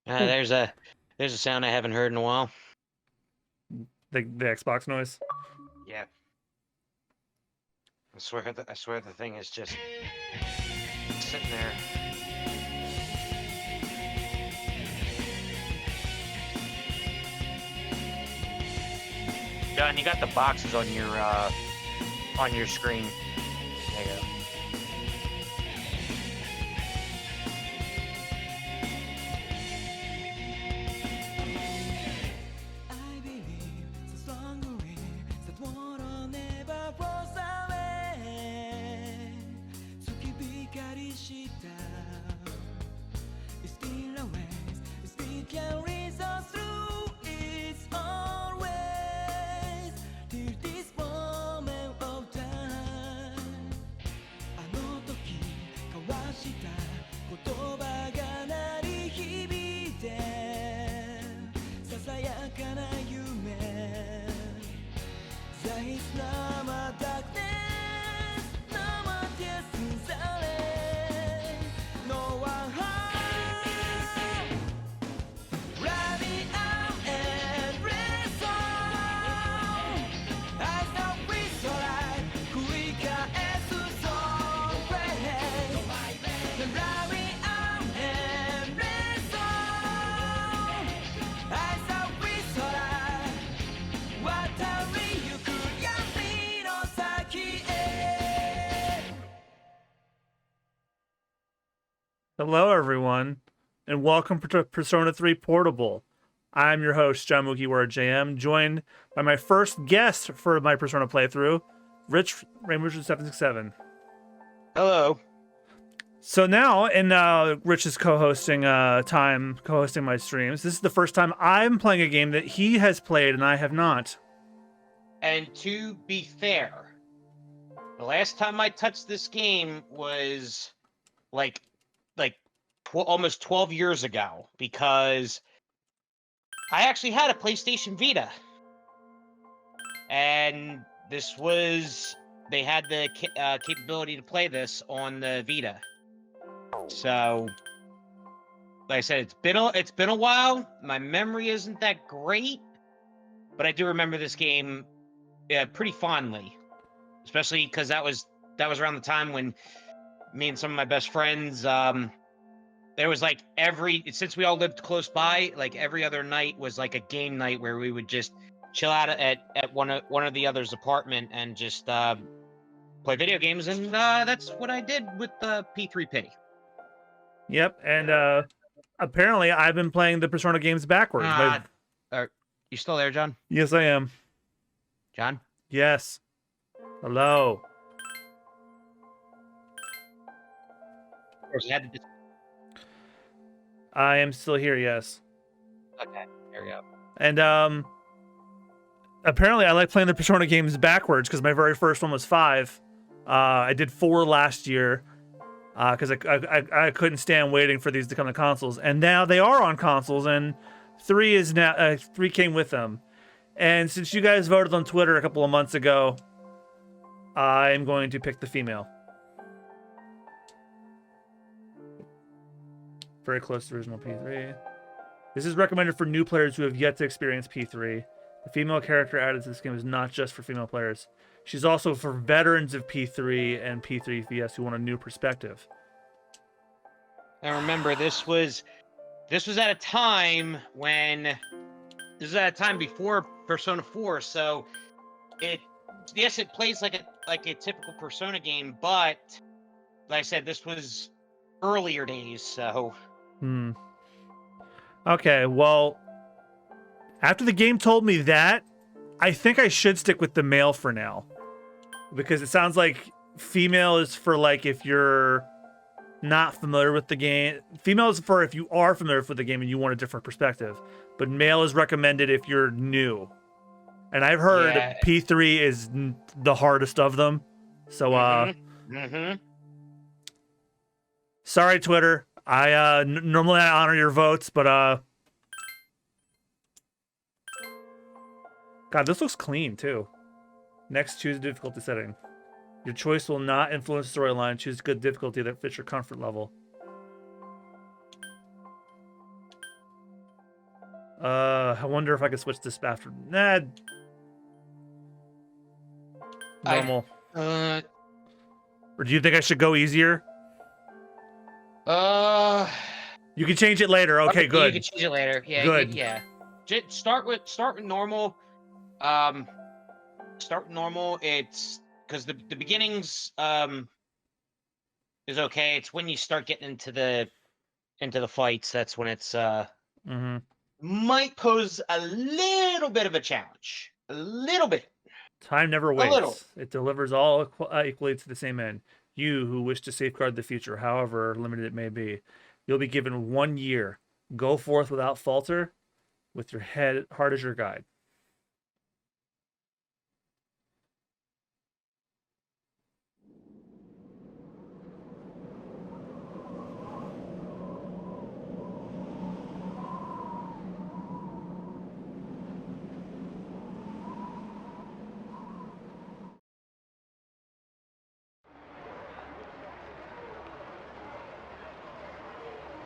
There's a sound I haven't heard in a while. The Xbox noise. Yeah. I swear the thing is just sitting there. John, you got the boxes on your screen. There you go. Hello, everyone, and welcome to Persona 3 Portable. I'm your host, John MugiwaraJM, joined by my first guest for my Persona playthrough, Rich Rainbow767. Hello. So now, in Rich's co-hosting co-hosting my streams, this is the first time I'm playing a game that he has played and I have not. And to be fair, the last time I touched this game was like almost 12 years ago, because I actually had a PlayStation Vita, and they had the capability to play this on the Vita. So, like I said, it's been a while. My memory isn't that great, but I do remember this game pretty fondly, especially because that was around the time when me and some of my best friends, there was like since we all lived close by, like every other night was like a game night where we would just chill out at one of the other's apartment and just play video games, and that's what I did with the P3P. Yep, and apparently I've been playing the Persona games backwards. Are you still there, John? Yes, I am. John? Yes. Hello. Of course, I had to. I am still here, yes. Okay, there we go. And apparently I like playing the Persona games backwards because my very first one was 5. I did 4 last year because I couldn't stand waiting for these to come to consoles, and now they are on consoles, and 3 is now 3 came with them. And since you guys voted on Twitter a couple of months ago, I'm going to pick the female. Very close to original P3. This is recommended for new players who have yet to experience P3. The female character added to this game is not just for female players. She's also for veterans of P3 and P3 VS who want a new perspective. And remember, this was at a time before Persona 4, so it plays like a typical Persona game, but like I said, this was earlier days, so. Okay, well, after the game told me that, I think I should stick with the male for now. Because it sounds like female is for like if you're not familiar with the game. Female is for if you are familiar with the game and you want a different perspective. But male is recommended if you're new. And I've heard P3 is the hardest of them. So, sorry, Twitter. Normally I honor your votes, but God, this looks clean too. Next, choose a difficulty setting. Your choice will not influence the storyline. Choose good difficulty that fits your comfort level. I wonder if I could switch this after. Nah. Normal. Or do you think I should go easier? You can change it later. Okay, good. You can change it later. Yeah, good. Yeah. Start with normal. Start with normal. It's because the beginnings is okay. It's when you start getting into the fights that's when it's might pose a little bit of a challenge. A little bit. Time never waits. It delivers all equally to the same end. You who wish to safeguard the future, however limited it may be, you'll be given 1 year. Go forth without falter, with your heart as your guide.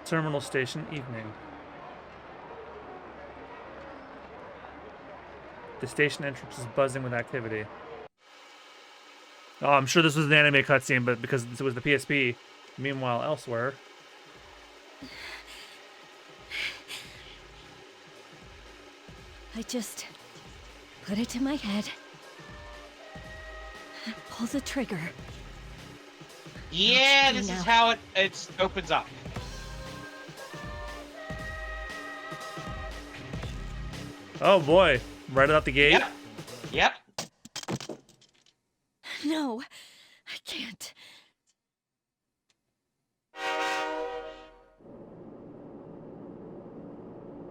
Terminal station, evening. The station entrance is buzzing with activity. Oh, I'm sure this was an anime cutscene, but because it was the PSP. Meanwhile, elsewhere. I just put it to my head. Pull the trigger. Yeah, this is how it opens up. Oh boy, right out the gate. Yep. No, I can't.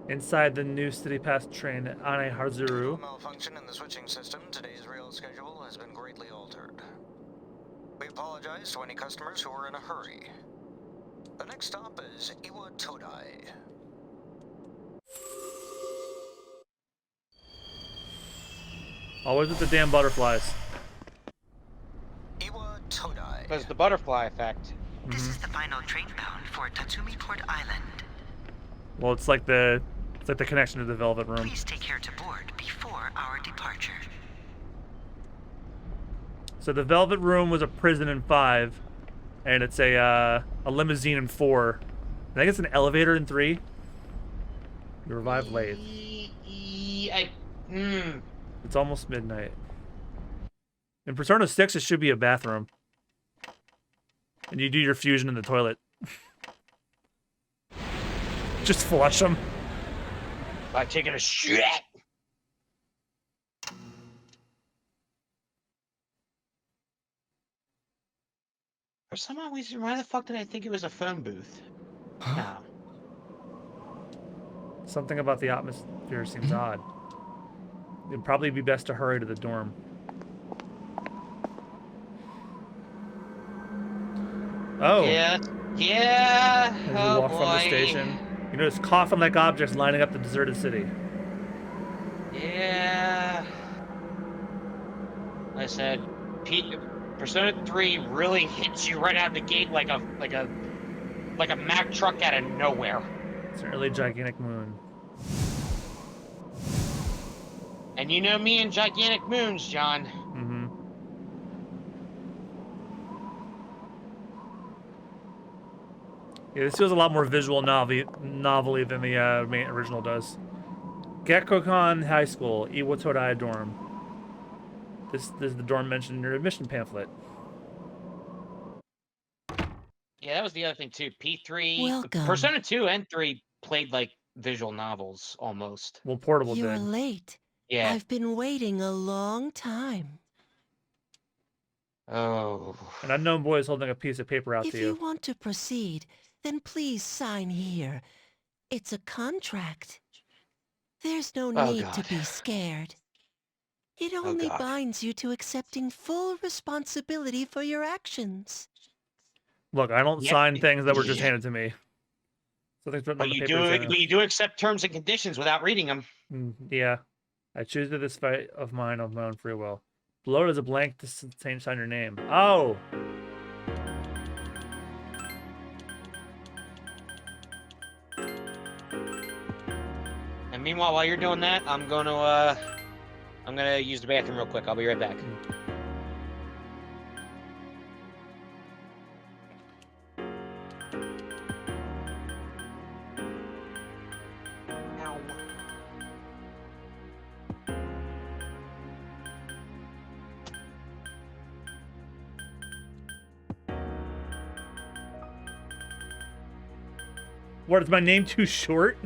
Inside the new City Pass train, Ane Harzuru. Malfunction in the switching system. Today's rail schedule has been greatly altered. We apologize to any customers who are in a hurry. The next stop is Iwa Todai. Always with the damn butterflies. Iwa Todai. Because the butterfly effect. This is the final train bound for Tatsumi Port Island. Well, it's like the connection to the Velvet Room. Please take care to board before our departure. So the Velvet Room was a prison in 5, and it's a limousine in 4. I think it's an elevator in 3. You revived late. It's almost midnight. In Persona 6, it should be a bathroom. And you do your fusion in the toilet. Just flush them. By taking a shit. For some odd reason, why the fuck did I think it was a phone booth? No. Something about the atmosphere seems odd. It'd probably be best to hurry to the dorm. Oh. Yeah. Yeah. As you Oh walk boy. from the station, you notice coffin-like objects lining up the deserted city. Yeah. Like I said, Persona 3 really hits you right out of the gate like a Mack truck out of nowhere. It's an early gigantic moon. And you know me and gigantic moons, John. Mm-hmm. Yeah, this feels a lot more visual novelty than the main original does. Gekkokan High School, Iwa Todai dorm. This is the dorm mentioned in your admission pamphlet. Yeah, that was the other thing too. P3, Welcome. Persona 2 and 3 played like visual novels almost. Well, Portable You're did. late. Yeah. I've been waiting a long time. Oh. An unknown boy is holding a piece of paper out If to you you. want to proceed, then please sign here. It's a contract. There's no need to God. be scared. It only God. binds you to accepting full responsibility for your actions. Look, I don't Yep. sign things that were just handed to me. Something's written on But the you paper. do. You do accept terms and conditions without reading them. Yeah. I choose to this fight of mine of my own free will. Below is a blank to sign your name. Oh! And Meanwhile, while you're doing that, I'm gonna use the bathroom real quick. I'll be right back. What, is my name too short?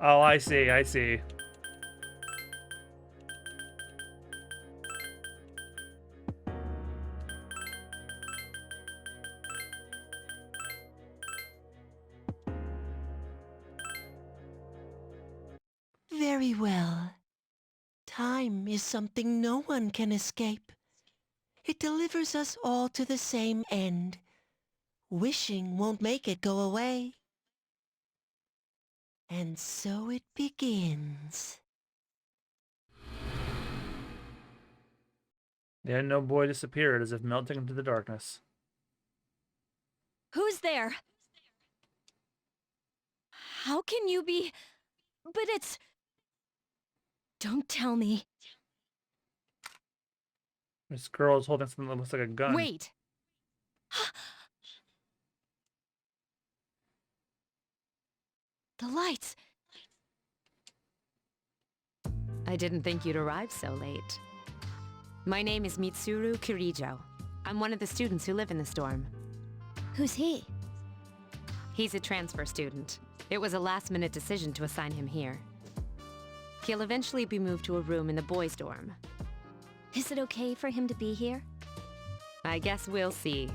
Oh, I see, I see. Very well. Time is something no one can escape. It delivers us all to the same end. Wishing won't make it go away. And so it begins. The unknown boy disappeared as if melting into the darkness. Who's there? How can you be... But it's... Don't tell me. This girl is holding something that looks like a gun. Wait. The lights. I didn't think you'd arrive so late. My name is Mitsuru Kirijo. I'm one of the students who live in this dorm. Who's he? He's a transfer student. It was a last-minute decision to assign him here. He'll eventually be moved to a room in the boys' dorm. Is it okay for him to be here? I guess we'll see.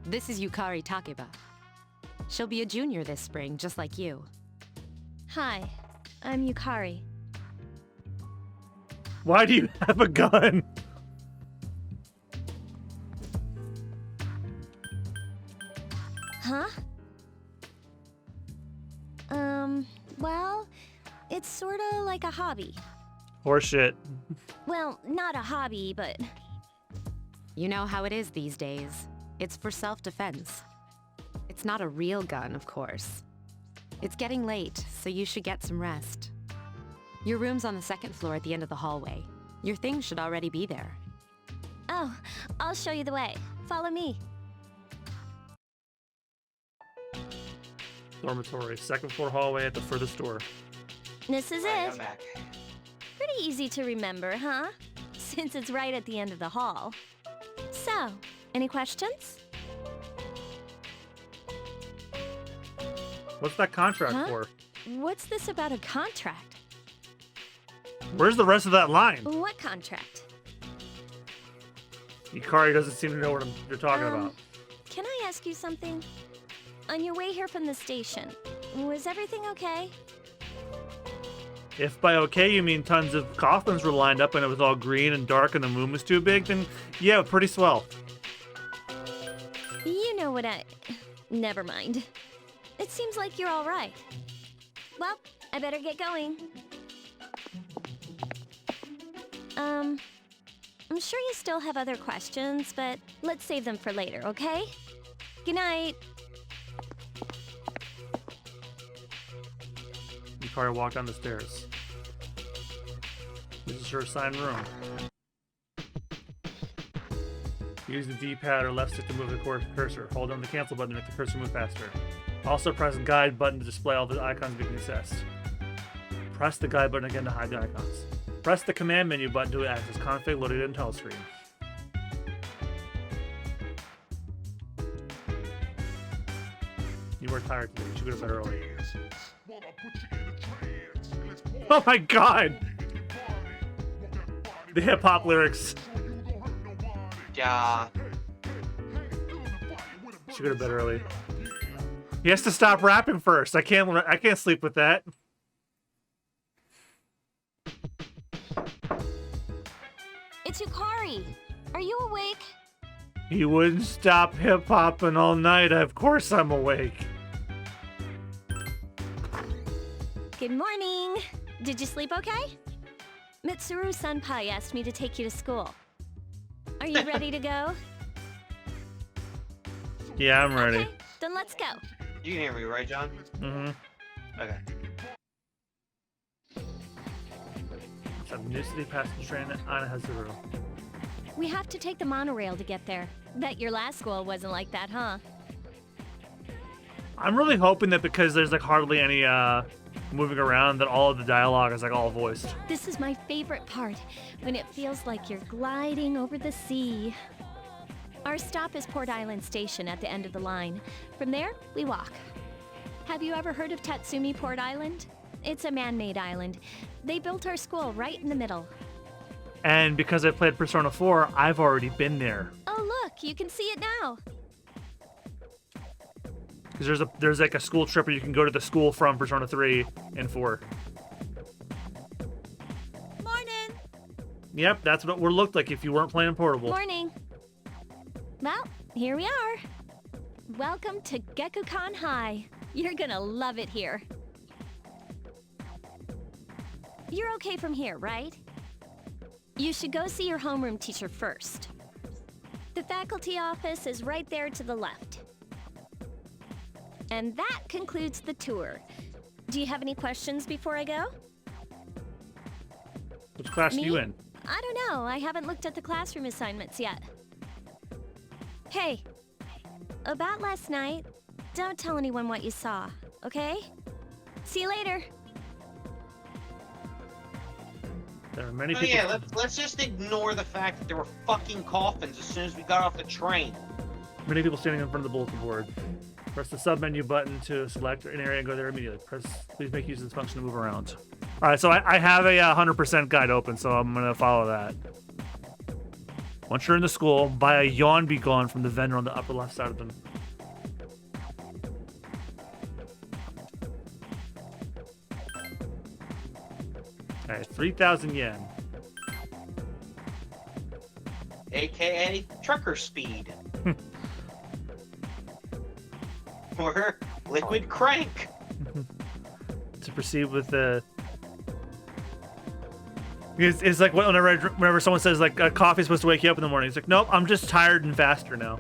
This is Yukari Takeba. She'll be a junior this spring, just like you. Hi, I'm Yukari. Why do you have a gun? Huh? Well, it's sorta like a hobby. Horseshit. Well, not a hobby, but... You know how it is these days. It's for self-defense. It's not a real gun, of course. It's getting late, so you should get some rest. Your room's on the second floor at the end of the hallway. Your things should already be there. Oh, I'll show you the way. Follow me. Dormitory, second floor hallway at the furthest door. This is Right, it. I'm back. Pretty easy to remember, huh? Since it's right at the end of the hall. So, any questions? What's that contract Huh? for? What's this about a contract? Where's the rest of that line? What contract? Yukari doesn't seem to know what you're talking about. Can I ask you something? On your way here from the station, was everything okay? If by okay you mean tons of coffins were lined up and it was all green and dark and the moon was too big, then yeah, pretty swell. You know what Never mind. It seems like you're all right. Well, I better get going. I'm sure you still have other questions, but let's save them for later, okay? Good night. Yukari walked down the stairs. This is her assigned room. Use the D-pad or left stick to move the cursor. Hold down the cancel button to make the cursor move faster. Also press the guide button to display all the icons being accessed. Press the guide button again to hide the icons. Press the command menu button to access config loaded intel screen. You were tired today. You should go to bed early. Oh my god! The hip hop lyrics. Yeah. Should go to bed early. He has to stop rapping first. I can't sleep with that. It's Yukari. Are you awake? He wouldn't stop hip-hopping all night. Of course I'm awake. Good morning. Did you sleep okay? Mitsuru Senpai asked me to take you to school. Are you ready to go? Yeah, I'm ready. Okay, then let's go. You can hear me, right, John? Mm-hmm. Okay. Some New City passenger train on Hazuru. We have to take the monorail to get there. Bet your last school wasn't like that, huh? I'm really hoping that because there's like hardly any moving around, that all of the dialogue is like all voiced. This is my favorite part, when it feels like you're gliding over the sea. Our stop is Port Island Station at the end of the line. From there, we walk. Have you ever heard of Tatsumi Port Island? It's a man-made island. They built our school right in the middle. And because I played Persona 4, I've already been there. Oh look, you can see it now. Because there's like a school trip where you can go to the school from Persona 3 and 4. Morning. Yep, that's what it would look like if you weren't playing Portable. Morning. Well, here we are. Welcome to Gekukan High. You're gonna love it here. You're okay from here, right? You should go see your homeroom teacher first. The faculty office is right there to the left. And that concludes the tour. Do you have any questions before I go? Which class are you in? I don't know. I haven't looked at the classroom assignments yet. Hey, about last night, don't tell anyone what you saw, okay? See you later. There are many Oh people. yeah, let's just ignore the fact that there were fucking coffins as soon as we got off the train. Many people standing in front of the bulletin board. Press the sub-menu button to select an area and go there immediately. Please make use of this function to move around. All right, so I have a 100% guide open, so I'm going to follow that. Once you're in the school, buy a Yawn Be Gone from the vendor on the upper left side of them. All right, 3,000 yen. AKA trucker speed. Or liquid crank. To proceed with the... It's like whenever someone says like coffee's supposed to wake you up in the morning. It's like, nope, I'm just tired and faster now.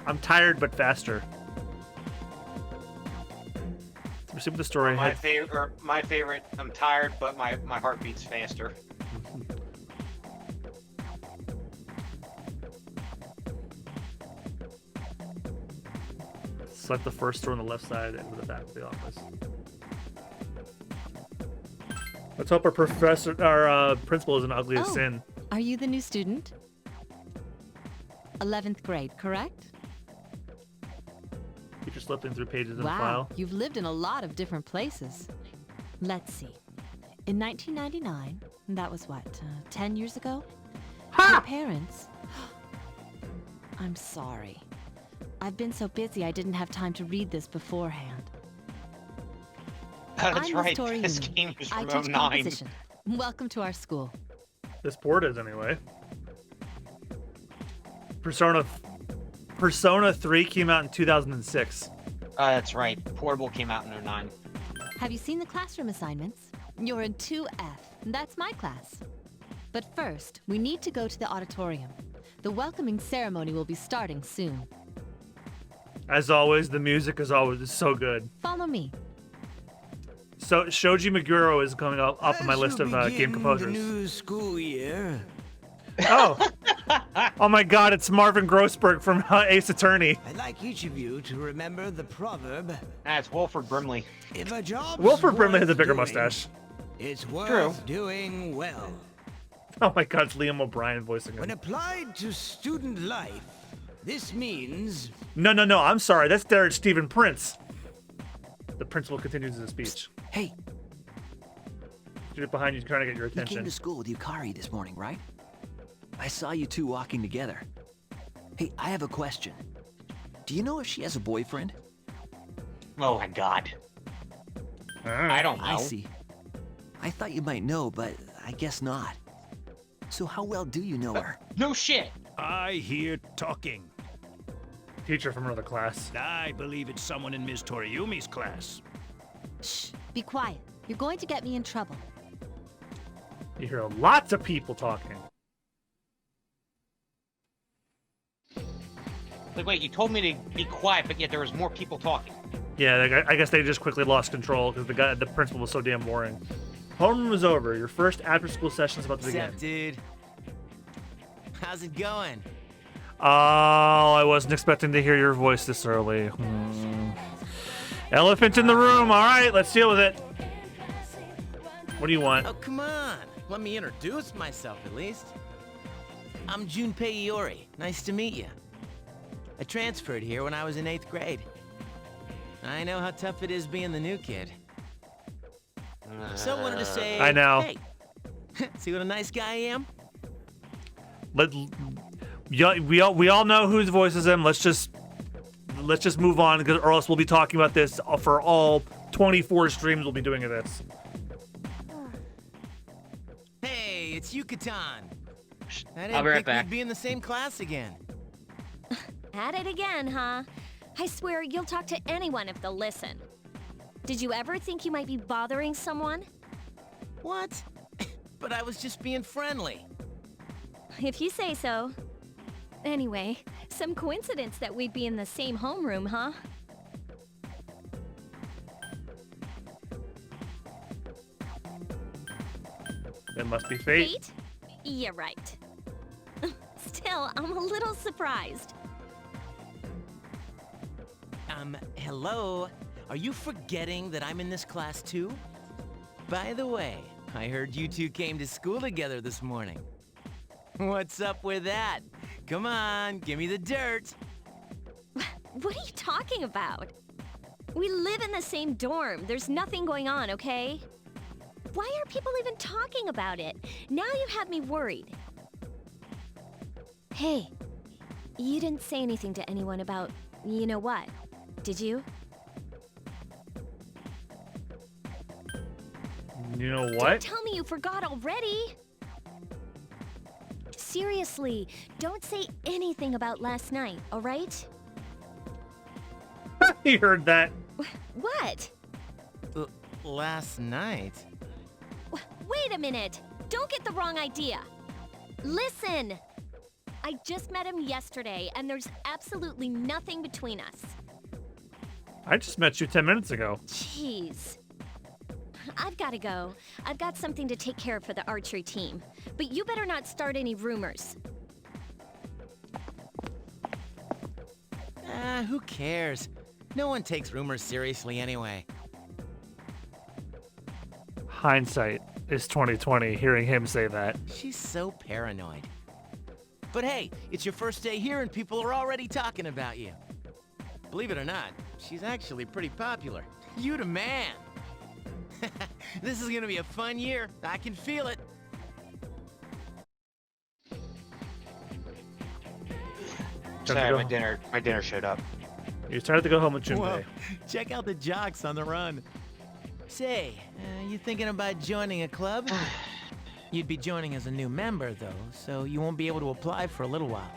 I'm tired but faster. To proceed with the story. My favorite. I'm tired, but my heart beats faster. Select the first door on the left side and to the back of the office. Let's hope our principal isn't ugly as sin. Are you the new student? 11th grade, correct? Teacher slipping through pages in the Wow, file. you've lived in a lot of different places. Let's see. In 1999, that was what, 10 years ago? Your parents... I'm sorry. I've been so busy I didn't have time to read this beforehand. That's I'm right. Toriumi. This game is I from teach 09. composition. Welcome to our school. This port is anyway. Persona 3 came out in 2006. That's right. Portable came out in 09. Have you seen the classroom assignments? You're in 2F. That's my class. But first, we need to go to the auditorium. The welcoming ceremony will be starting soon. As always, the music is always so good. Follow me. So Shoji Meguro is coming up on my list of game composers. The new school year. Oh. Oh my god, it's Marvin Grossberg from Ace Attorney. I'd like each of you to remember the proverb. It's Wilford Brimley. If a job Wilford Brimley has a bigger mustache. It's worth True. doing well. Oh my god, it's Liam O'Brien voicing When him. applied to student life, this means No, I'm sorry. That's Derek Stephen Prince. The principal continues his speech. Hey, Get behind you, trying to get your you came attention. to school with Yukari this morning, right? I saw you two walking together. Hey, I have a question. Do you know if she has a boyfriend? Oh my god. I don't know. I see. I thought you might know, but I guess not. So how well do you know her? No shit. I hear talking. Teacher from another class. I believe it's someone in Ms. Toriumi's class. Shh, be quiet. You're going to get me in trouble. You hear lots of people talking. Like, wait, you told me to be quiet, but yet there was more people talking. Yeah, I guess they just quickly lost control because the principal was so damn boring. Homeroom is over. Your first after-school session is about to begin. What's up, dude? How's it going? Oh, I wasn't expecting to hear your voice this early. Elephant in the room. All right, let's deal with it. What do you want? Oh, come on. Let me introduce myself, at least. I'm Junpei Iori. Nice to meet you. I transferred here when I was in 8th grade. I know how tough it is being the new kid. So I wanted to say, I know. Hey, see what a nice guy I am? We all know whose voice is him. Let's just move on, or else we'll be talking about this for all 24 streams we'll be doing of this. Hey, it's Yucatan. I I'll didn't be right think back. we'd be in the same class again. At it again, huh? I swear you'll talk to anyone if they'll listen. Did you ever think you might be bothering someone? What? But I was just being friendly. If you say so. Anyway, some coincidence that we'd be in the same homeroom, huh? It must be fate. Fate? Yeah, right. Still, I'm a little surprised. Hello? Are you forgetting that I'm in this class too? By the way, I heard you two came to school together this morning. What's up with that? Come on, give me the dirt. What are you talking about? We live in the same dorm. There's nothing going on, okay? Why are people even talking about it? Now you have me worried. Hey, you didn't say anything to anyone about you know what, did you? You know Don't what? tell me you forgot already. Seriously, don't say anything about last night, all right? He heard that. What? Last night? Wait a minute! Don't get the wrong idea! Listen! I just met him yesterday, and there's absolutely nothing between us. I just met you 10 minutes ago. Jeez. I've gotta go. I've got something to take care of for the archery team. But you better not start any rumors. Who cares? No one takes rumors seriously anyway. Hindsight is 2020. Hearing him say that. She's so paranoid. But hey, it's your first day here and people are already talking about you. Believe it or not, she's actually pretty popular. You the man. This is gonna be a fun year. I can feel it. Sorry, my dinner showed up. You started to go home with Junpei. Whoa, check out the jocks on the run. Say, you thinking about joining a club? You'd be joining as a new member, though, so you won't be able to apply for a little while.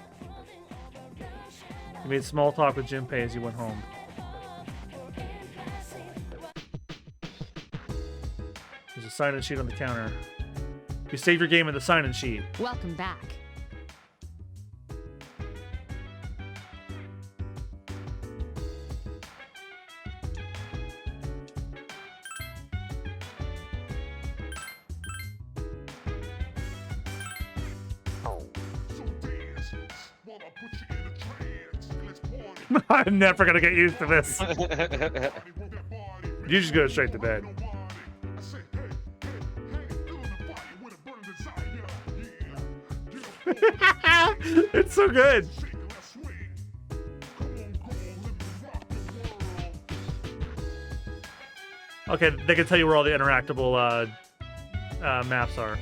You made small talk with Junpei as you went home. There's a sign-in sheet on the counter. You save your game in the sign-in sheet. Welcome back. I'm never gonna get used to this. You just go straight to bed. It's so good. Okay, they can tell you where all the interactable maps are.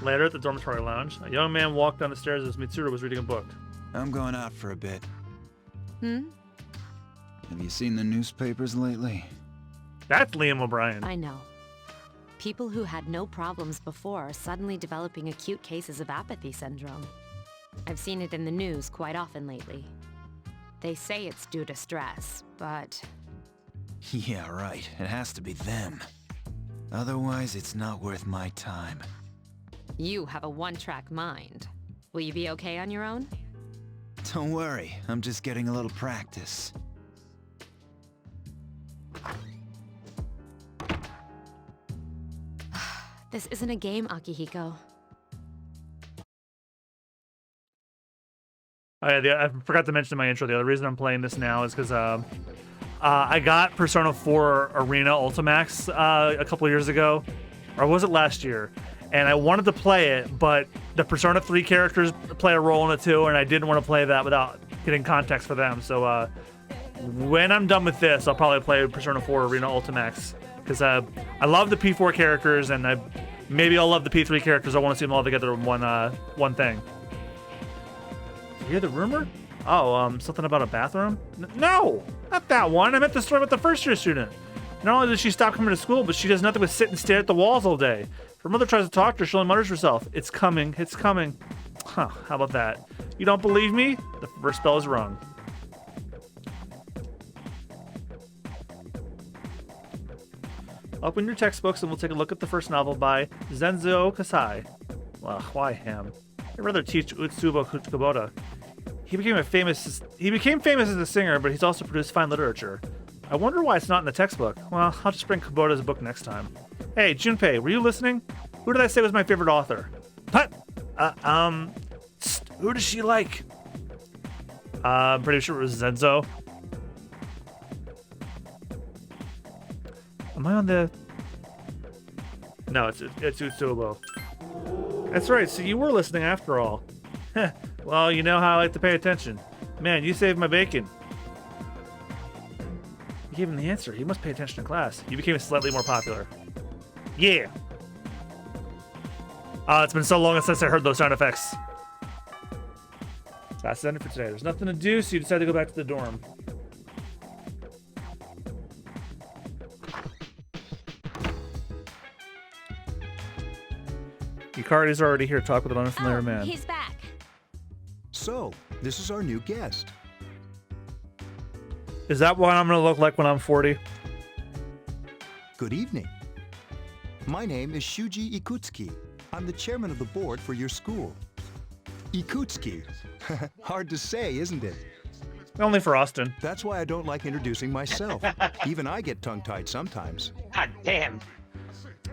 Later at the dormitory lounge, a young man walked down the stairs as Mitsuru was reading a book. I'm going out for a bit. Hmm? Have you seen the newspapers lately? That's Liam O'Brien. I know. People who had no problems before are suddenly developing acute cases of apathy syndrome. I've seen it in the news quite often lately. They say it's due to stress, but... Yeah, right. It has to be them. Otherwise, it's not worth my time. You have a one-track mind. Will you be okay on your own? Don't worry, I'm just getting a little practice. This isn't a game, Akihiko. Oh, yeah, I forgot to mention in my intro, the other reason I'm playing this now is because I got Persona 4 Arena Ultimax a couple years ago, or was it last year? And I wanted to play it, but the Persona 3 characters play a role in it too, and I didn't want to play that without getting context for them. So when I'm done with this, I'll probably play Persona 4 Arena Ultimax, because I love the P4 characters, and maybe I'll love the P3 characters. I want to see them all together in one thing. Did you hear the rumor? Oh, something about a bathroom? No, not that one. I meant the story about the first-year student. Not only did she stop coming to school, but she does nothing but sit and stare at the walls all day. Her mother tries to talk to her, she only mutters to herself, "It's coming, it's coming." Huh, how about that? You don't believe me? The first spell is wrong. Open your textbooks and we'll take a look at the first novel by Zenzo Kasai. Well, why him? I'd rather teach Utsubo Kubota. He became famous as a singer, but he's also produced fine literature. I wonder why it's not in the textbook. Well, I'll just bring Kubota's book next time. Hey, Junpei, were you listening? Who did I say was my favorite author? What? Who does she like? I'm pretty sure it was Zenzo. Am I on the... No, it's Utsubo. That's right, so you were listening after all. Well, you know how I like to pay attention. Man, you saved my bacon. You gave him the answer. He must pay attention in class. You became slightly more popular. Yeah. It's been so long since I heard those sound effects. So that's the end for today. There's nothing to do, so you decide to go back to the dorm. Yukari's already here to talk with an unfamiliar man. He's back. So, this is our new guest. Is that what I'm going to look like when I'm 40? Good evening. My name is Shuji Ikutsuki. I'm the chairman of the board for your school. Ikutsuki. Hard to say, isn't it? Only for Austin. That's why I don't like introducing myself. Even I get tongue-tied sometimes. God damn.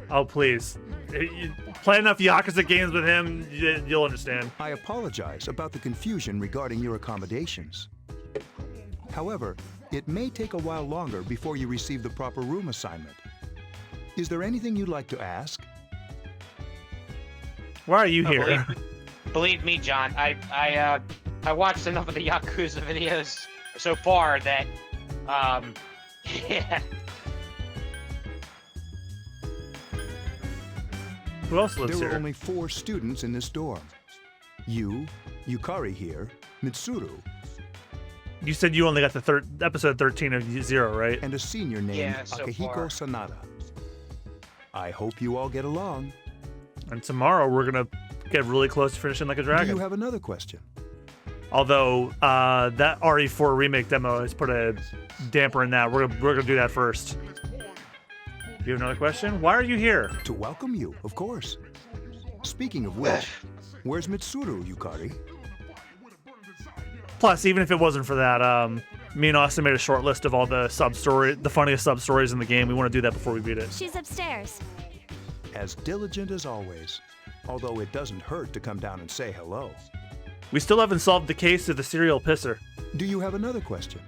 Oh, please. Play enough Yakuza games with him, you'll understand. I apologize about the confusion regarding your accommodations. However, it may take a while longer before you receive the proper room assignment. Is there anything you'd like to ask? Why are you here? Believe me, John, I watched enough of the Yakuza videos so far that, yeah. Who else lives here? here? There are only 4 students in this dorm. You, Yukari here, Mitsuru. You said you only got the episode 13 of Zero, right? And a senior named so Akihiko far. Sanada. I hope you all get along. And tomorrow we're gonna get really close to finishing Like a Dragon. Do you have another question? Although that RE4 remake demo has put a damper in that. We're gonna do that first. Do you have another question? Why are you here? To welcome you, of course. Speaking of which, where's Mitsuru, Yukari? Plus, even if it wasn't for that, me and Austin made a short list of all the funniest sub stories in the game. We want to do that before we beat it. She's upstairs. As diligent as always. Although it doesn't hurt to come down and say hello. We still haven't solved the case of the serial pisser. Do you have another question?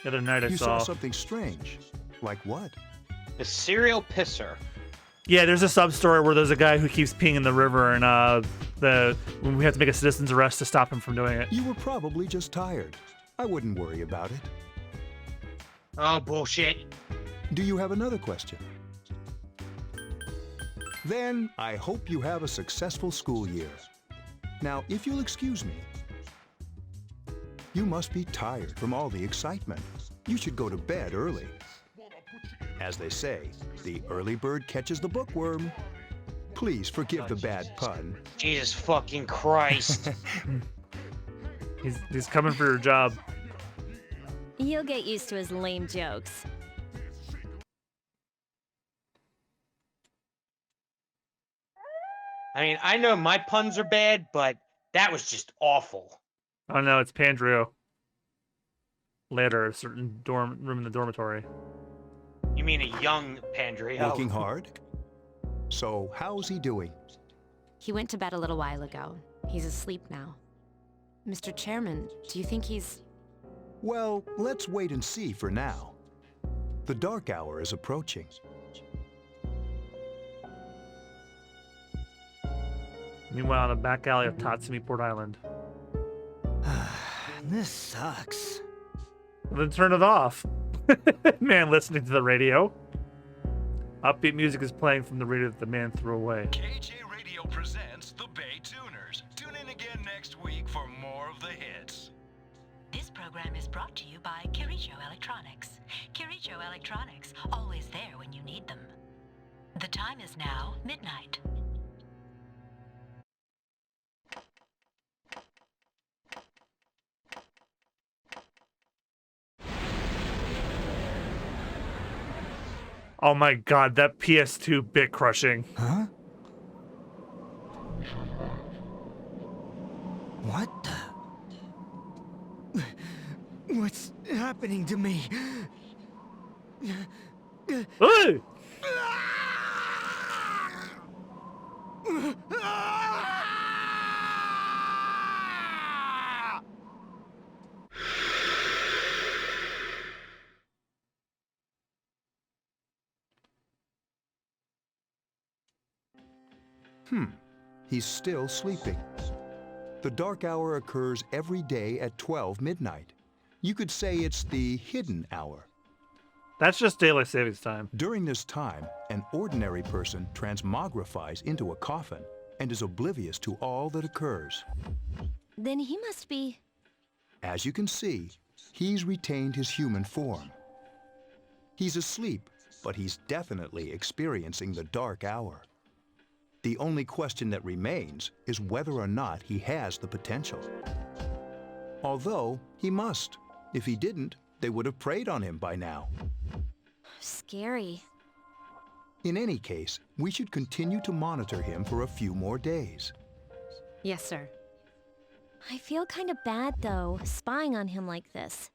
The other night I You saw something strange. Like what? The serial pisser. Yeah, there's a sub story where there's a guy who keeps peeing in the river, and we have to make a citizen's arrest to stop him from doing it. You were probably just tired. I wouldn't worry about it. Oh, bullshit. Do you have another question? Then I hope you have a successful school year. Now, if you'll excuse me, you must be tired from all the excitement. You should go to bed early. As they say, the early bird catches the bookworm. Please forgive the bad pun. Jesus fucking Christ. He's coming for your job. You'll get used to his lame jokes. I mean, I know my puns are bad, but that was just awful. Oh no, it's Pandrio. Later, a certain room in the dormitory. You mean a young Pandrio? Working hard? So, how's he doing? He went to bed a little while ago. He's asleep now. Mr. Chairman, do you think he's... Well, let's wait and see for now. The dark hour is approaching. Meanwhile, in the back alley of Tatsumi Port Island. This sucks. Then turn it off. Man listening to the radio. Upbeat music is playing from the radio that the man threw away. KJ Radio presents the Bay Tuners. Tune in again next week for more of the hits. This program is brought to you by Kirijo Electronics. Kirijo Electronics, always there when you need them. The time is now midnight. Oh my god, that PS2 bit crushing. Huh? What the? What's happening to me? Hey! He's still sleeping. The dark hour occurs every day at 12 midnight. You could say it's the hidden hour. That's just daylight savings time. During this time, an ordinary person transmogrifies into a coffin and is oblivious to all that occurs. Then he must be... As you can see, he's retained his human form. He's asleep, but he's definitely experiencing the dark hour. The only question that remains is whether or not he has the potential. Although, he must. If he didn't, they would have preyed on him by now. Scary. In any case, we should continue to monitor him for a few more days. Yes, sir. I feel kind of bad, though, spying on him like this.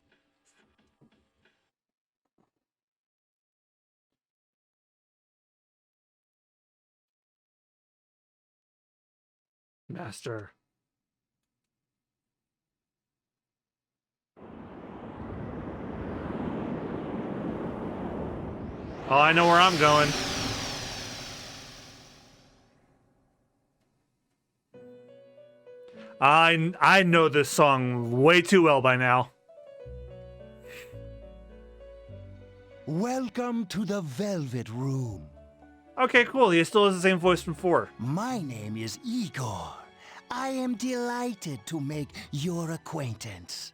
Master. Oh, I know where I'm going. I know this song way too well by now. Welcome to the Velvet Room. Okay, cool. He still has the same voice from 4. My name is Igor. I am delighted to make your acquaintance.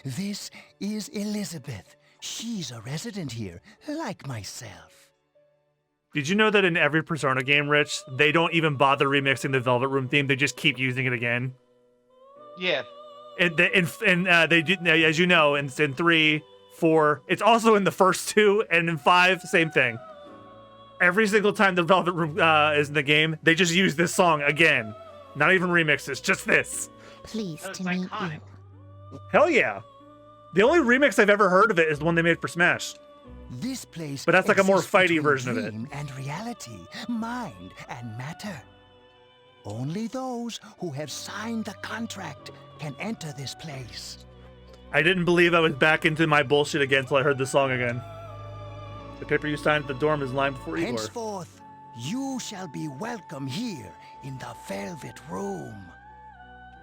This is Elizabeth. She's a resident here, like myself. Did you know that in every Persona game, Rich, they don't even bother remixing the Velvet Room theme? They just keep using it again. Yeah. And they do, as you know, in 3, 4, it's also in the first 2, and in 5, same thing. Every single time the Velvet Room is in the game, they just use this song again. Not even remixes, just this. Pleased to meet you. Hell yeah. The only remix I've ever heard of it is the one they made for Smash. This place but that's like a more exists fighty between version of it. dream and reality, mind and matter. Only those who have signed the contract can enter this place. I didn't believe I was back into my bullshit again until I heard this song again. The paper you signed at the dorm is lined before Igor. Henceforth, you shall be welcome here in the Velvet Room.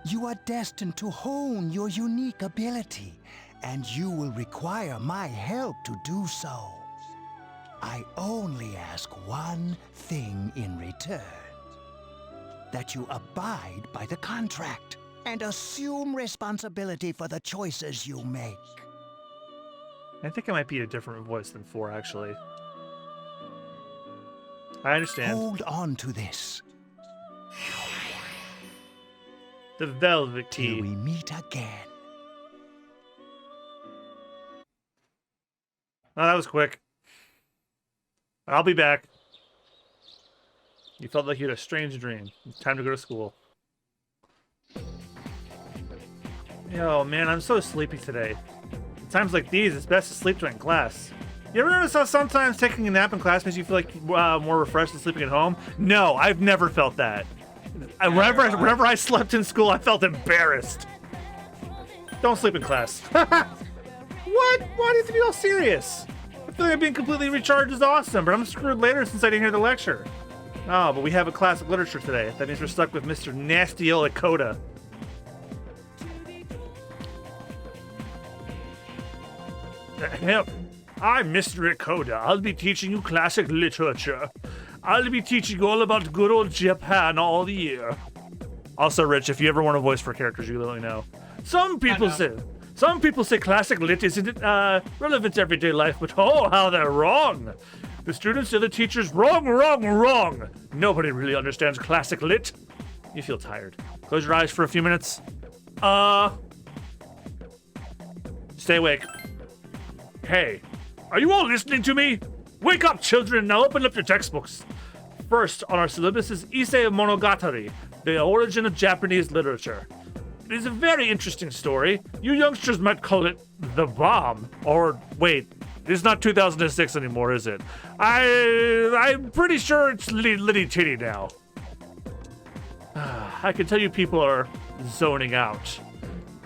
You are destined to hone your unique ability, and you will require my help to do so. I only ask one thing in return. That you abide by the contract and assume responsibility for the choices you make. I think it might be a different voice than 4, actually. I understand. Hold on to this. The velvet key. Till we meet again. Oh, that was quick. I'll be back. You felt like you had a strange dream. It's time to go to school. Yo, man, I'm so sleepy today. At times like these, it's best to sleep during class. You ever notice how sometimes taking a nap in class makes you feel like more refreshed than sleeping at home? No, I've never felt that. Whenever I slept in school, I felt embarrassed. Don't sleep in class. What? Why do you have to be all serious? I feel like being completely recharged is awesome, but I'm screwed later since I didn't hear the lecture. Oh, but we have a classic literature today. That means we're stuck with Mr. Nastiola Coda. Yep. I'm Mr. Ikoda. I'll be teaching you classic literature. I'll be teaching you all about good old Japan all year. Also, Rich, if you ever want a voice for characters, you let me know. Some people say classic lit isn't relevant to everyday life, but oh, how they're wrong. The students and the teachers, wrong. Nobody really understands classic lit. You feel tired. Close your eyes for a few minutes. Stay awake. Hey, are you all listening to me? Wake up, children, now open up your textbooks. First on our syllabus is Issei Monogatari, the origin of Japanese literature. It is a very interesting story. You youngsters might call it the bomb. Or, wait, it's not 2006 anymore, is it? I'm pretty sure it's Litty Titty now. I can tell you people are zoning out.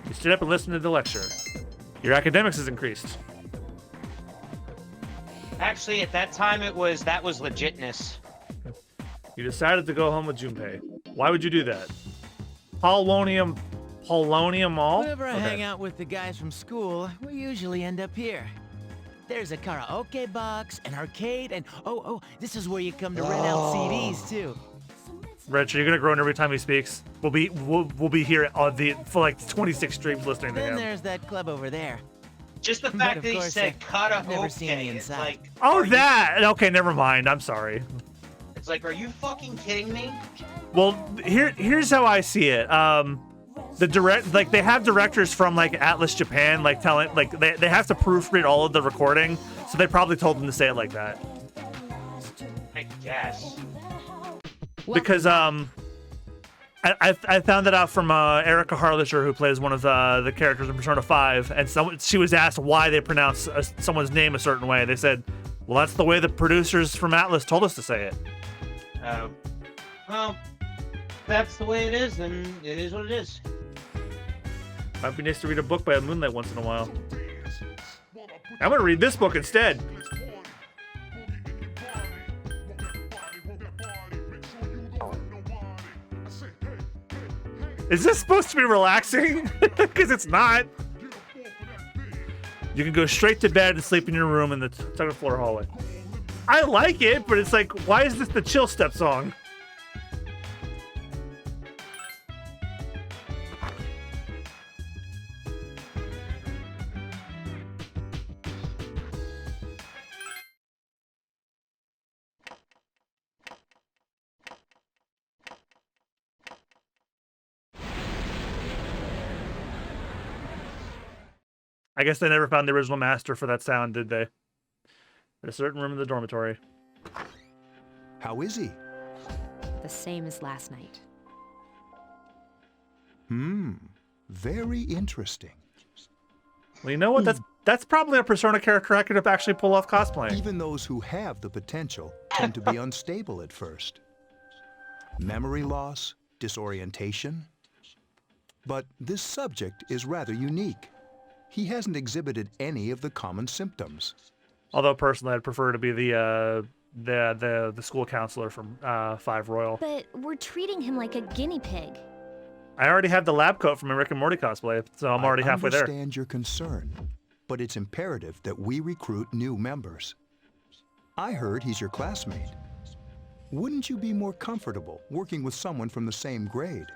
You stood up and listened to the lecture. Your academics has increased. Actually, at that time, that was legitness. You decided to go home with Junpei. Why would you do that? Polonium Mall? Whenever I hang out with the guys from school, we usually end up here. There's a karaoke box, an arcade, and oh, this is where you come to rent out CDs too. Rich, are you gonna groan every time he speaks? We'll be here for like 26 streams listening to him. Then there's that club over there. Just the fact that he said karaoke. I've never seen any it's inside. like. Oh, that! Okay, never mind. I'm sorry. It's like, are you fucking kidding me? Well, here's how I see it. They have directors from like Atlas Japan, like telling, like they have to proofread all of the recording, so they probably told them to say it like that. I guess. Because I found that out from Erica Harlisher, who plays one of the characters in Persona 5, and she was asked why they pronounce someone's name a certain way. They said, well, that's the way the producers from Atlas told us to say it. Oh. Well, that's the way it is, and it is what it is. Might be nice to read a book by Moonlight once in a while. I'm gonna read this book instead. Is this supposed to be relaxing? Because it's not. You can go straight to bed and sleep in your room in the second floor hallway. I like it, but it's like, why is this the chill step song? I guess they never found the original master for that sound, did they? At a certain room in the dormitory. How is he? The same as last night. Very interesting. Well, you know what? That's probably a Persona character I could actually pull off cosplaying. Even those who have the potential tend to be unstable at first. Memory loss, disorientation. But this subject is rather unique. He hasn't exhibited any of the common symptoms. Although personally, I'd prefer to be the school counselor from 5 Royal. But we're treating him like a guinea pig. I already have the lab coat from a Rick and Morty cosplay, so I'm already halfway there. I understand your concern, but it's imperative that we recruit new members. I heard he's your classmate. Wouldn't you be more comfortable working with someone from the same grade?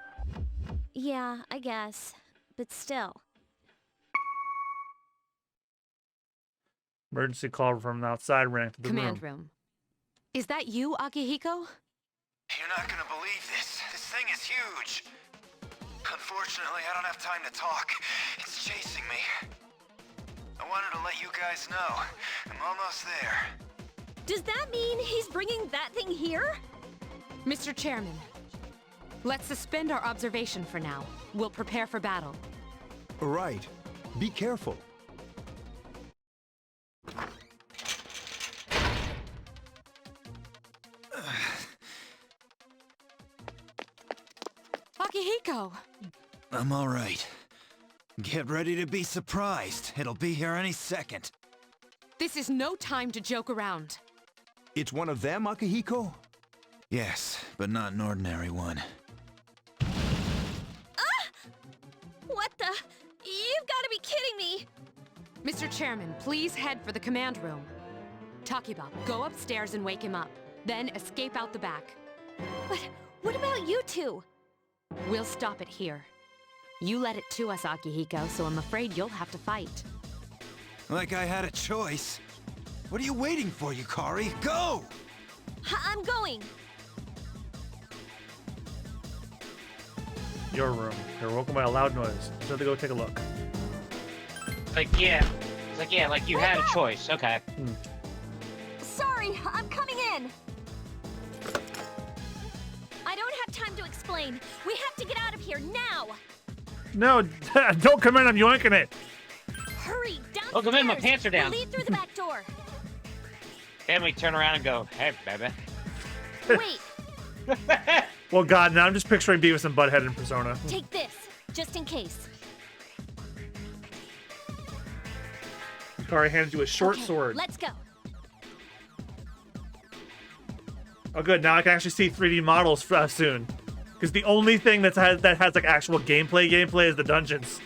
Yeah, I guess. But still. Emergency call from outside ran to the Command room. room. Is that you, Akihiko? You're not gonna believe this. This thing is huge. Unfortunately, I don't have time to talk. It's chasing me. I wanted to let you guys know. I'm almost there. Does that mean he's bringing that thing here? Mr. Chairman, let's suspend our observation for now. We'll prepare for battle. Right. Be careful. Akihiko! I'm all right. Get ready to be surprised. It'll be here any second. This is no time to joke around. It's one of them, Akihiko? Yes, but not an ordinary one. What the? You've got to be kidding me! Mr. Chairman, please head for the command room. Takiba, go upstairs and wake him up. Then escape out the back. But what about you two? We'll stop it here. You led it to us, Akihiko, so I'm afraid you'll have to fight. Like I had a choice. What are you waiting for, Yukari? Go! I'm going! Your room. You're woken by a loud noise. You have to go take a look. Like, yeah. It's like, yeah, like you had a choice. Okay. Sorry, I'm coming in! I don't have time to explain. We have to get out of here now! No, don't come in. I'm yoinking it. Hurry, downstairs! Oh, come in. My pants are down. We'll lead through the back door. Then we turn around and go, hey, baby. Wait, Well, God, now I'm just picturing Beavis and Butthead in Persona. take this, just in case. Yukari handed you a short Okay, sword. Let's go. Oh, good. Now I can actually see 3D models soon. Because the only thing that has like actual gameplay is the dungeons.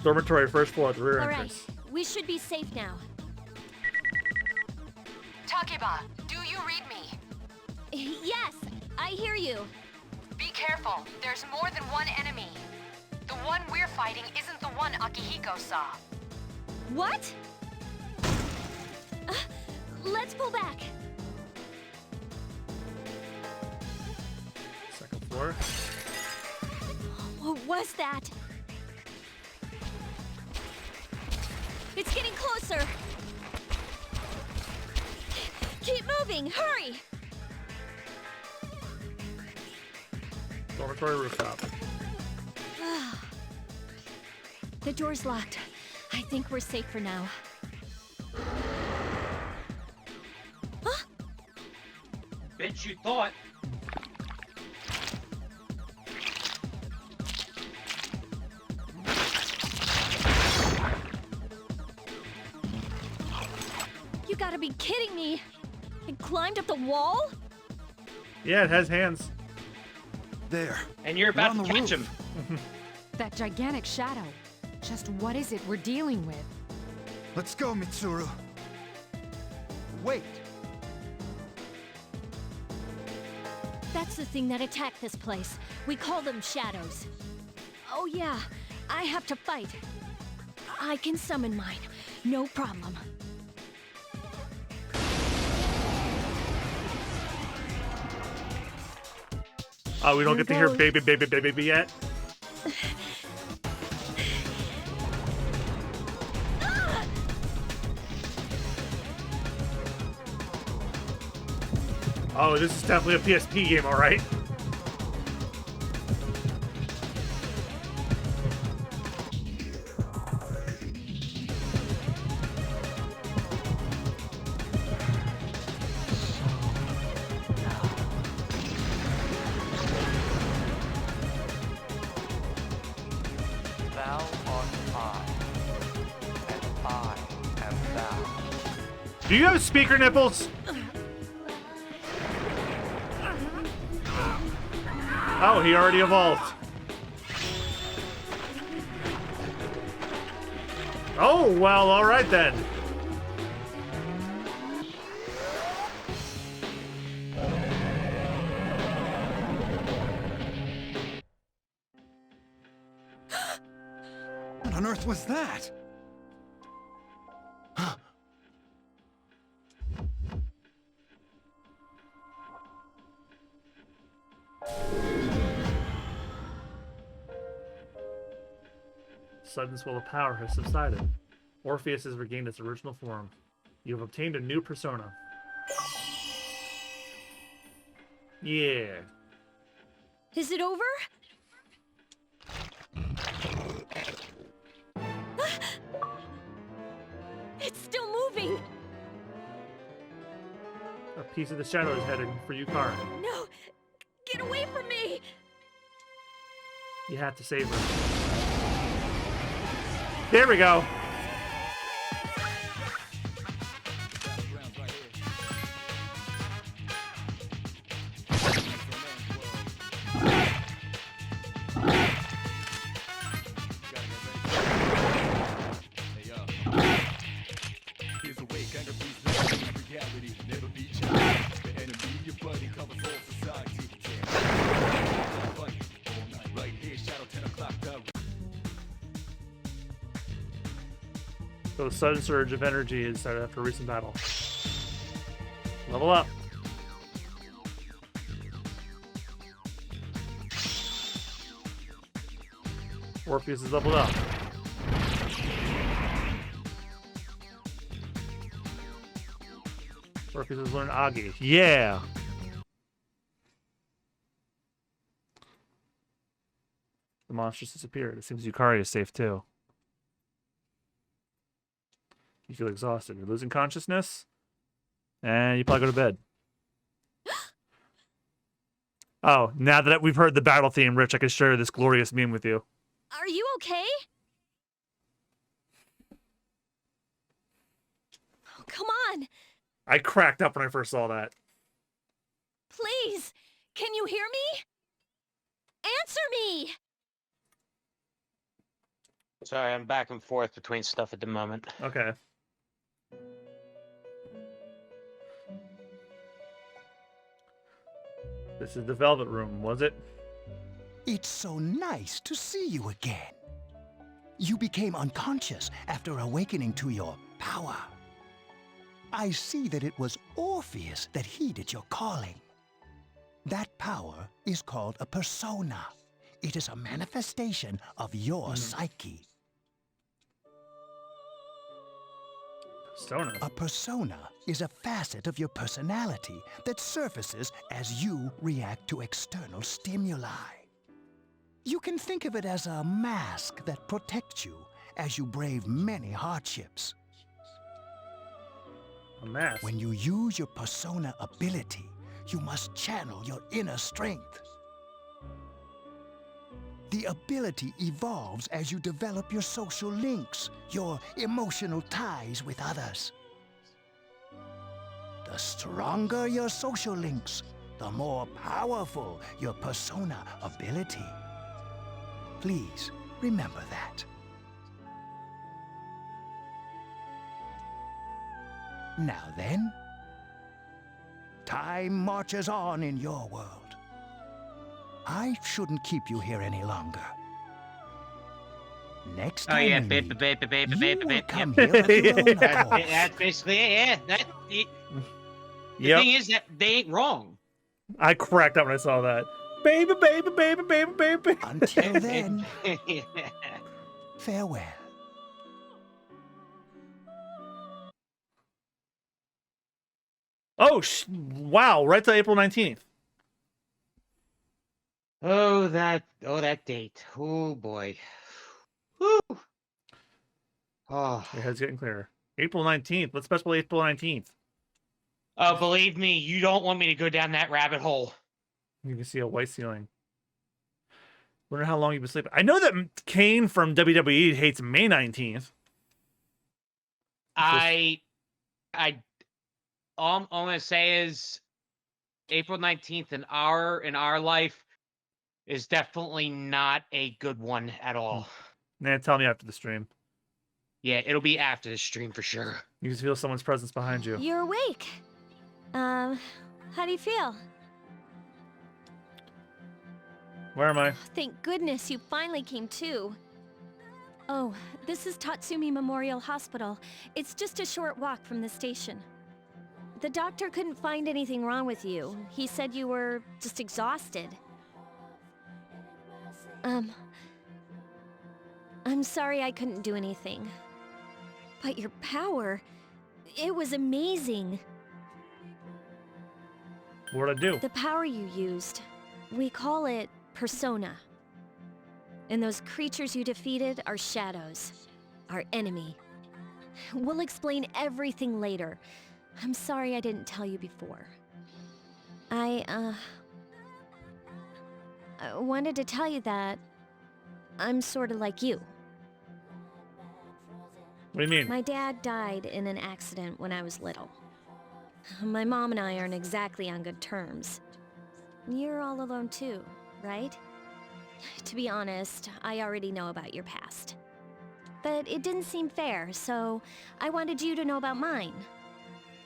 Dormitory, first floor, at the rear All right, entrance. we should be safe now. Takiba, do you read me? Yes, I hear you. Be careful. There's more than one enemy. The one we're fighting isn't the one Akihiko saw. What? Let's pull back. Second floor. What was that? It's getting closer. Keep moving, hurry! Dormitory rooftop. The door's locked. I think we're safe for now. Bitch, you thought. You gotta be kidding me! It climbed up the wall? Yeah, it has hands. There. And you're about We're to on the catch him. That gigantic shadow. Just what is it we're dealing with? Let's go, Mitsuru. Wait. That's the thing that attacked this place. We call them shadows. Oh yeah, I have to fight. I can summon mine. No problem. Oh, we don't Here get to hear goes. baby, baby, baby, baby yet? Oh, this is definitely a PSP game, all right. Thou art I, and I am thou. Do you have speaker nipples? Oh, he already evolved. Oh, well, all right then. on earth was that? Sudden swell of power has subsided. Orpheus has regained its original form. You have obtained a new persona. Yeah. Is it over? It's still moving! A piece of the shadow is heading for you, Kara. No! Get away from me! You have to save her. There we go. So sudden surge of energy is started after a recent battle. Level up. Orpheus is leveled up. Orpheus has learned Agi. Yeah! The monsters disappeared. It seems Yukari is safe too. You feel exhausted. You're losing consciousness. And you probably go to bed. Oh, now that we've heard the battle theme, Rich, I can share this glorious meme with you. Are you okay? Oh, come on! I cracked up when I first saw that. Please! Can you hear me? Answer me! Sorry, I'm back and forth between stuff at the moment. Okay. This is the Velvet Room, was it? It's so nice to see you again. You became unconscious after awakening to your power. I see that it was Orpheus that heeded your calling. That power is called a persona. It is a manifestation of your psyche. Persona? A persona is a facet of your personality that surfaces as you react to external stimuli. You can think of it as a mask that protects you as you brave many hardships. A mask? When you use your persona ability, you must channel your inner strength. The ability evolves as you develop your social links, your emotional ties with others. The stronger your social links, the more powerful your persona ability. Please remember that. Now then, time marches on in your world. I shouldn't keep you here any longer. Next time yeah, we babe, meet, come here of your own accord. That's basically it, yeah. The Yep. thing is that they ain't wrong. I cracked up when I saw that. Baby, baby, baby, baby, baby. Until then, farewell. Oh, wow, right to April 19th. Oh, that date. Oh, boy. Whew. Oh. Your head's getting clearer. April 19th. What's special April 19th? Oh, believe me, you don't want me to go down that rabbit hole. You can see a white ceiling. Wonder how long you've been sleeping. I know that Kane from WWE hates May 19th. All I'm gonna say is April 19th in our life is definitely not a good one at all. Nah, tell me after the stream. Yeah, it'll be after the stream for sure. You can feel someone's presence behind you. You're awake. How do you feel? Where am I? Thank goodness you finally came to. Oh, this is Tatsumi Memorial Hospital. It's just a short walk from the station. The doctor couldn't find anything wrong with you. He said you were just exhausted. I'm sorry I couldn't do anything. But your power, it was amazing. What'd I do? The power you used, we call it persona. And those creatures you defeated are shadows, our enemy. We'll explain everything later. I'm sorry I didn't tell you before. I wanted to tell you that I'm sort of like you. What do you mean? My dad died in an accident when I was little. My mom and I aren't exactly on good terms. You're all alone too, right? To be honest, I already know about your past. But it didn't seem fair, so I wanted you to know about mine.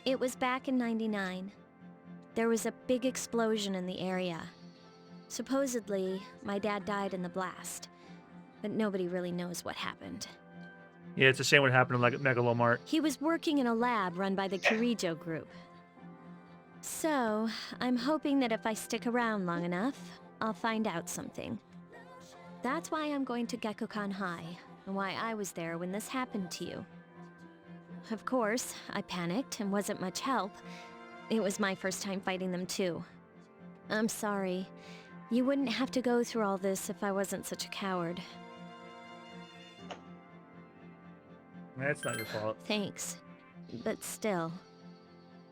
It was back in '99. There was a big explosion in the area. Supposedly, my dad died in the blast, but nobody really knows what happened. Yeah, it's a shame what happened in Megalomart. He was working in a lab run by the Kirijo group. So, I'm hoping that if I stick around long enough, I'll find out something. That's why I'm going to Gekkoukan High, and why I was there when this happened to you. Of course, I panicked and wasn't much help. It was my first time fighting them too. I'm sorry. You wouldn't have to go through all this if I wasn't such a coward. That's not your fault. Thanks. But still.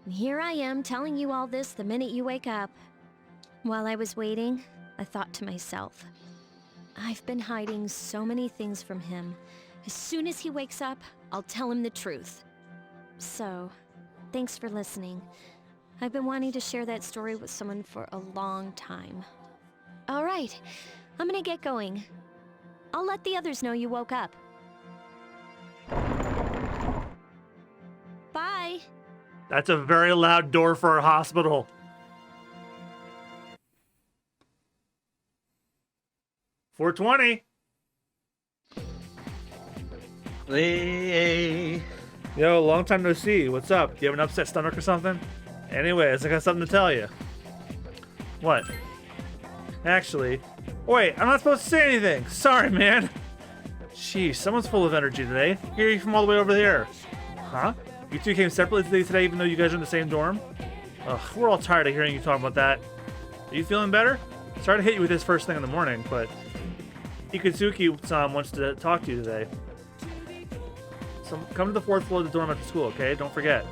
Here I am telling you all this the minute you wake up. While I was waiting, I thought to myself, I've been hiding so many things from him. As soon as he wakes up, I'll tell him the truth. So, thanks for listening. I've been wanting to share that story with someone for a long time. All right, I'm gonna get going. I'll let the others know you woke up. Bye. That's a very loud door for a hospital. $4.20. Hey. Yo, long time no see. What's up? Do you have an upset stomach or something? Anyways, I got something to tell you. What? Actually, wait, I'm not supposed to say anything. Sorry, man. Jeez, someone's full of energy today. Hear you from all the way over there. Huh? You two came separately today even though you guys are in the same dorm? Ugh, we're all tired of hearing you talk about that. Are you feeling better? Sorry to hit you with this first thing in the morning, but Ikutsuki-san wants to talk to you today. So come to the 4th floor of the dorm after school, okay? Don't forget.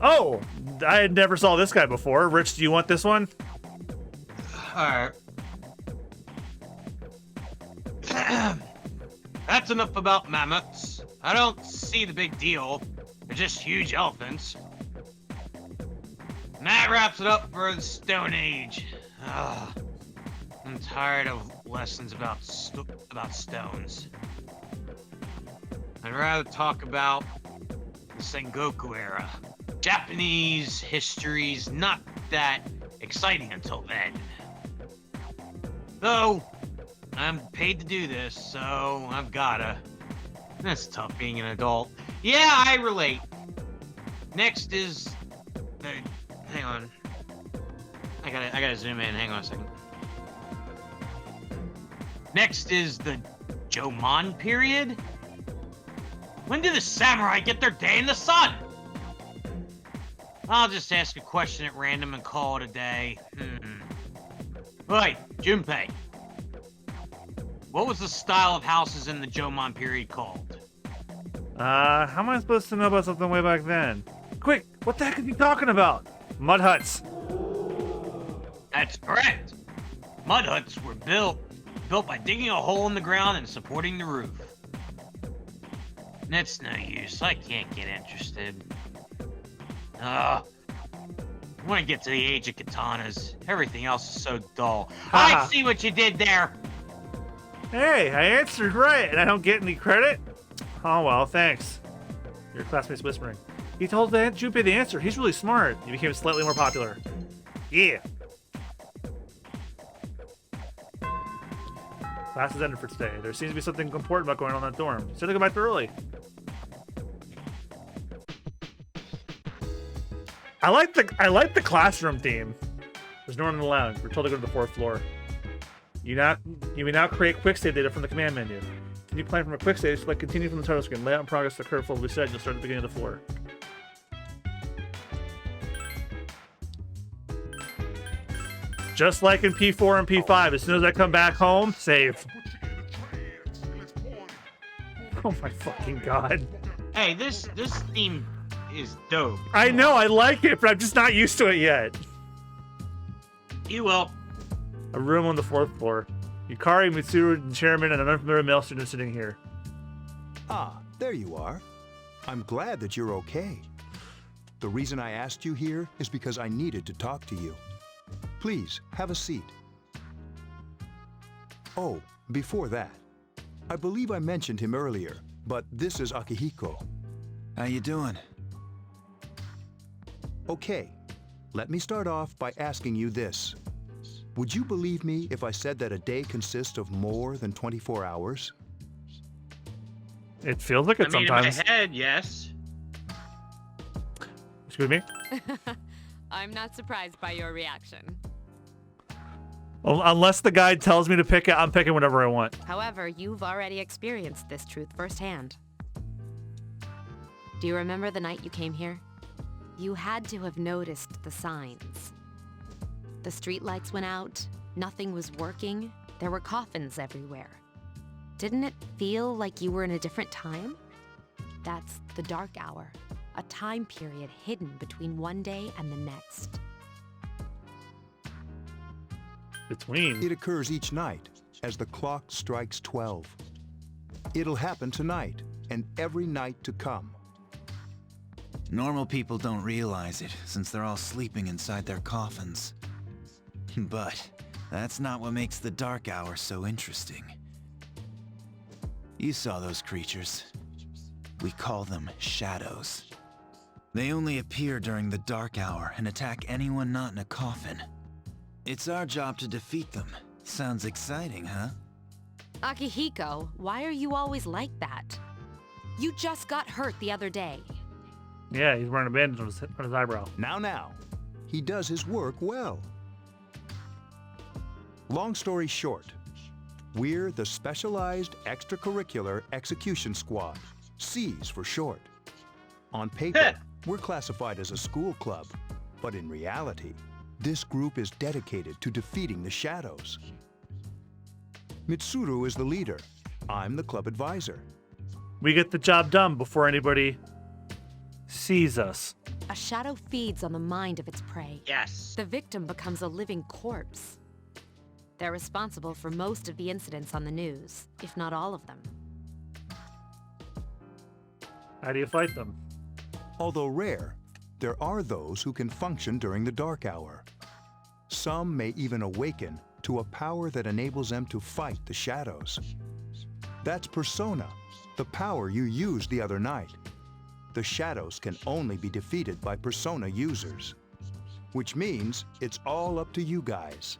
Oh! I never saw this guy before. Rich, do you want this one? Alright. That's enough about mammoths. I don't see the big deal. They're just huge elephants. And that wraps it up for the Stone Age. Ugh. I'm tired of lessons about stones. I'd rather talk about the Sengoku era. Japanese history's not that exciting until then. Though, I'm paid to do this, so I've gotta. That's tough being an adult. Yeah, I relate. Next is the... Hang on. I gotta zoom in. Hang on a second. Next is the Jomon period. When do the samurai get their day in the sun? I'll just ask a question at random and call it a day. Right, Junpei. What was the style of houses in the Jomon period called? How am I supposed to know about something way back then? Quick, what the heck are you talking about? Mud huts. That's correct. Mud huts were built by digging a hole in the ground and supporting the roof. That's no use. I can't get interested. I want to get to the age of katanas. Everything else is so dull. I see what you did there. Hey, I answered right, and I don't get any credit? Oh well, thanks. Your classmate's whispering. He told Junpei the answer. He's really smart. He became slightly more popular. Yeah. Class is ended for today. There seems to be something important about going on in that dorm. So they go back early. I like the classroom theme. There's no one in the lounge. We're told to go to the 4th floor. You may now create quick save data from the command menu. Continue playing from a quick save, select continue from the title screen. Layout and progress the curve will be set. You'll start at the beginning of the floor. Just like in P4 and P5, as soon as I come back home, save. Oh my fucking god. Hey, this theme is dope. I know, I like it, but I'm just not used to it yet. You will. A room on the 4th floor. Yukari, Mitsuru, the chairman, and an unfamiliar male student sitting here. Ah, there you are. I'm glad that you're okay. The reason I asked you here is because I needed to talk to you. Please, have a seat. Oh, before that, I believe I mentioned him earlier, but this is Akihiko. How you doing? Okay, let me start off by asking you this. Would you believe me if I said that a day consists of more than 24 hours? It feels like it sometimes. In my head, yes. Excuse me? I'm not surprised by your reaction. Well, unless the guide tells me to pick it, I'm picking whatever I want. However, you've already experienced this truth firsthand. Do you remember the night you came here? You had to have noticed the signs. The streetlights went out, nothing was working, there were coffins everywhere. Didn't it feel like you were in a different time? That's the dark hour, a time period hidden between one day and the next. It occurs each night as the clock strikes 12. It'll happen tonight and every night to come. Normal people don't realize it, since they're all sleeping inside their coffins. But that's not what makes the dark hour so interesting. You saw those creatures. We call them shadows. They only appear during the dark hour and attack anyone not in a coffin. It's our job to defeat them. Sounds exciting, huh? Akihiko, why are you always like that? You just got hurt the other day. Yeah, he's wearing a bandage on his eyebrow. Now. He does his work well. Long story short, we're the Specialized Extracurricular Execution Squad, SEAS for short. On paper, we're classified as a school club, but in reality, this group is dedicated to defeating the shadows. Mitsuru is the leader. I'm the club advisor. We get the job done before anybody sees us. A shadow feeds on the mind of its prey. Yes. The victim becomes a living corpse. They're responsible for most of the incidents on the news, if not all of them. How do you fight them? Although rare, there are those who can function during the dark hour. Some may even awaken to a power that enables them to fight the shadows. That's Persona, the power you used the other night. The shadows can only be defeated by Persona users, which means it's all up to you guys.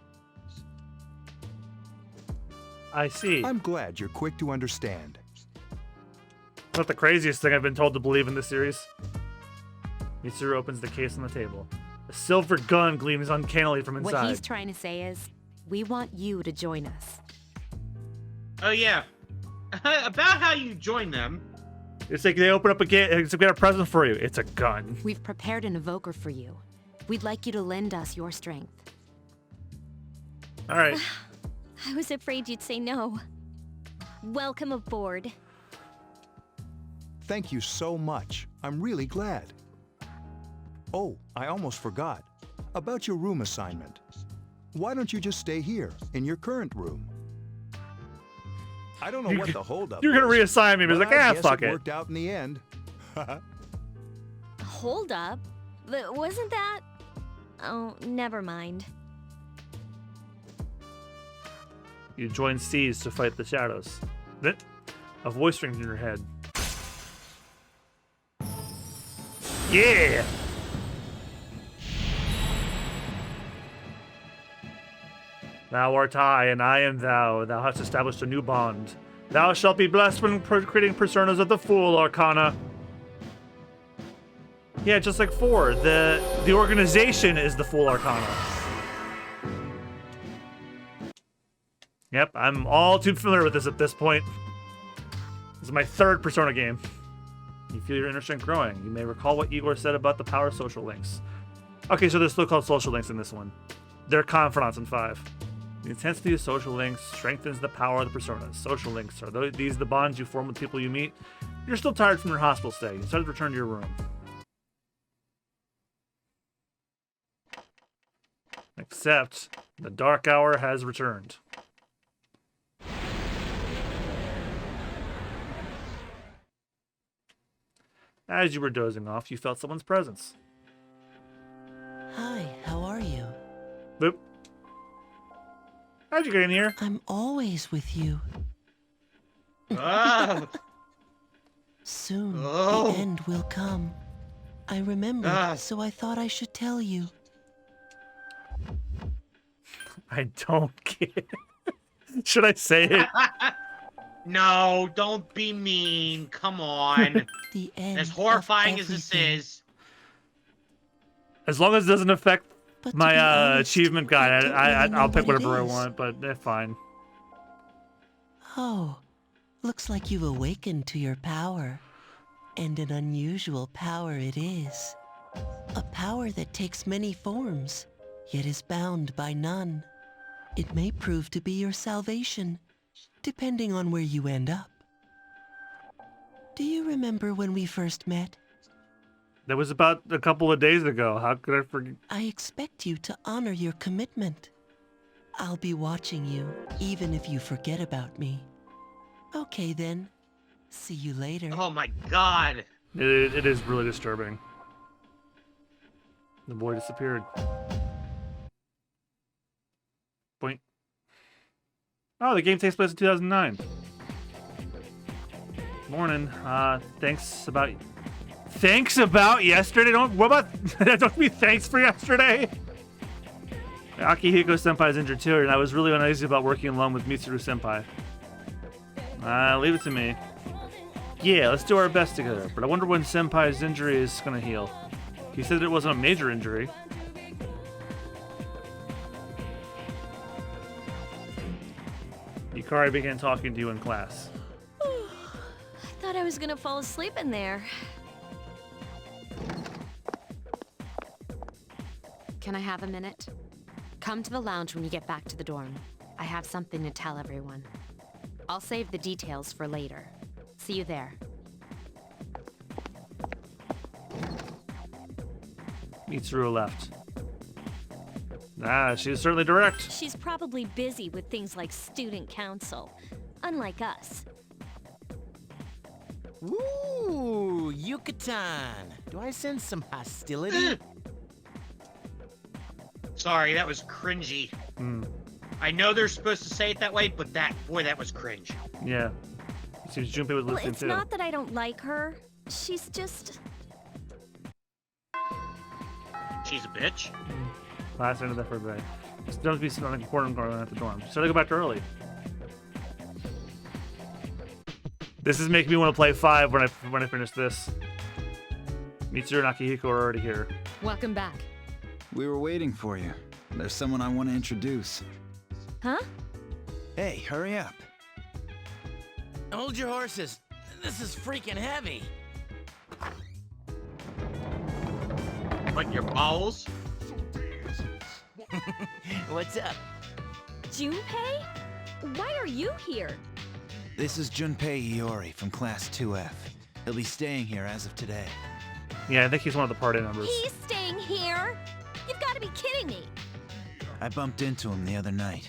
I see. I'm glad you're quick to understand. Not the craziest thing I've been told to believe in this series. Mitsuru opens the case on the table. A silver gun gleams uncannily from inside. What he's trying to say is, we want you to join us. Oh yeah. About how you join them. It's like they open up a gate and we got a present for you. It's a gun. We've prepared an evoker for you. We'd like you to lend us your strength. All right. I was afraid you'd say no. Welcome aboard. Thank you so much. I'm really glad. Oh, I almost forgot. About your room assignment. Why don't you just stay here, in your current room? I don't know what the holdup is. You're gonna reassign me, but it's like, fuck it. It worked out in the end. Hold up. Wasn't that... Oh, never mind. You join Seas to fight the shadows. Then, a voice rings in your head. Yeah! Thou art I, and I am thou. Thou hast established a new bond. Thou shalt be blessed when creating personas of the Fool Arcana. Yeah, just like 4. The organization is the Fool Arcana. Yep, I'm all too familiar with this at this point. This is my 3rd Persona game. You feel your inner strength growing. You may recall what Igor said about the power of social links. Okay, so they're still called social links in this one. They're confidants in 5. The intensity of social links strengthens the power of the personas. Social links are these the bonds you form with people you meet. You're still tired from your hospital stay. You decided to return to your room. Except the dark hour has returned. As you were dozing off, you felt someone's presence. Hi, how are you? Boop. How'd you get in here? I'm always with you. Ah. Soon, Oh. the end will come. I remembered, Ah. so I thought I should tell you. I don't get. Should I say it? No, don't be mean. Come on. The end. As horrifying of as this everything. is. As long as it doesn't affect But to my be honest, achievement guide, I don't really know I'll pick what it whatever I is. want, but fine. Oh, looks like you've awakened to your power. And an unusual power it is. A power that takes many forms, yet is bound by none. It may prove to be your salvation, depending on where you end up. Do you remember when we first met? That was about a couple of days ago. How could I forget? I expect you to honor your commitment. I'll be watching you, even if you forget about me. Okay then. See you later. Oh my god. It is really disturbing. The boy disappeared. Point. Oh, the game takes place in 2009. Morning. Thanks about yesterday. Don't be thanks for yesterday. Akihiko Senpai's injured too, and I was really uneasy about working alone with Mitsuru Senpai. Leave it to me. Yeah, let's do our best together, but I wonder when Senpai's injury is gonna heal. He said it wasn't a major injury. Yukari began talking to you in class. I thought I was gonna fall asleep in there. Can I have a minute? Come to the lounge when you get back to the dorm. I have something to tell everyone. I'll save the details for later. See you there. Mitsuru left. She was certainly direct. She's probably busy with things like student council, unlike us. Ooh, Yucatan. Do I sense some hostility? Sorry, that was cringy. I know they're supposed to say it that way, but that was cringe. Yeah. It seems Junpei was Well, listening it's too. not that I don't like her. She's just... She's a bitch. Last end of that for the day. Don't be sitting on the important garden at the dorm. So I go back early. This is making me want to play 5 when I finish this. Mitsuru and Akihiko are already here. Welcome back. We were waiting for you. There's someone I want to introduce. Huh? Hey, hurry up. Hold your horses. This is freaking heavy. What, your bowels? What's up? Junpei? Why are you here? This is Junpei Iori from Class 2F. He'll be staying here as of today. Yeah, I think he's one of the party members. He's staying here? You've got to be kidding me. I bumped into him the other night.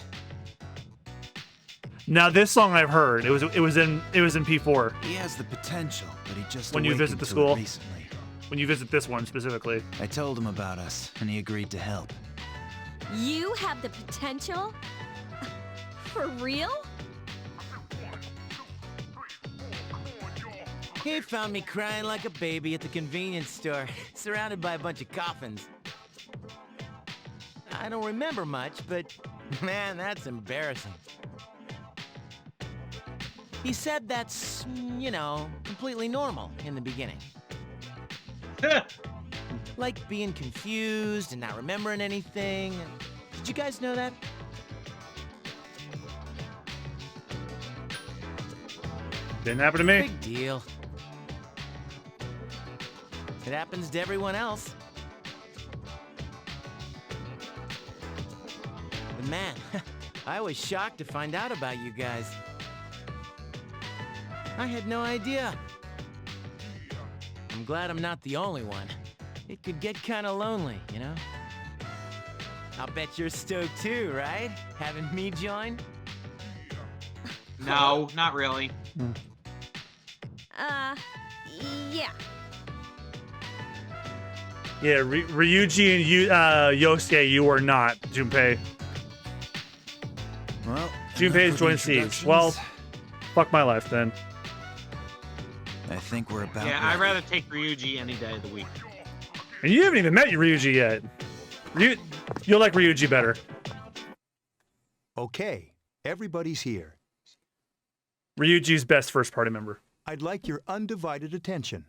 Now this song I've heard. It was in P4. He has the potential, but he just When you visit awakened the to school? it recently. When you visit this one specifically. I told him about us, and he agreed to help. You have the potential? For real? He found me crying like a baby at the convenience store, surrounded by a bunch of coffins. I don't remember much, but Man, that's embarrassing. He said that's, you know, completely normal in the beginning. Like being confused and not remembering anything. Did you guys know that? Didn't happen to me. Big deal. It happens to everyone else. But man, I was shocked to find out about you guys. I had no idea. I'm glad I'm not the only one. It could get kinda lonely, you know? I'll bet you're stoked too, right? Having me join? No, not really. Yeah. Yeah, Ryuji and Yosuke, you are not, Junpei. Well, Junpei's joined Seas. Well, fuck my life then. I think we're about Yeah, I'd rather take Ryuji any day of the week. And you haven't even met Ryuji yet. You'll like Ryuji better. Okay, everybody's here. Ryuji's best first party member. I'd like your undivided attention.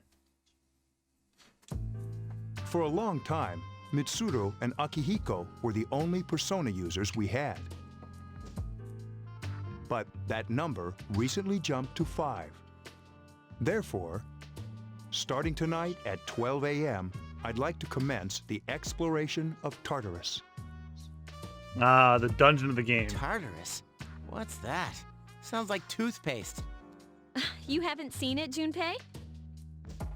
For a long time, Mitsuru and Akihiko were the only Persona users we had. But that number recently jumped to 5. Therefore, starting tonight at 12 a.m., I'd like to commence the exploration of Tartarus. Ah, the dungeon of the game. Tartarus? What's that? Sounds like toothpaste. You haven't seen it, Junpei?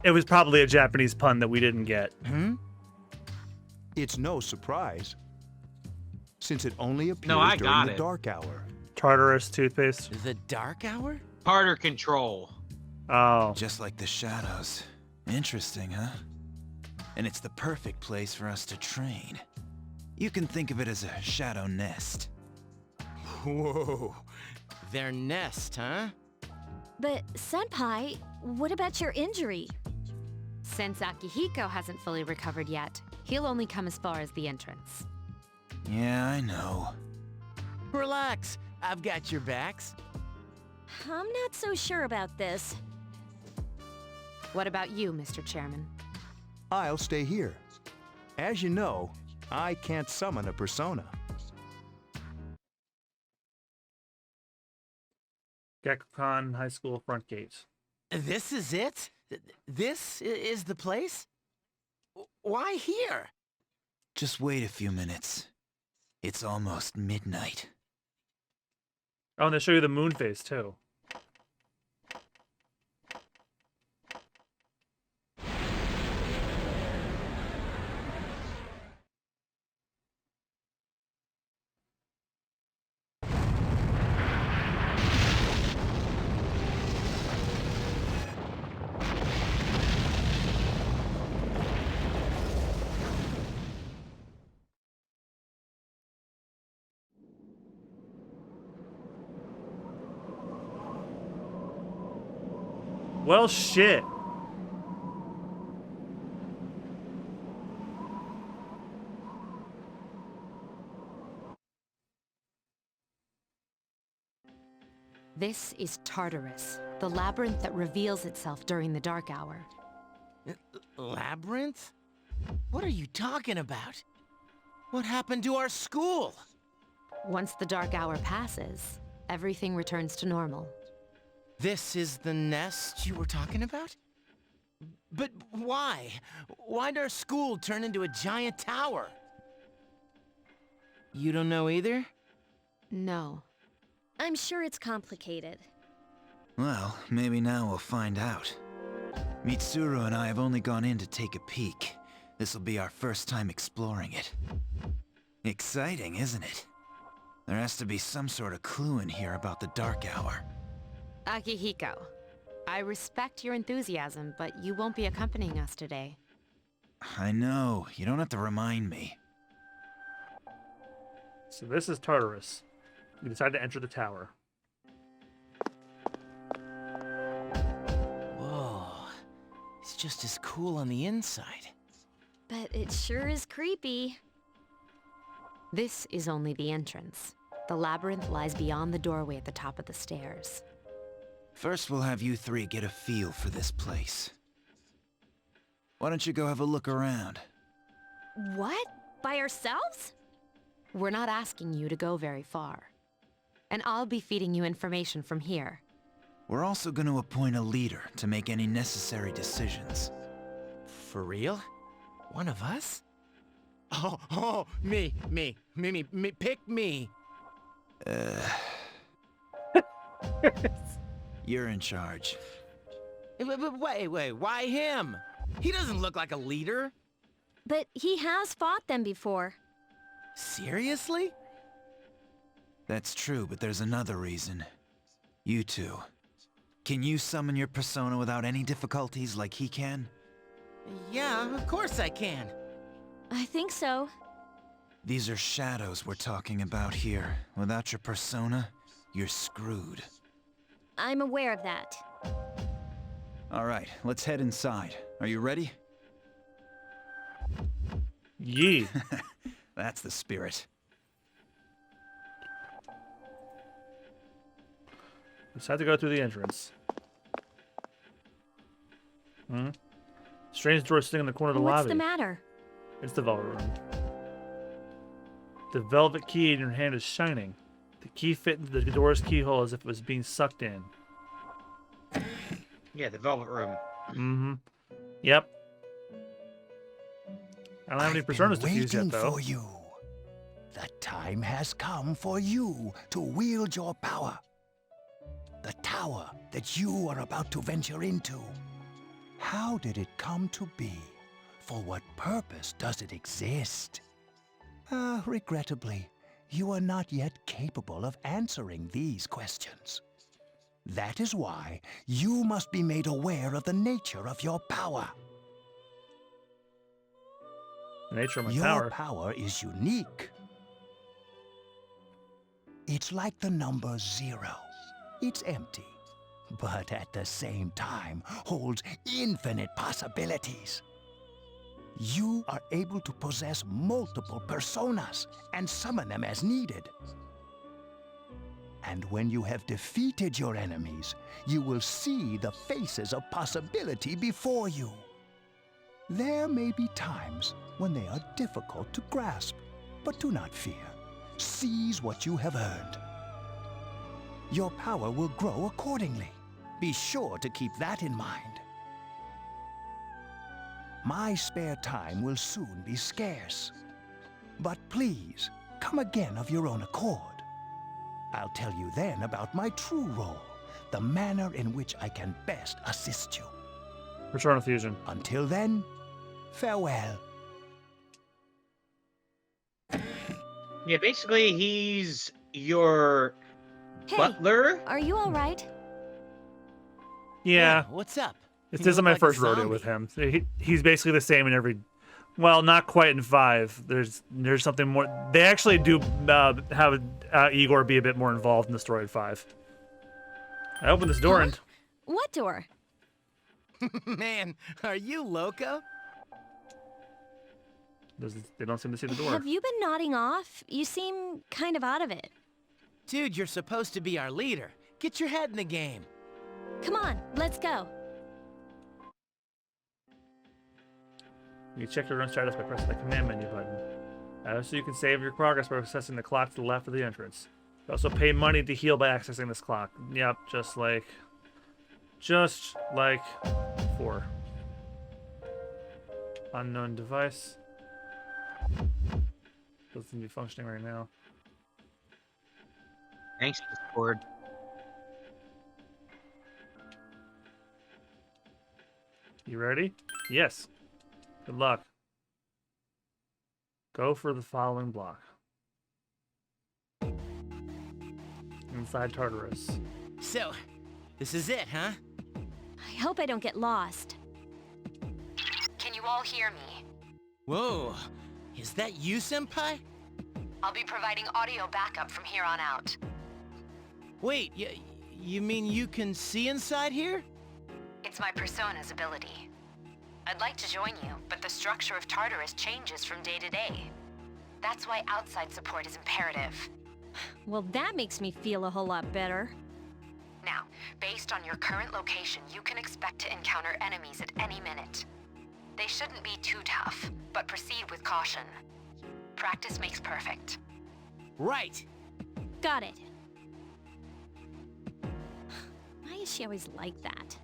It was probably a Japanese pun that we didn't get. It's no surprise, since it only appears I during got the it. dark hour. Tartarus toothpaste. The dark hour? Harder control. Oh. Just like the shadows. Interesting, huh? And it's the perfect place for us to train. You can think of it as a shadow nest. Whoa. Their nest, huh? But, Senpai, what about your injury? Since Akihiko hasn't fully recovered yet, he'll only come as far as the entrance. Yeah, I know. Relax. I've got your backs. I'm not so sure about this. What about you, Mr. Chairman? I'll stay here. As you know, I can't summon a persona. Gakukan High School front gate. This is it? This is the place? Why here? Just wait a few minutes. It's almost midnight. Oh, and they show you the moon phase too. Well, shit. This is Tartarus, the labyrinth that reveals itself during the dark hour. Labyrinth? What are you talking about? What happened to our school? Once the dark hour passes, everything returns to normal. This is the nest you were talking about? But why? Why'd our school turn into a giant tower? You don't know either? No. I'm sure it's complicated. Well, maybe now we'll find out. Mitsuru and I have only gone in to take a peek. This'll be our first time exploring it. Exciting, isn't it? There has to be some sort of clue in here about the dark hour. Akihiko, I respect your enthusiasm, but you won't be accompanying us today. I know, you don't have to remind me. So this is Tartarus. We decide to enter the tower. Whoa. It's just as cool on the inside. But it sure is creepy. This is only the entrance. The labyrinth lies beyond the doorway at the top of the stairs. First, we'll have you three get a feel for this place. Why don't you go have a look around? What? By ourselves? We're not asking you to go very far. And I'll be feeding you information from here. We're also going to appoint a leader to make any necessary decisions. For real? One of us? Me, pick me. You're in charge. Wait, why him? He doesn't look like a leader. But he has fought them before. Seriously? That's true, but there's another reason. You two. Can you summon your persona without any difficulties like he can? Yeah, of course I can. I think so. These are shadows we're talking about here. Without your persona, you're screwed. I'm aware of that. All right, let's head inside. Are you ready? Yee. That's the spirit. Just had to go through the entrance. Strange door sitting in the corner of the lobby. What's the matter? It's the velvet room. The velvet key in your hand is shining. The key fit into the door's keyhole as if it was being sucked in. Yeah, the velvet room. Yep. I don't have any personas to use yet, though. For you. The time has come for you to wield your power. The tower that you are about to venture into. How did it come to be? For what purpose does it exist? Regrettably, you are not yet capable of answering these questions. That is why you must be made aware of the nature of your power. The nature of my Your power. power is unique. It's like the number 0. It's empty, but at the same time holds infinite possibilities. You are able to possess multiple personas and summon them as needed. And when you have defeated your enemies, you will see the faces of possibility before you. There may be times when they are difficult to grasp, but do not fear. Seize what you have earned. Your power will grow accordingly. Be sure to keep that in mind. My spare time will soon be scarce. But please, come again of your own accord. I'll tell you then about my true role, the manner in which I can best assist you. Return of Fusion. Until then, farewell. Yeah, basically he's your Hey, butler. are you all right? Yeah. What's up? This You isn't look my like a first rodeo zombie. with him. He's basically the same in every... Well, not quite in 5. There's something more... They actually do have Igor be a bit more involved in the story in 5. I opened this door and... What door? Man, are you loco? They don't seem to see the door. Have you been nodding off? You seem kind of out of it. Dude, you're supposed to be our leader. Get your head in the game. Come on, let's go. You check your own status by pressing the command menu button. So you can save your progress by accessing the clock to the left of the entrance. You also pay money to heal by accessing this clock. Yep, just like 4. Unknown device. Doesn't seem to be functioning right now. Thanks, Discord. You ready? Yes. Good luck. Go for the following block. Inside Tartarus. So, this is it, huh? I hope I don't get lost. Can you all hear me? Whoa, is that you, Senpai? I'll be providing audio backup from here on out. Wait, you mean you can see inside here? It's my persona's ability. I'd like to join you, but the structure of Tartarus changes from day to day. That's why outside support is imperative. Well, that makes me feel a whole lot better. Now, based on your current location, you can expect to encounter enemies at any minute. They shouldn't be too tough, but proceed with caution. Practice makes perfect. Right. Got it. Why is she always like that?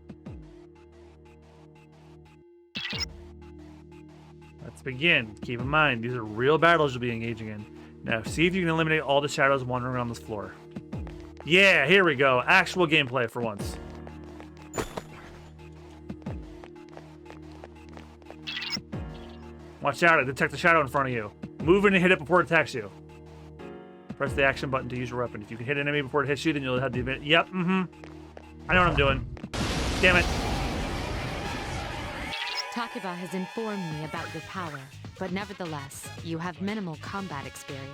Let's begin. Keep in mind, these are real battles you'll be engaging in. Now, see if you can eliminate all the shadows wandering around this floor. Yeah, here we go. Actual gameplay for once. Watch out, I detect a shadow in front of you. Move in and hit it before it attacks you. Press the action button to use your weapon. If you can hit an enemy before it hits you, then you'll have the event. Yep, I know what I'm doing. Damn it. Takeba has informed me about your power, but nevertheless, you have minimal combat experience.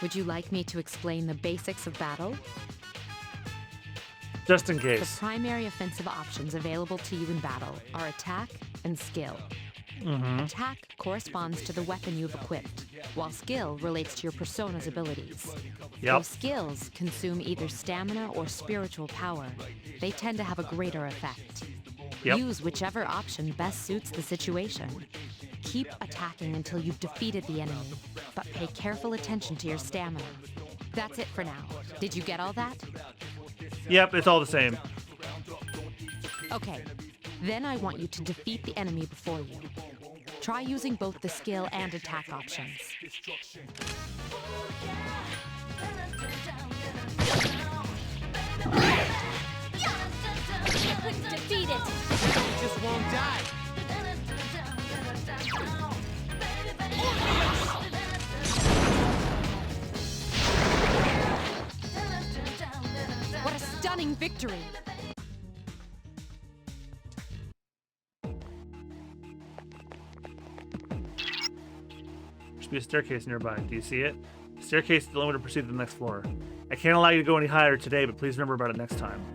Would you like me to explain the basics of battle? Just in The case. primary offensive options available to you in battle are attack and skill. Attack corresponds to the weapon you've equipped, while skill relates to your persona's abilities. Yep. Though skills consume either stamina or spiritual power, they tend to have a greater effect. Yep. Use whichever option best suits the situation. Keep attacking until you've defeated the enemy, but pay careful attention to your stamina. That's it for now. Did you get all that? Yep, it's all the same. Okay, then I want you to defeat the enemy before you. Try using both the skill and attack options. Defeat it! You just won't die. What a stunning victory! There should be a staircase nearby. Do you see it? The staircase is the only way to proceed to the next floor. I can't allow you to go any higher today, but please remember about it next time.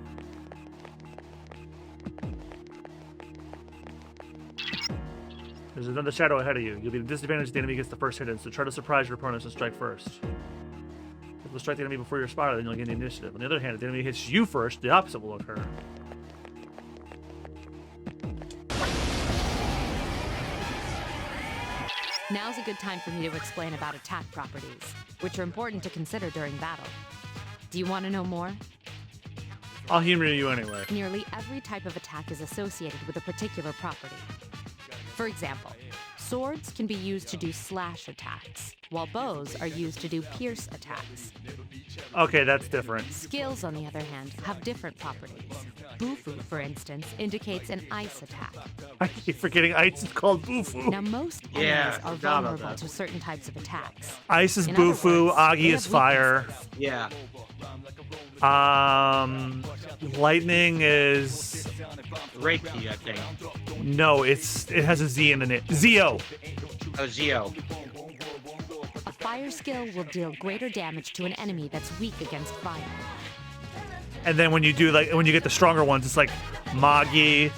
There's another shadow ahead of you. You'll be at a disadvantage if the enemy gets the first hit in, so try to surprise your opponents and strike first. If you'll strike the enemy before you're spotted, then you'll gain the initiative. On the other hand, if the enemy hits you first, the opposite will occur. Now's a good time for me to explain about attack properties, which are important to consider during battle. Do you want to know more? I'll humor you anyway. Nearly every type of attack is associated with a particular property. For example, swords can be used to do slash attacks, while bows are used to do pierce attacks. Okay, that's different. Skills, on the other hand, have different properties. Bufu, for instance, indicates an ice attack. I keep forgetting ice is called Bufu. Now, most enemies are vulnerable to certain types of attacks. Ice is In other Bufu, words, Agi they is have fire. Yeah. Lightning is Reiki, I think. no, it has a Z in it. Zio. Oh, Zio. A fire skill will deal greater damage to an enemy that's weak against fire. And then when you get the stronger ones, it's like Magi,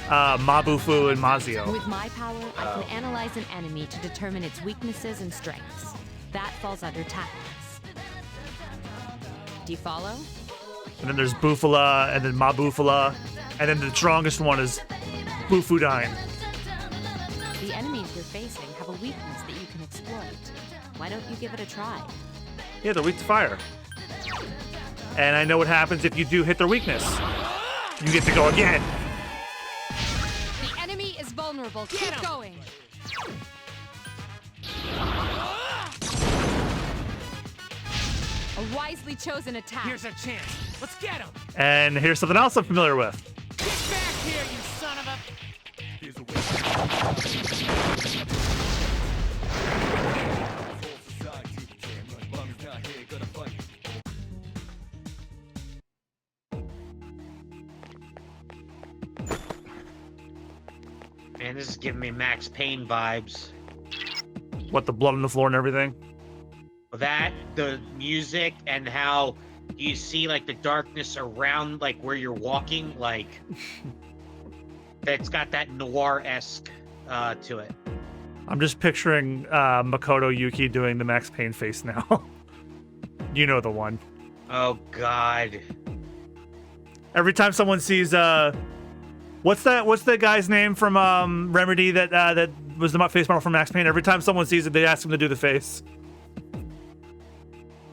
Mabufu, and Mazio. With my power, I can analyze an enemy to determine its weaknesses and strengths. That falls under tactics. Do you follow? And then there's Bufala, and then Mabufala, and then the strongest one is Bufudine. The enemies you're facing have a weakness that you can exploit. Why don't you give it a try? Yeah, they're weak to fire. And I know what happens if you do hit their weakness. You get to go again. The enemy is vulnerable. Keep going. A wisely chosen attack. Here's our chance. Let's get him. And here's something else I'm familiar with. Get back here, you son of a... Man, this is giving me Max Payne vibes. What, the blood on the floor and everything? That, the music, and how you see like the darkness around like where you're walking, like it's got that noir-esque to it. I'm just picturing Makoto Yuki doing the Max Payne face now. You know the one. Oh God. Every time someone sees what's the guy's name from Remedy that was the face model from Max Payne? Every time someone sees it, they ask him to do the face.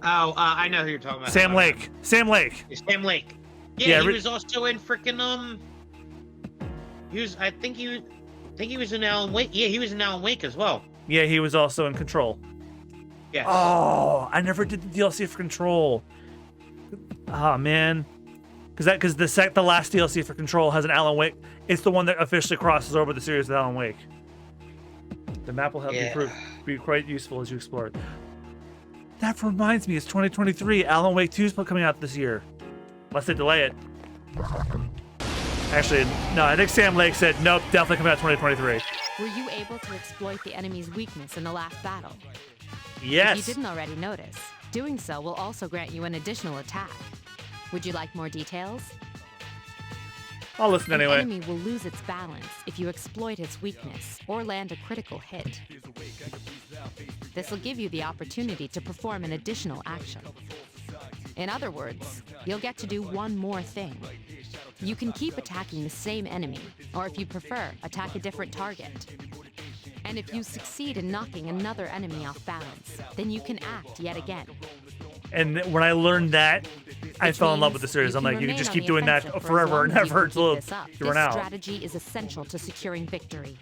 Oh, I know who you're talking about. Sam Lake. Sam Lake. Sam Lake. Yeah, Yeah, he was also in freaking I think he was in Alan Wake. Yeah, he was in Alan Wake as well. Yeah, he was also in Control. Yeah. Oh, I never did the DLC for Control. Oh man, because the last DLC for Control has an Alan Wake. It's the one that officially crosses over the series with Alan Wake. The map will help you be quite useful as you explore it. That reminds me, it's 2023. Alan Wake 2 is coming out this year, unless they delay it. Actually, no, I think Sam Lake said nope, definitely coming out 2023. Were you able to exploit the enemy's weakness in the last battle? Yes. If you didn't already notice, doing so will also grant you an additional attack. Would you like more details? I'll listen anyway. An enemy will lose its balance if you exploit its weakness or land a critical hit. This will give you the opportunity to perform an additional action. In other words, you'll get to do one more thing. You can keep attacking the same enemy, or if you prefer, attack a different target. And if you succeed in knocking another enemy off balance, then you can act yet again. And when I learned that, I fell in love with the series. I'm like, you can just keep doing that forever and ever until you run out. This strategy is essential to securing victory.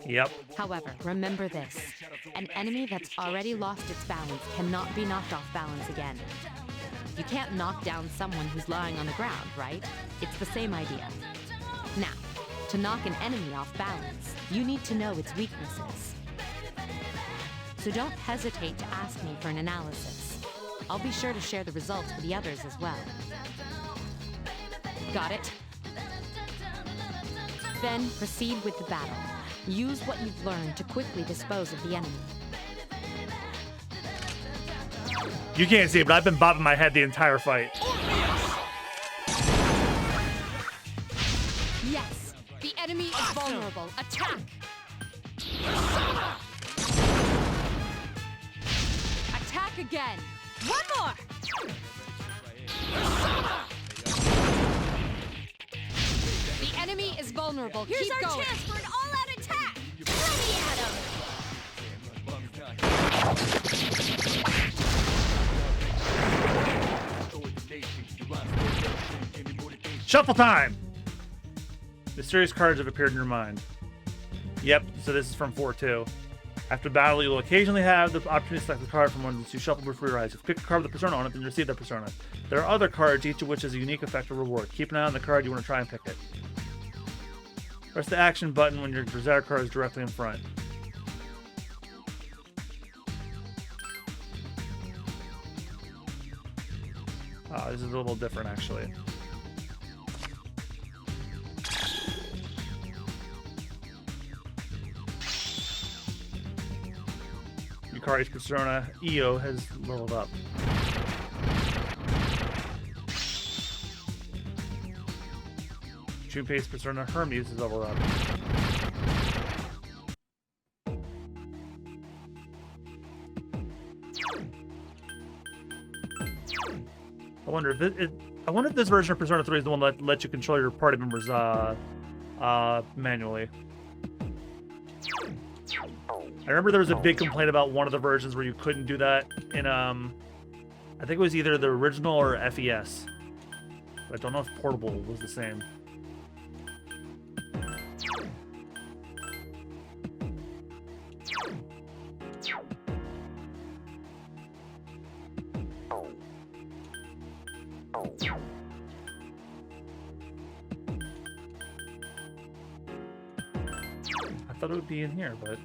Yep. However, remember this. An enemy that's already lost its balance cannot be knocked off balance again. You can't knock down someone who's lying on the ground, right? It's the same idea. Now, to knock an enemy off balance, you need to know its weaknesses. So don't hesitate to ask me for an analysis. I'll be sure to share the results with the others as well. Got it? Then proceed with the battle. Use what you've learned to quickly dispose of the enemy. You can't see it, but I've been bobbing my head the entire fight. Yes, the enemy is vulnerable. Attack! Attack again! One more! The enemy is vulnerable. Here's Keep our going. chance for an all-out attack! Ready at him! Shuffle time! Mysterious cards have appeared in your mind. Yep, so this is from 4-2. After battle, you'll occasionally have the opportunity to select a card from one of the two shuffle before your eyes. If you pick a card with a persona on it, then you receive that persona. There are other cards, each of which has a unique effect or reward. Keep an eye on the card you want to try and pick it. Press the action button when your desired card is directly in front. This is a little different, actually. Yukari's persona, Io, has leveled up. Junpei's persona, Hermes, is leveled up. I wonder if this version of Persona 3 is the one that lets you control your party members manually. I remember there was a big complaint about one of the versions where you couldn't do that in I think it was either the original or FES. But I don't know if Portable was the same. I thought it would be in here, but...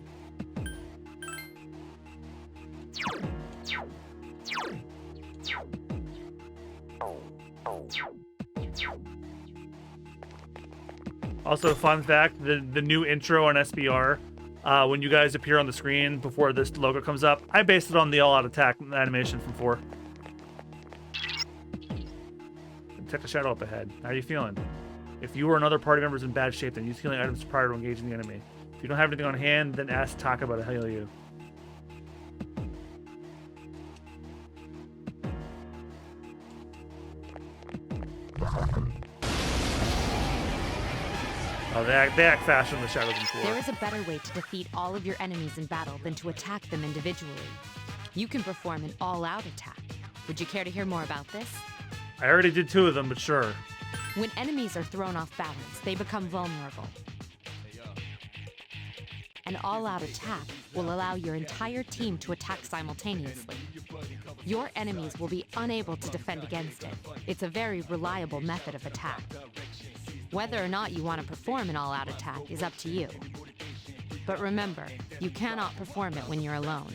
Also, fun fact, the new intro on SBR, when you guys appear on the screen before this logo comes up, I based it on the all-out attack animation from 4. Detect a shadow up ahead. How are you feeling? If you or another party member is in bad shape, then use healing items prior to engaging the enemy. If you don't have anything on hand, then ask Taka to heal you. Oh, they act faster in the Shadows than 4. There is a better way to defeat all of your enemies in battle than to attack them individually. You can perform an all-out attack. Would you care to hear more about this? I already did 2 of them, but sure. When enemies are thrown off balance, they become vulnerable. An all-out attack will allow your entire team to attack simultaneously. Your enemies will be unable to defend against it. It's a very reliable method of attack. Whether or not you want to perform an all-out attack is up to you. But remember, you cannot perform it when you're alone.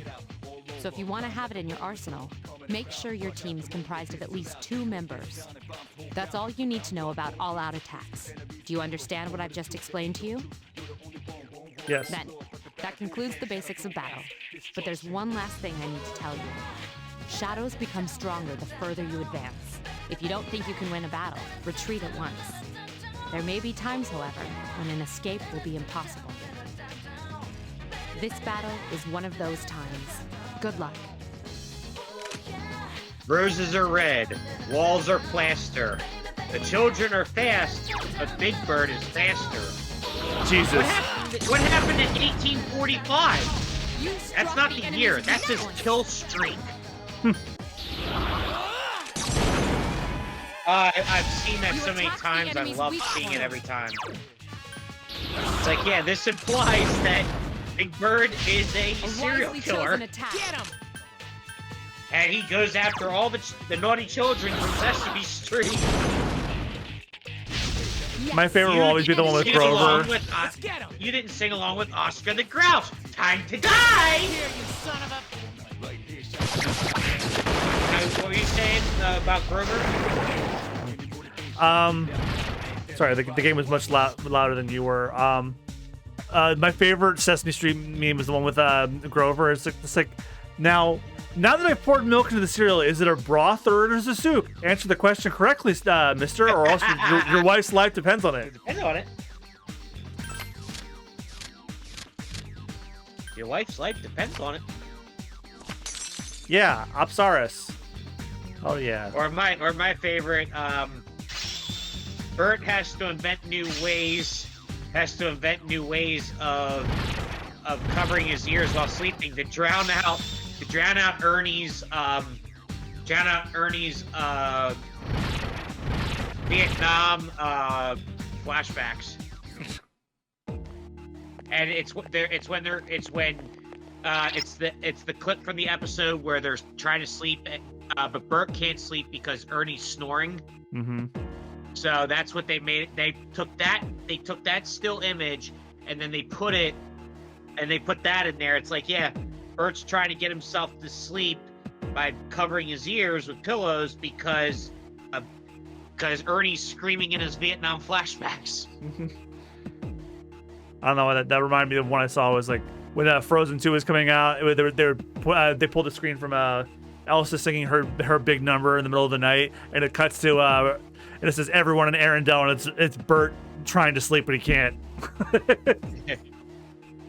So if you want to have it in your arsenal, make sure your team is comprised of at least 2 members. That's all you need to know about all-out attacks. Do you understand what I've just explained to you? Yes. Then, that concludes the basics of battle. But there's one last thing I need to tell you. Shadows become stronger the further you advance. If you don't think you can win a battle, retreat at once. There may be times, however, when an escape will be impossible. This battle is one of those times. Good luck. Roses are red, walls are plaster. The children are fast, but Big Bird is faster. Jesus. What happened in 1845? That's not the year, that's his kill streak. I've seen that so many times, I love seeing it every time. It's like, yeah, this implies that Big Bird is a serial killer. Get him! And he goes after all the naughty children from Sesame Street. My favorite will always be the one with Grover. You didn't sing along with Oscar the Grouch. Time to die! Here, you son of a... What were you saying about Grover? Sorry, the game was much louder than you were. My favorite Sesame Street meme is the one with Grover. It's like, now that I've poured milk into the cereal, is it a broth or is it a soup? Answer the question correctly, mister, or else your wife's life depends on it. Depends on it. Your wife's life depends on it. Yeah, Opsaris. Oh yeah. Or my favorite, Bert has to invent new ways of covering his ears while sleeping to drown out Ernie's Vietnam flashbacks. And it's the clip from the episode where they're trying to sleep, but Bert can't sleep because Ernie's snoring. Mm-hmm. So that's what they made. They took that still image and then they put that in there. It's like, yeah, Bert's trying to get himself to sleep by covering his ears with pillows because Ernie's screaming in his Vietnam flashbacks. I don't know, that reminded me of one I saw was like when Frozen 2 was coming out. They pulled the screen from Elsa singing her big number in the middle of the night, and it cuts to and it says everyone in Arendelle, and it's Bert trying to sleep but he can't.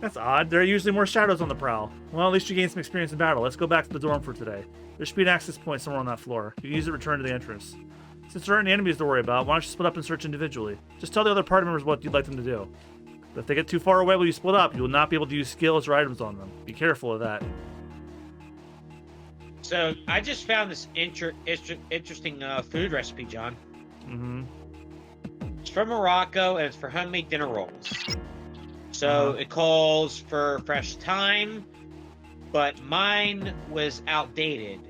That's odd. There are usually more shadows on the prowl. Well, at least you gained some experience in battle. Let's go back to the dorm for today. There should be an access point somewhere on that floor. You can use it to return to the entrance. Since there aren't any enemies to worry about, why don't you split up and search individually? Just tell the other party members what you'd like them to do. But if they get too far away when you split up, you will not be able to use skills or items on them. Be careful of that. So I just found this interesting food recipe, John. Mm-hmm. It's from Morocco and it's for homemade dinner rolls. So it calls for fresh thyme, but mine was outdated.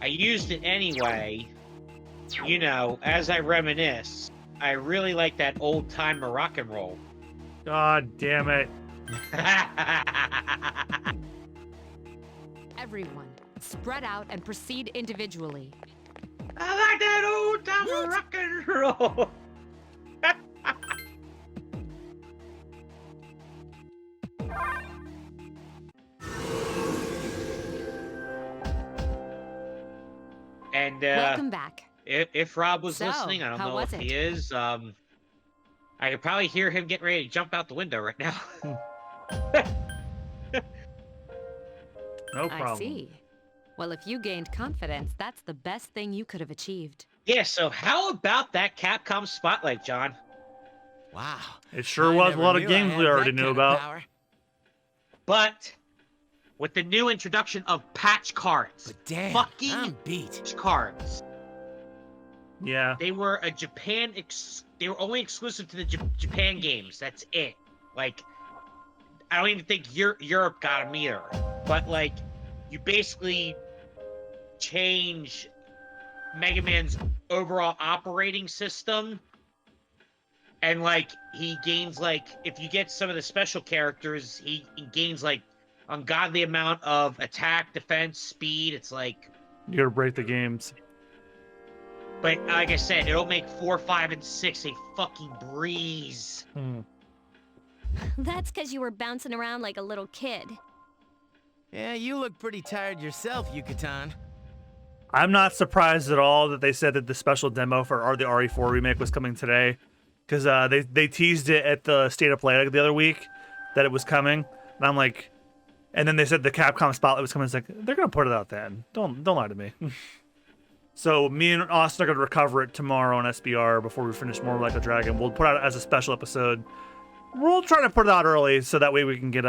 I used it anyway. You know, as I reminisce, I really like that old-time Moroccan roll. God damn it. Everyone, spread out and proceed individually. I like that old-time Moroccan roll. And welcome back. If Rob was listening, I don't know if he is. I could probably hear him getting ready to jump out the window right now. No problem. I see. Well, if you gained confidence, that's the best thing you could have achieved. Yeah, so how about that Capcom Spotlight, John? Wow. It sure was a lot of games we already knew about. But with the new introduction of patch cards, damn, fucking I'm beat. Cards. Yeah. They were a Japan. They were only exclusive to the Japan games. That's it. Like, I don't even think Europe got them either. But like, you basically change Mega Man's overall operating system, and like he gains like, if you get some of the special characters, he gains like ungodly amount of attack, defense, speed. It's like, You gotta break the games. but like I said, it'll make 4, 5, and 6 a fucking breeze. That's because you were bouncing around like a little kid. Yeah, you look pretty tired yourself, Yucatan. I'm not surprised at all that they said that the special demo for the RE4 remake was coming today, because they teased it at the State of Play the other week that it was coming, and I'm like, and then they said the Capcom Spotlight was coming. It's like, they're gonna put it out then. Don't lie to me. So me and Austin are gonna recover it tomorrow on SBR before we finish More Like a Dragon. We'll put it out as a special episode. We'll try to put it out early so that way we can get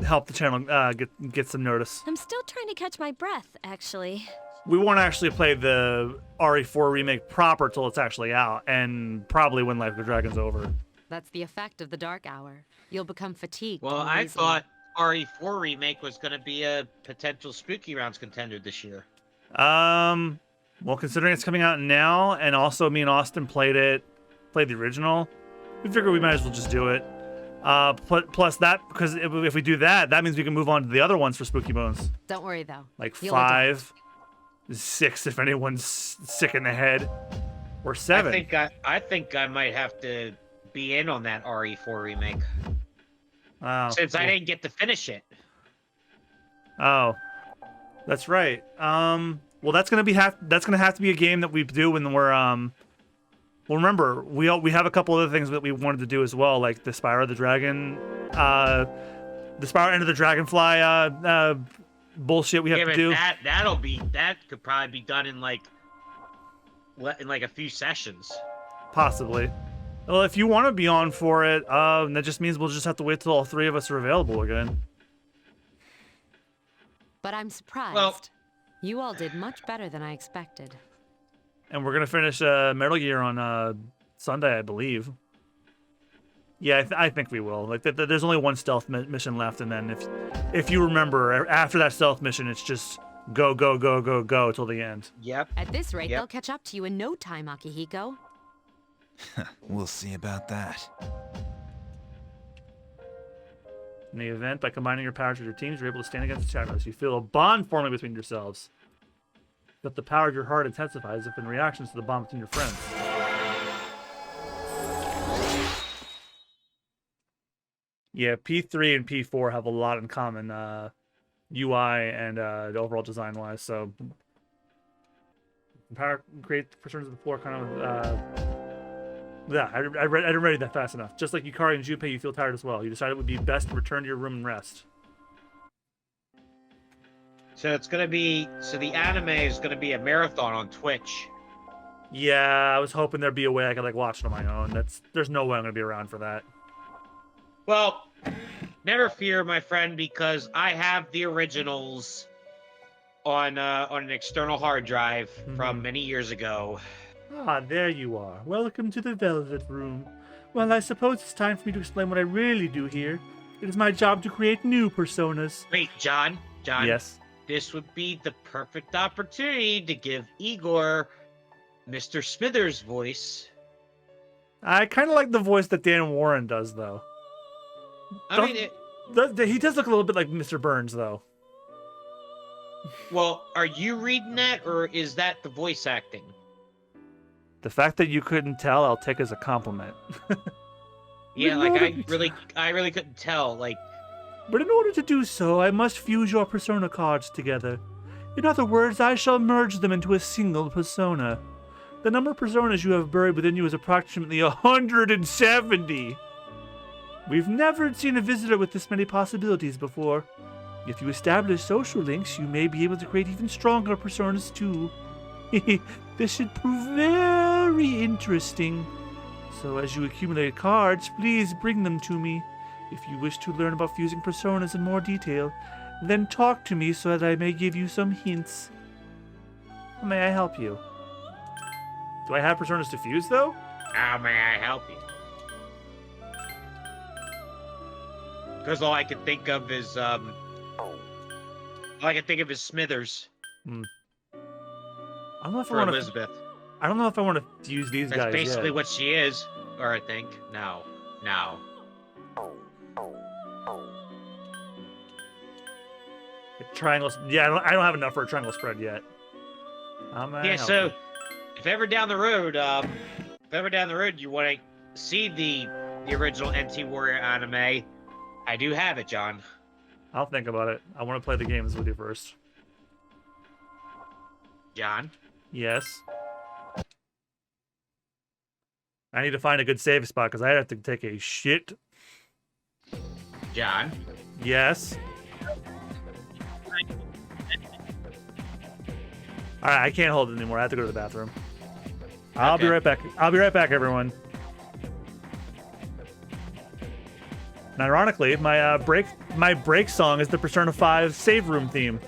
help the channel get some notice. I'm still trying to catch my breath, actually. We won't actually play the RE4 remake proper till it's actually out, and probably when Life of the Dragon's over. That's the effect of the dark hour. You'll become fatigued. Well, and I lazy. thought RE4 remake was going to be a potential Spooky Rounds contender this year. Well, considering it's coming out now, and also me and Austin played the original, we figured we might as well just do it. Plus that, because if we do that, that means we can move on to the other ones for Spooky Bones. Don't worry though. Like You'll 5, 6 if anyone's sick in the head, or 7. I think I might have to be in on that RE4 remake. Wow. Since I didn't get to finish it. Oh, that's right. Well, that's gonna have to be a game that we do when we're Well, remember, we have a couple other things that we wanted to do as well, like the Spyro the Dragon, the Spyro Enter the Dragonfly bullshit we have to do. That could probably be done in like a few sessions. Possibly. Well, if you want to be on for it, that just means we'll just have to wait till all 3 of us are available again. But I'm surprised. Well, you all did much better than I expected. And we're gonna finish Metal Gear on Sunday, I believe. Yeah, I think we will. Like, there's only one stealth mission left, and then if you remember, after that stealth mission, it's just go till the end. Yep. At this rate, they'll catch up to you in no time, Akihiko. We'll see about that. In the event, by combining your powers with your teams, you're able to stand against the shadows. You feel a bond forming between yourselves. But the power of your heart intensifies if in reactions to the bond between your friends. Yeah, P3 and P4 have a lot in common, UI and overall design-wise. So, power create personas of the floor, kind of. Yeah, I didn't read that fast enough. Just like Yukari and Junpei, you feel tired as well. You decided it would be best to return to your room and rest. So the anime is gonna be a marathon on Twitch. Yeah, I was hoping there'd be a way I could like watch it on my own. There's no way I'm gonna be around for that. Well, never fear, my friend, because I have the originals on an external hard drive from many years ago. Ah, there you are. Welcome to the Velvet Room. Well, I suppose it's time for me to explain what I really do here. It is my job to create new personas. Wait, John? Yes? This would be the perfect opportunity to give Igor Mr. Smithers' voice. I kind of like the voice that Dan Warren does, though. He does look a little bit like Mr. Burns, though. Well, are you reading that, or is that the voice acting? The fact that you couldn't tell, I'll take as a compliment. Yeah, like I really couldn't tell. Like, but in order to do so, I must fuse your persona cards together. In other words, I shall merge them into a single persona. The number of personas you have buried within you is approximately 170. We've never seen a visitor with this many possibilities before. If you establish social links, you may be able to create even stronger personas too. This should prove very interesting. So as you accumulate cards, please bring them to me. If you wish to learn about fusing personas in more detail, then talk to me so that I may give you some hints. How may I help you? Do I have personas to fuse, though? How may I help you? Because all I can think of is, Smithers. I don't know if for I want Elizabeth. I don't know if I want to fuse these That's guys basically yet. what she is, or I think. No. Triangle. Yeah, I don't have enough for a triangle spread yet. Yeah, so if ever down the road, you want to see the original NT Warrior anime, I do have it, John. I'll think about it. I want to play the games with you first. John? Yes. I need to find a good save spot because I have to take a shit. John? Yes. Alright, I can't hold it anymore. I have to go to the bathroom. I'll be right back. I'll be right back, everyone. And ironically, my break song is the Persona 5 save room theme.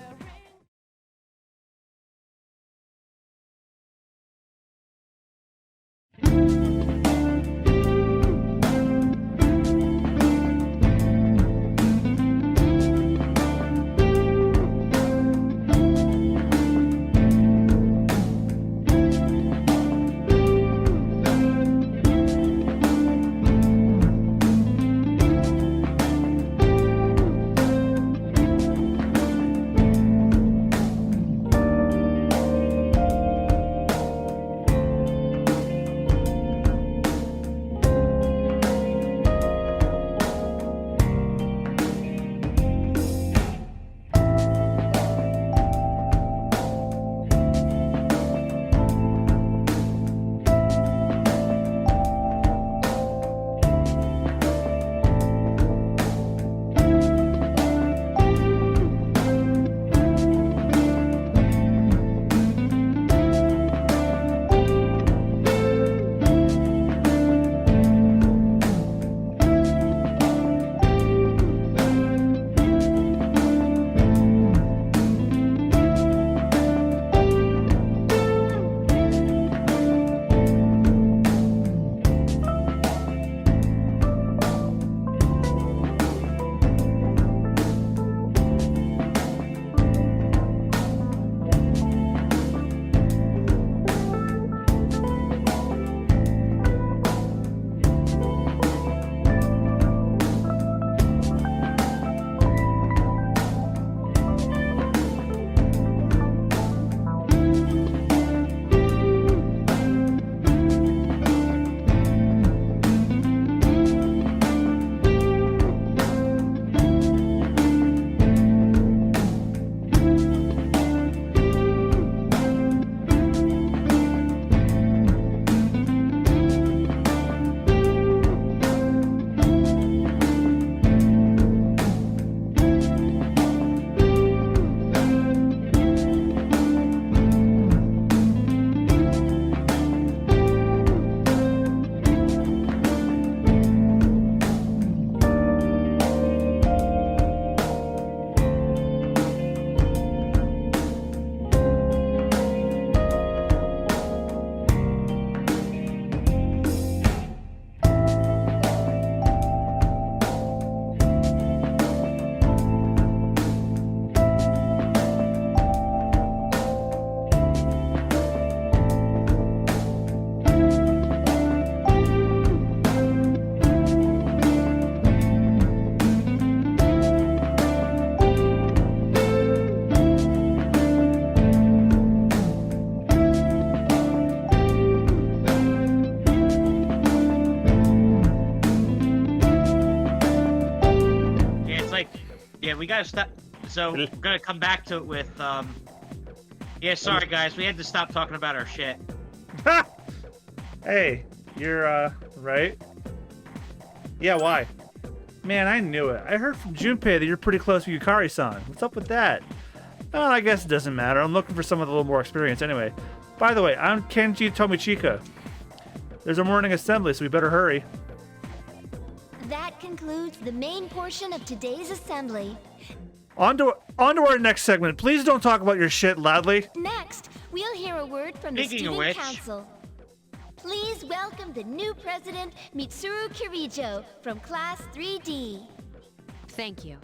We gotta stop. So we're gonna come back to it with. Yeah, sorry guys, we had to stop talking about our shit. Hey, you're right. Yeah, why? Man, I knew it. I heard from Junpei that you're pretty close with Yukari-san. What's up with that? Well, I guess it doesn't matter. I'm looking for someone with a little more experience anyway. By the way, I'm Kenji Tomichika. There's a morning assembly, so we better hurry. That concludes the main portion of today's assembly. On to our next segment. Please don't talk about your shit loudly. Next, we'll hear a word from the Speaking of Student which- Council. Please welcome the new president, Mitsuru Kirijo, from Class 3D. Thank you.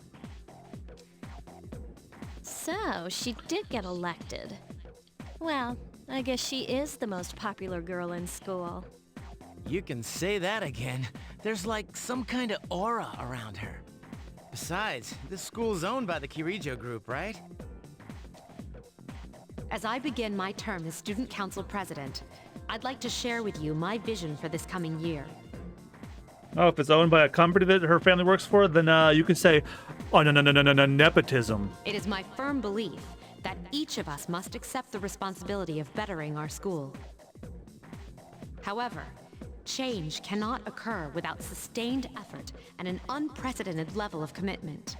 So, she did get elected. Well, I guess she is the most popular girl in school. You can say that again. There's like some kind of aura around her. Besides, this school's owned by the Kirijo group, right? As I begin my term as Student Council President, I'd like to share with you my vision for this coming year. Oh, if it's owned by a company that her family works for, then you could say, oh, no, nepotism. It is my firm belief that each of us must accept the responsibility of bettering our school. However, change cannot occur without sustained effort and an unprecedented level of commitment.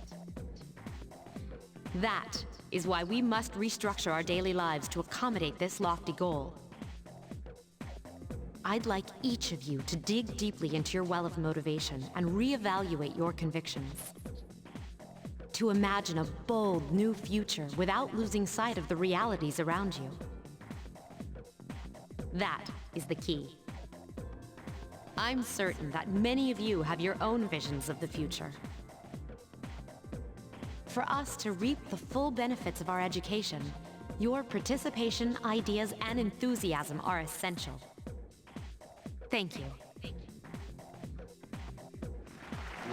That is why we must restructure our daily lives to accommodate this lofty goal. I'd like each of you to dig deeply into your well of motivation and reevaluate your convictions. To imagine a bold new future without losing sight of the realities around you. That is the key. I'm certain that many of you have your own visions of the future. For us to reap the full benefits of our education, your participation, ideas, and enthusiasm are essential. Thank you.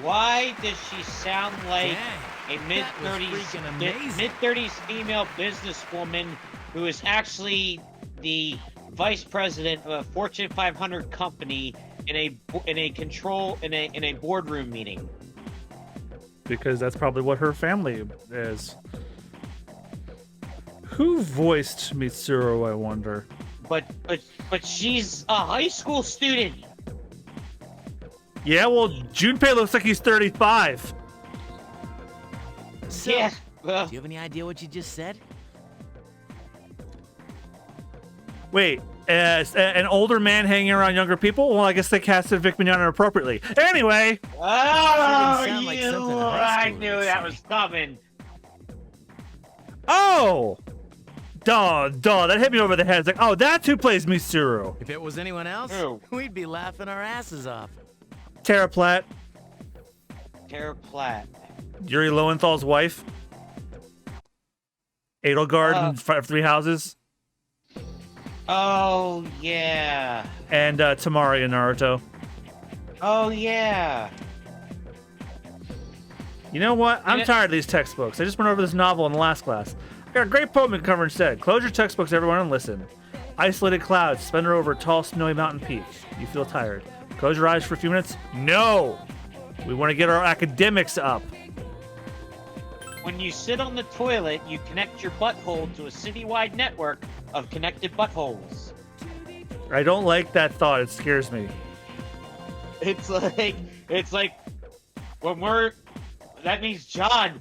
Why does she sound like a freaking amazing. mid-30s female businesswoman who is actually the vice president of a Fortune 500 company in a boardroom meeting? Because that's probably what her family is. Who voiced Mitsuru, I wonder? But she's a high school student. Yeah, well, Junpei looks like he's 35. So, Yeah. do you have any idea what you just said? Wait, an older man hanging around younger people? Well, I guess they casted Vic Mignogna appropriately. Anyway! Oh, sound like something a high I schooler knew would that say. was coming. Oh! Duh, that hit me over the head. It's like, oh, that's who plays Mitsuru. If it was anyone else, Who? we'd be laughing our asses off. Tara Platt, Tara Platt. Yuri Lowenthal's wife. Edelgard in Three Houses. Oh, yeah. And Tamari in Naruto. Oh, yeah. You know what? I'm tired of these textbooks. I just went over this novel in the last class. I got a great poem to cover instead. Close your textbooks, everyone, and listen. Isolated clouds suspended over a tall, snowy mountain peak. You feel tired. Close your eyes for a few minutes. No! We want to get our academics up. When you sit on the toilet, you connect your butthole to a citywide network of connected buttholes. I don't like that thought. It scares me. It's like when that means John,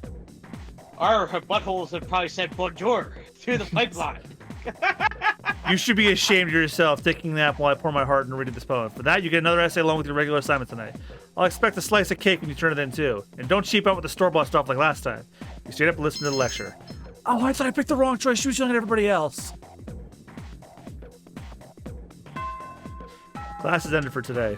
our buttholes have probably said bonjour through the pipeline. You should be ashamed of yourself taking a nap while I pour my heart into reading this poem. For that, you get another essay along with your regular assignment tonight. I'll expect a slice of cake when you turn it in, too. And don't cheap out with the store-bought stuff like last time. You stayed up and listened to the lecture. Oh, I thought I picked the wrong choice. She was yelling at everybody else. Class is ended for today.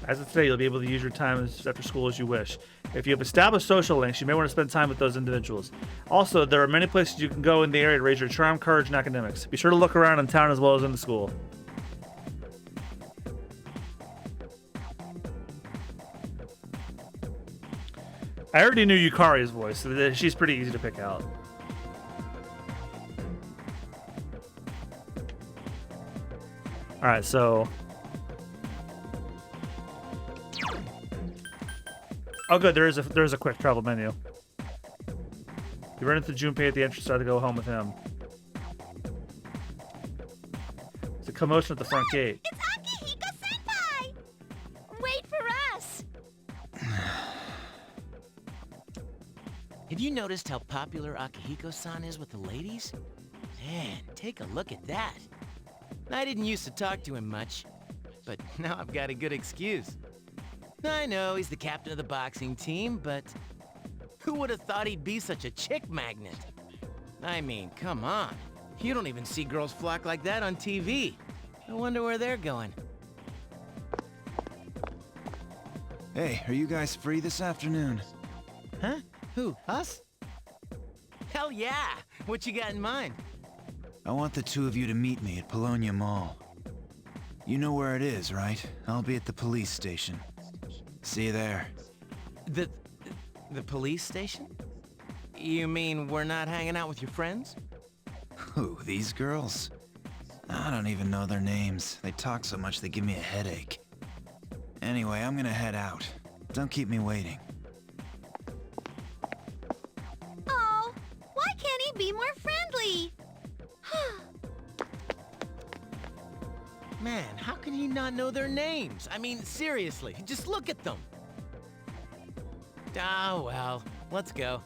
As of today, you'll be able to use your time after school as you wish. If you have established social links, you may want to spend time with those individuals. Also, there are many places you can go in the area to raise your charm, courage, and academics. Be sure to look around in town as well as in the school. I already knew Yukari's voice, so she's pretty easy to pick out. Alright, so... Oh, good. There is a quick travel menu. You run into Junpei at the entrance, so I have to go home with him. There's a commotion at the front gate. It's Akihiko-senpai! Wait for us! Have you noticed how popular Akihiko-san is with the ladies? Man, take a look at that. I didn't used to talk to him much, but now I've got a good excuse. I know he's the captain of the boxing team, but who would have thought he'd be such a chick magnet? I mean, come on. You don't even see girls flock like that on TV. I wonder where they're going. Hey, are you guys free this afternoon? Huh? Who, us? Hell yeah! What you got in mind? I want the two of you to meet me at Polonia Mall. You know where it is, right? I'll be at the police station. See you there. The police station? You mean we're not hanging out with your friends? Who, these girls? I don't even know their names. They talk so much they give me a headache. Anyway, I'm gonna head out. Don't keep me waiting. Oh, why can't he be more friendly? Man, how can he not know their names? I mean, seriously, just look at them. Ah, well, let's go.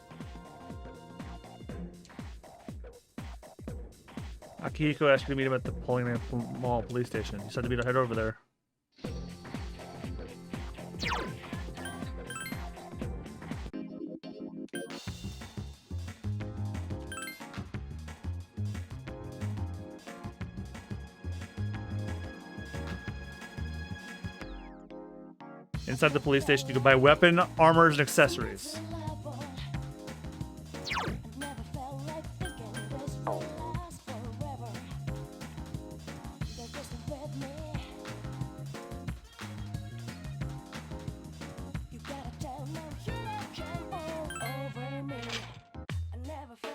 Akihiko asked you to meet him at the Polonia Mall police station. You said to be to head over there. Inside the police station, you can buy weapon, armors, and accessories.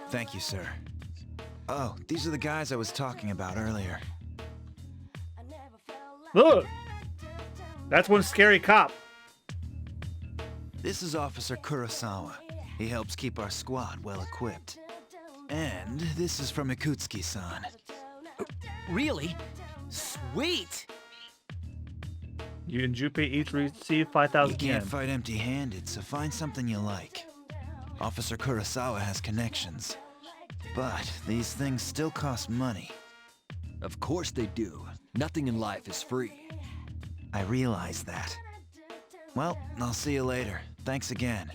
Thank you, sir. Oh, these are the guys I was talking about earlier. Look! That's one scary cop. This is Officer Kurosawa. He helps keep our squad well equipped. And this is from Ikutsuki-san. Really? Sweet! You and Junpei each receive 5,000 You yen. can't fight empty-handed, so find something you like. Officer Kurosawa has connections. But these things still cost money. Of course they do. Nothing in life is free. I realize that. Well, I'll see you later. Thanks again.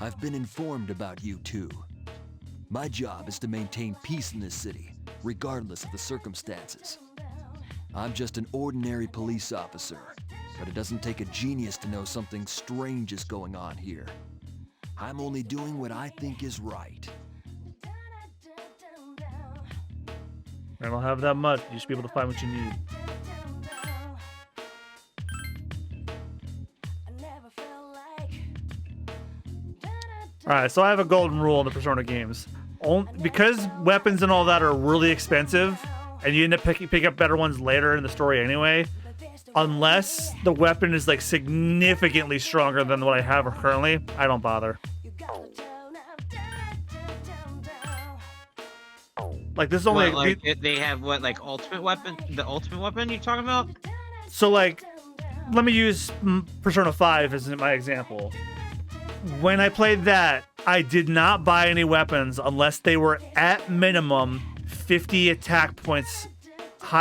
I've been informed about you two. My job is to maintain peace in this city, regardless of the circumstances. I'm just an ordinary police officer, but it doesn't take a genius to know something strange is going on here. I'm only doing what I think is right. I don't have that much. You should be able to find what you need. Alright, so I have a golden rule in the Persona games. Because weapons and all that are really expensive, and you end up picking up better ones later in the story anyway, unless the weapon is like significantly stronger than what I have currently, I don't bother. Like this is only what, like, they have what, like ultimate weapon? The ultimate weapon you're talking about? So like, let me use Persona 5 as my example. When I played that, I did not buy any weapons unless they were at minimum 50 attack points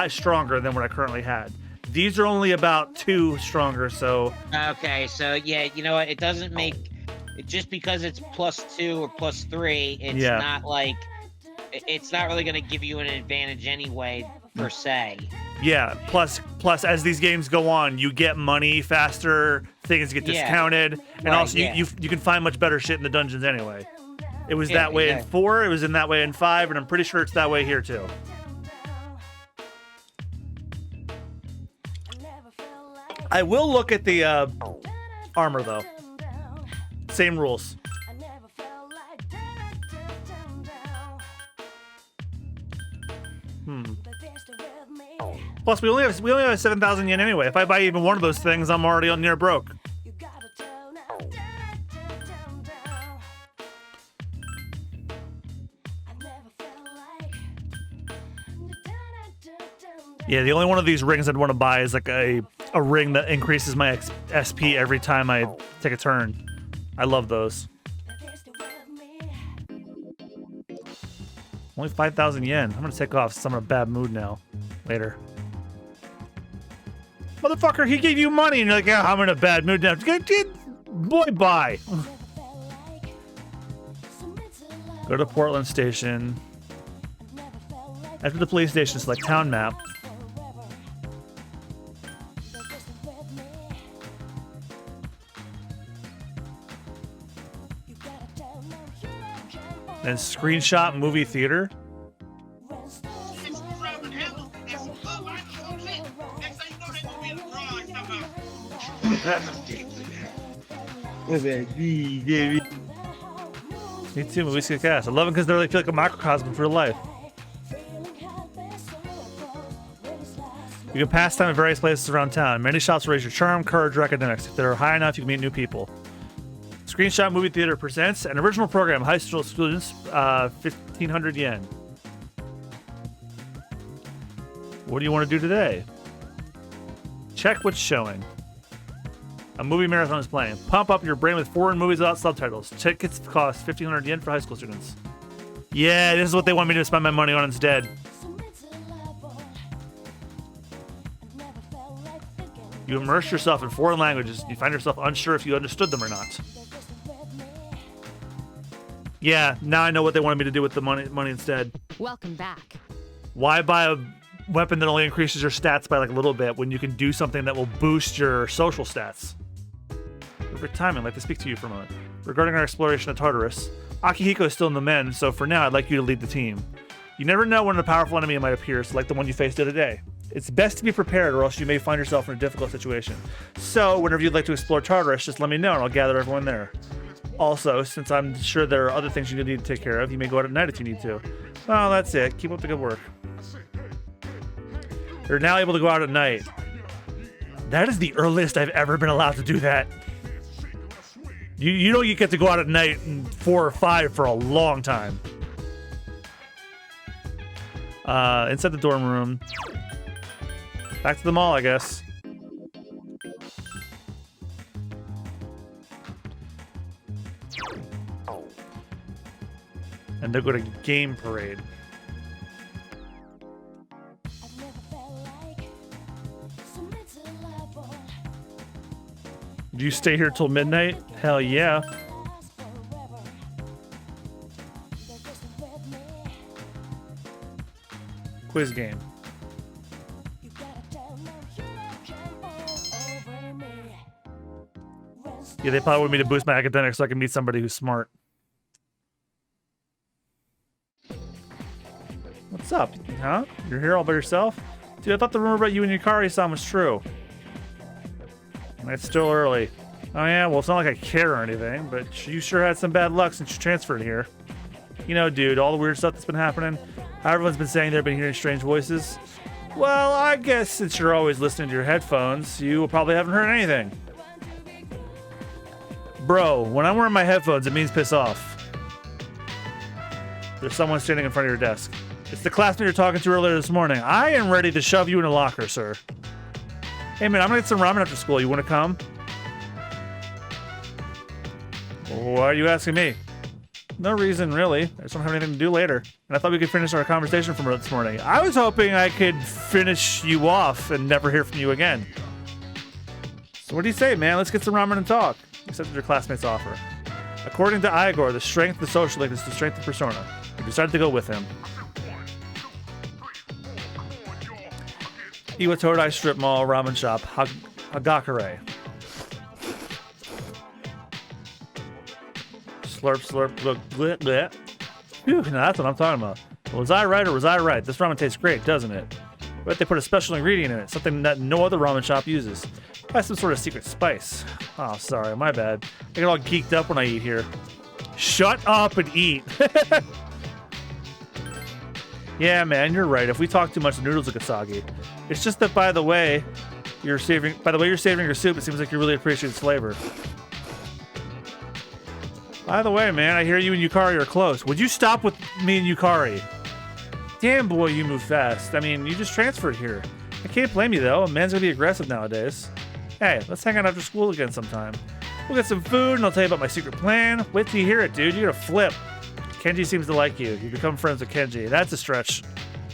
stronger than what I currently had. These are only about 2 stronger, so... Okay, so yeah, you know what? It doesn't make... Just because it's +2 or +3, it's not like... It's not really going to give you an advantage anyway, per se. Yeah, plus as these games go on, you get money faster, things get discounted, and also you can find much better shit in the dungeons anyway. It was that way in 4, it was in that way in 5, and I'm pretty sure it's that way here too. I will look at the armor though. Same rules. Plus, we only have 7,000 yen anyway. If I buy even one of those things, I'm already near broke. Yeah, the only one of these rings I'd want to buy is like a ring that increases my SP every time I take a turn. I love those. Only 5,000 yen. I'm gonna take off since I'm in a bad mood now. Later. Motherfucker, he gave you money and you're like, yeah, I'm in a bad mood now. Boy, bye. Go to Portland Station. After the police station, select town map. Then screenshot movie theater. Me too, movies kick ass. I love it because they feel like a microcosm for life. You can pass time at various places around town. Many shops raise your charm, courage, or academics. If they're high enough, you can meet new people. Screenshot Movie Theater presents an original program. High school students, 1,500 yen. What do you want to do today? Check what's showing. A movie marathon is playing. Pump up your brain with foreign movies without subtitles. Tickets cost 1,500 yen for high school students. Yeah, this is what they want me to spend my money on instead. You immerse yourself in foreign languages. You find yourself unsure if you understood them or not. Yeah, now I know what they wanted me to do with the money instead. Welcome back. Why buy a weapon that only increases your stats by like a little bit when you can do something that will boost your social stats? Perfect timing. I'd like to speak to you for a moment. Regarding our exploration of Tartarus, Akihiko is still in the men, so for now I'd like you to lead the team. You never know when a powerful enemy might appear, so like the one you faced the other day. It's best to be prepared or else you may find yourself in a difficult situation. So, whenever you'd like to explore Tartarus, just let me know and I'll gather everyone there. Also, since I'm sure there are other things you need to take care of, you may go out at night if you need to. Well, that's it. Keep up the good work. You're now able to go out at night. That is the earliest I've ever been allowed to do that. You don't get to go out at night in 4 or 5 for a long time. Inside the dorm room. Back to the mall, I guess. And they'll go to game parade. Do you stay here till midnight? Hell yeah. Quiz game. Yeah, they probably want me to boost my academics so I can meet somebody who's smart. What's up? Huh? You're here all by yourself? Dude, I thought the rumor about you and Yukari-san was true. It's still early. Oh yeah, well it's not like I care or anything, but you sure had some bad luck since you transferred here. You know, dude, all the weird stuff that's been happening. How everyone's been saying they've been hearing strange voices. Well, I guess since you're always listening to your headphones, you probably haven't heard anything. Bro, when I'm wearing my headphones, it means piss off. There's someone standing in front of your desk. It's the classmate you're talking to earlier this morning. I am ready to shove you in a locker, sir. Hey man, I'm gonna get some ramen after school. You wanna come? Why are you asking me? No reason, really. I just don't have anything to do later. And I thought we could finish our conversation from this morning. I was hoping I could finish you off and never hear from you again. So what do you say, man? Let's get some ramen and talk. Accepted your classmate's offer. According to Igor, the strength of the social link is the strength of persona. We decided to go with him. Iwatodai Strip Mall Ramen Shop, Hagakure. Slurp, slurp, look, bleh, bleh. Phew, now that's what I'm talking about. Well, was I right or was I right? This ramen tastes great, doesn't it? But they put a special ingredient in it, something that no other ramen shop uses. Probably some sort of secret spice. Oh, sorry, my bad. I get all geeked up when I eat here. Shut up and eat. Yeah, man, you're right. If we talk too much, the noodles will get soggy. It's just that, by the way you're savoring your soup, it seems like you really appreciate its flavor. By the way, man, I hear you and Yukari are close. Would you stop with me and Yukari? Damn, boy, you move fast. I mean, you just transferred here. I can't blame you, though. A man's gonna be aggressive nowadays. Hey, let's hang out after school again sometime. We'll get some food, and I'll tell you about my secret plan. Wait till you hear it, dude. You're gonna flip. Kenji seems to like you. You become friends with Kenji. That's a stretch.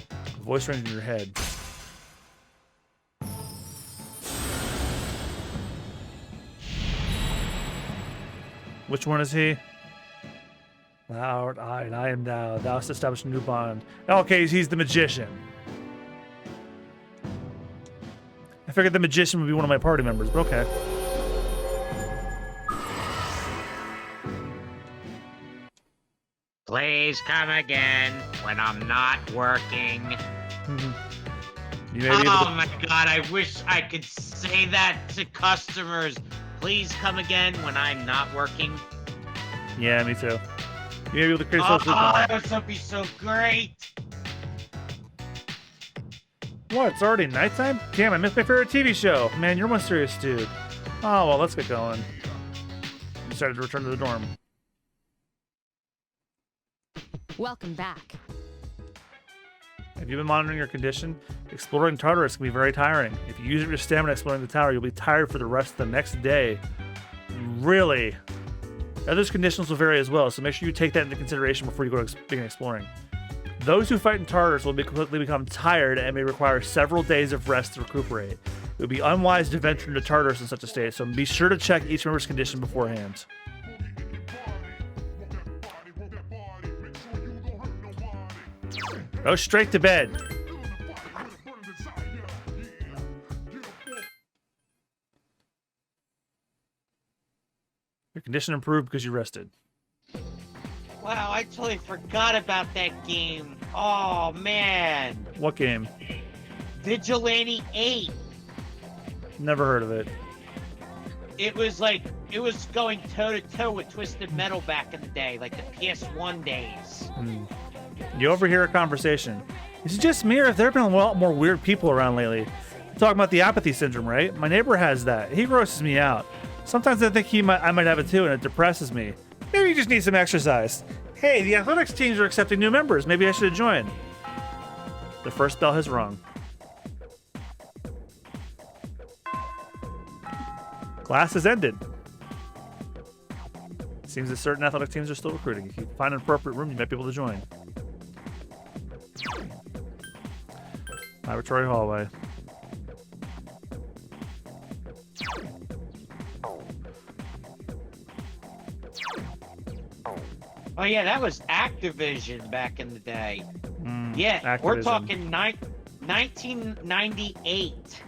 A voice rings in your head. Which one is he? Loud-eyed, I am thou. Thou hast established a new bond. Okay, he's the magician. I figured the magician would be one of my party members, but okay. Please come again when I'm not working. Oh my god, I wish I could say that to customers. Please come again when I'm not working. Yeah, me too. You may be able to create social that would be so great. What? It's already nighttime? Damn, I missed my favorite TV show. Man, you're one serious dude. Oh, well, let's get going. You decided to return to the dorm. Welcome back. Have you been monitoring your condition? Exploring Tartarus can be very tiring. If you use up your stamina exploring the tower, you'll be tired for the rest of the next day. Really? Others' conditions will vary as well, so make sure you take that into consideration before you go to begin exploring. Those who fight in Tartarus will quickly become tired and may require several days of rest to recuperate. It would be unwise to venture into Tartarus in such a state, so be sure to check each member's condition beforehand. Go straight to bed. Your condition improved because you rested. Wow, I totally forgot about that game. Oh, man. What game? Vigilante 8. Never heard of it. It was going toe-to-toe with Twisted Metal back in the day, like the PS1 days. You overhear a conversation. Is it just me, or have there been a lot more weird people around lately? I'm talking about the apathy syndrome, right? My neighbor has that. He grosses me out. Sometimes I think I might have it too, and it depresses me. Maybe you just need some exercise. Hey, the athletics teams are accepting new members. Maybe I should join. The first bell has rung. Class has ended. Seems that certain athletic teams are still recruiting. If you find an appropriate room, you might be able to join. Laboratory hallway. Oh yeah, that was Activision back in the day. Yeah, Activision. We're talking 1998.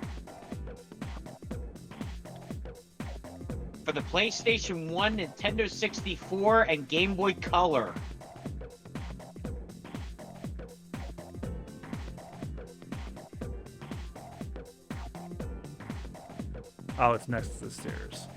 For the PlayStation 1, Nintendo 64, and Game Boy Color. Oh, it's next to the stairs.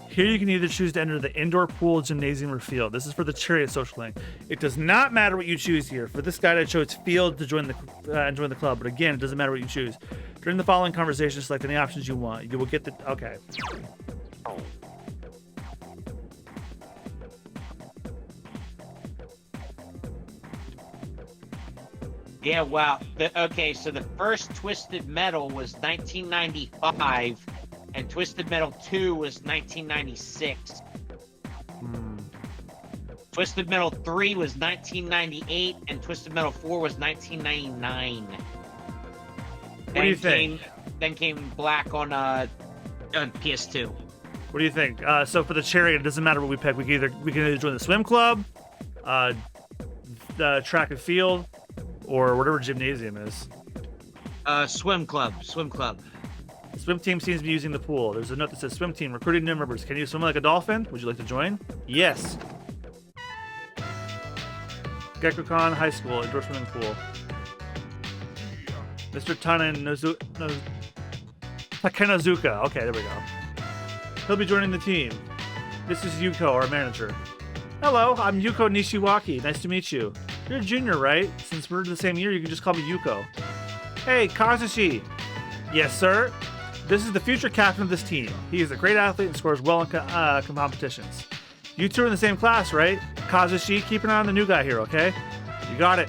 Here you can either choose to enter the indoor pool, gymnasium, or field. This is for the chariot social link. It does not matter what you choose here. For this guide, I chose field to join the club. But again, it doesn't matter what you choose. During the following conversation, select any options you want. You will get the... Okay. Yeah, wow. Okay, so the first Twisted Metal was 1995, and Twisted Metal 2 was 1996. Twisted Metal 3 was 1998, and Twisted Metal 4 was 1999. What do you think? Then came Black on PS2. What do you think? So for the chariot, it doesn't matter what we pick. We can either join the swim club, the track and field, or whatever gymnasium is. Swim club. The swim team seems to be using the pool. There's a note that says, swim team, recruiting new members. Can you swim like a dolphin? Would you like to join? Yes. Gekkoukan High School, indoor swimming pool. Mr. Takenazuka. Okay, there we go. He'll be joining the team. This is Yuko, our manager. Hello, I'm Yuko Nishiwaki. Nice to meet you. You're a junior, right? Since we're the same year, you can just call me Yuko. Hey, Kazushi. Yes, sir. This is the future captain of this team. He is a great athlete and scores well in competitions. You two are in the same class, right? Kazushi, keep an eye on the new guy here, okay? You got it.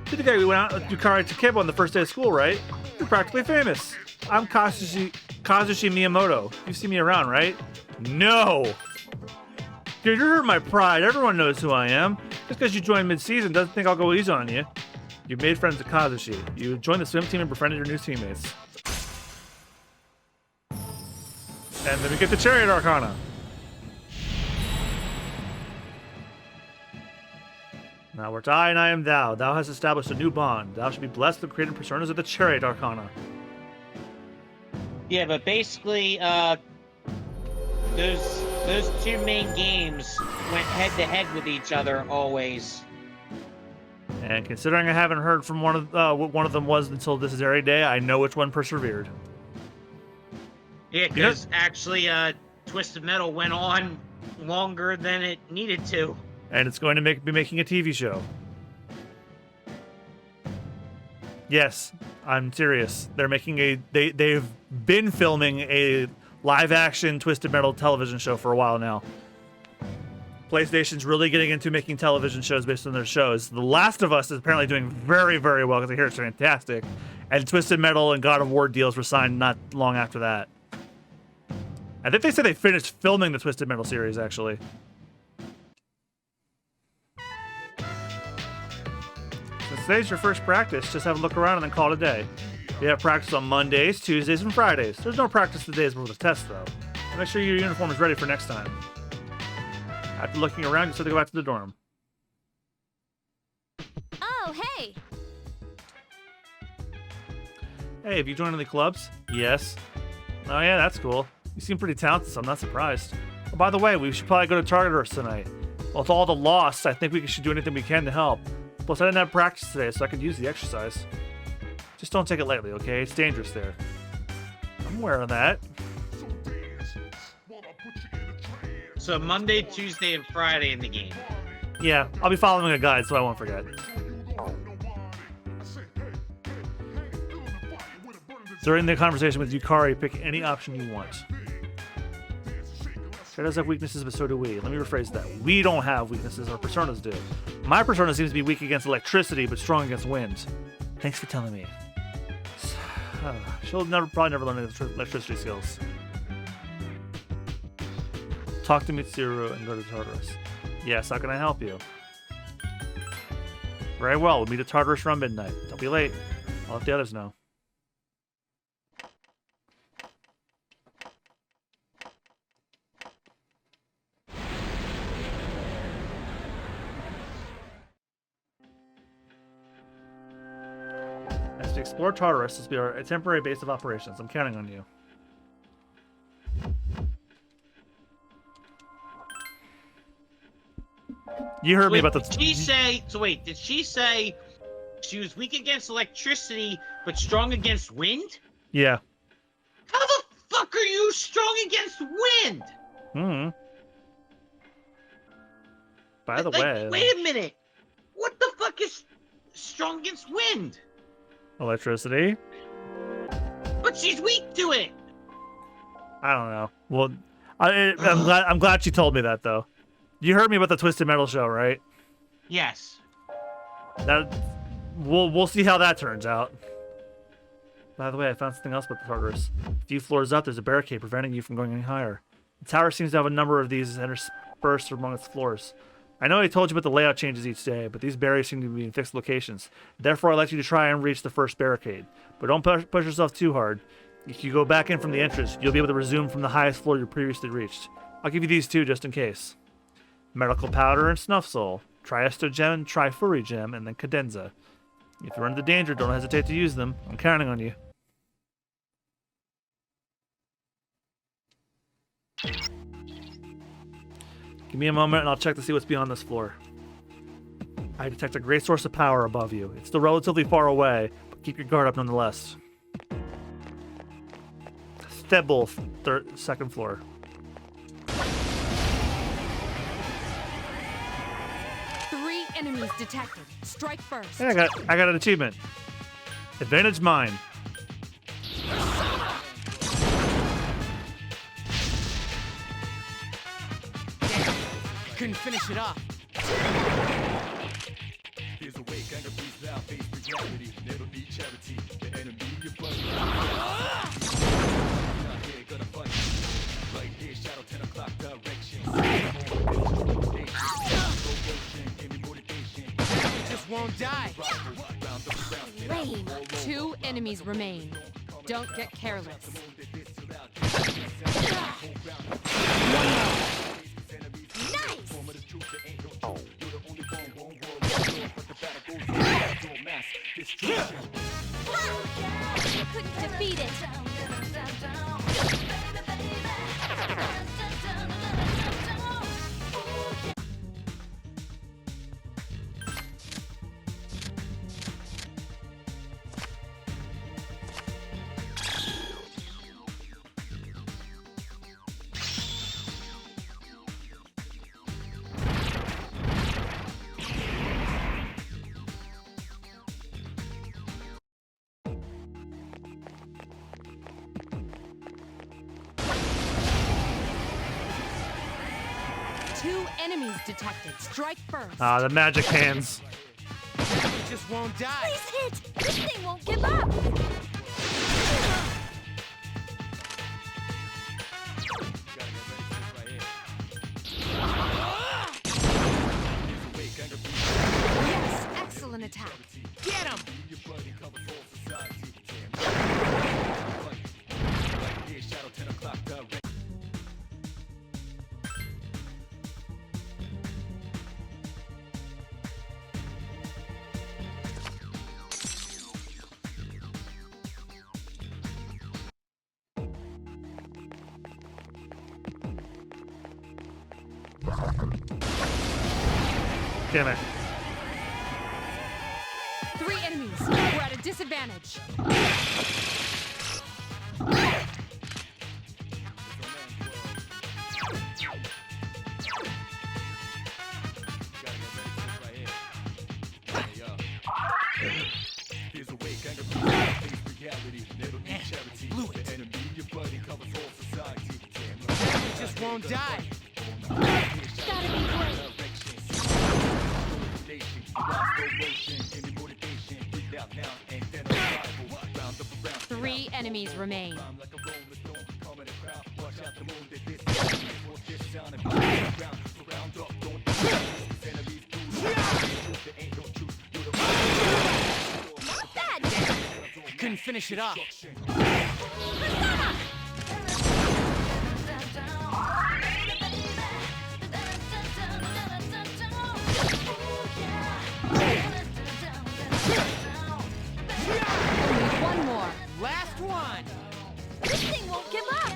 You're the guy we went out with Yukari Takeba on the first day of school, right? You're practically famous. I'm Kazushi Miyamoto. You see me around, right? No! Dude, you're hurting my pride. Everyone knows who I am. Just because you joined mid-season doesn't think I'll go easy on you. You made friends with Kazushi. You joined the swim team and befriended your new teammates. And then we get the Chariot Arcana. Now we're I and I am thou. Thou hast established a new bond. Thou should be blessed with creating personas of the Chariot Arcana. Yeah, but basically, those two main games went head-to-head with each other always. And considering I haven't heard from what one of them was until this very day, I know which one persevered. Yeah, because actually, Twisted Metal went on longer than it needed to. And it's going to be making a TV show. Yes, I'm serious. They're making they've been filming a live-action Twisted Metal television show for a while now. PlayStation's really getting into making television shows based on their shows. The Last of Us is apparently doing very, very well because I hear it's fantastic. And Twisted Metal and God of War deals were signed not long after that. I think they said they finished filming the Twisted Metal series, actually. Since today's your first practice, just have a look around and then call it a day. We have practice on Mondays, Tuesdays, and Fridays. There's no practice the days before the test, though. So make sure your uniform is ready for next time. After looking around, you still have to go back to the dorm. Oh, hey! Hey, have you joined any clubs? Yes. Oh yeah, that's cool. You seem pretty talented, so I'm not surprised. Oh, by the way, we should probably go to Tartarus tonight. Well, with all the loss, I think we should do anything we can to help. Plus, I didn't have practice today, so I could use the exercise. Just don't take it lightly, okay? It's dangerous there. I'm aware of that. So Monday, Tuesday, and Friday in the game. Yeah, I'll be following a guide, so I won't forget. During the conversation with Yukari, pick any option you want. She does have weaknesses, but so do we. Let me rephrase that. We don't have weaknesses, our personas do. My persona seems to be weak against electricity, but strong against wind. Thanks for telling me. She'll probably never learn electricity skills. Talk to Mitsuru and go to Tartarus. Yes, how can I help you? Very well, we'll meet at Tartarus around midnight. Don't be late. I'll let the others know. As we explore Tartarus, this will be our temporary base of operations. I'm counting on you. You heard me about the... Did she say... So wait, did she say she was weak against electricity, but strong against wind? Yeah. How the fuck are you strong against wind? Hmm. By the way... Wait a minute. What the fuck is strong against wind? Electricity? But she's weak to it. I don't know. Well, I'm glad she told me that, though. You heard me about the Twisted Metal show, right? Yes. That we'll see how that turns out. By the way, I found something else about the Tartarus. A few floors up, there's a barricade preventing you from going any higher. The tower seems to have a number of these interspersed among its floors. I know I told you about the layout changes each day, but these barriers seem to be in fixed locations. Therefore, I'd like you to try and reach the first barricade. But don't push yourself too hard. If you go back in from the entrance, you'll be able to resume from the highest floor you previously reached. I'll give you these two just in case. Medical powder and snuff soul, Triester gem, Trifuri gem, and then cadenza. If you're under danger, don't hesitate to use them. I'm counting on you. Give me a moment and I'll check to see what's beyond this floor. I detect a great source of power above you. It's still relatively far away, but keep your guard up nonetheless. Stebble, second floor. Enemies detected. Strike first. Hey, I got an achievement. Advantage mine. Couldn't finish it off. There's a way, kind of peace now, face reality. Never be charity. The enemy, your buddy. Not here, gonna fight. Right here, shadow 10 o'clock direction. Just won't die. Lame. 2 enemies remain. Don't get careless. Nice! Ha! Couldn't defeat it. 2 enemies detected. Strike first. Ah, the magic hands. It just won't die. Please hit! This thing won't give up! Yes, excellent attack. Get him! Damn it. 3 enemies. We're at a disadvantage. There's a way, kind of peace reality. Never be charity. The enemy, your buddy, covers all society. It just won't die. Gotta be great. 3 enemies remain. Not bad! Couldn't finish it off. Only 1 more. Last one. This thing won't give up!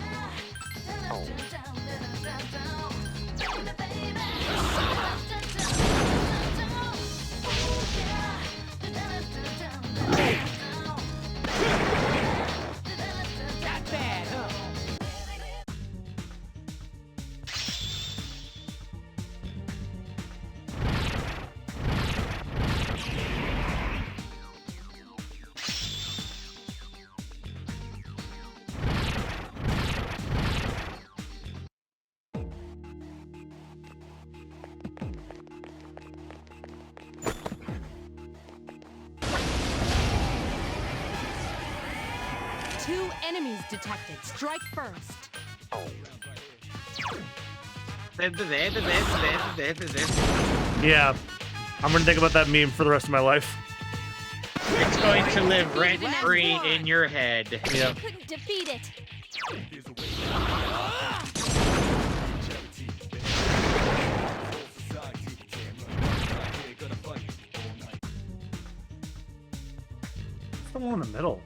That bad, huh? Two enemies detected. Strike first. Yeah. I'm gonna think about that meme for the rest of my life. It's going to live rent-free in your head. Yeah. Couldn't defeat it. It's the one in the middle.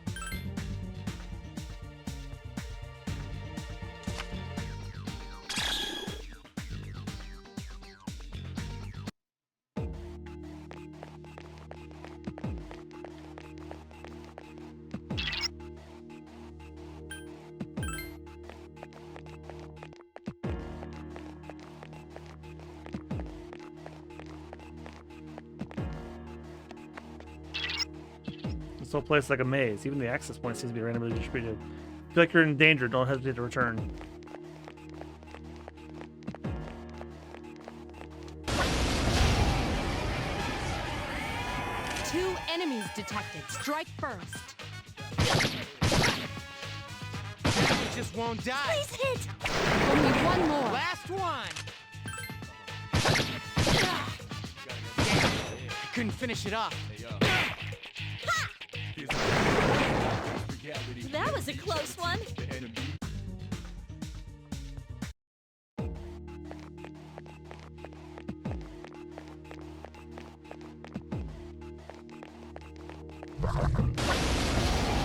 This whole place is like a maze. Even the access point seems to be randomly distributed. If you feel like you're in danger, don't hesitate to return. 2 enemies detected. Strike first. It just won't die. Please hit! Only one more. Last one. I couldn't finish it off. That was a close one.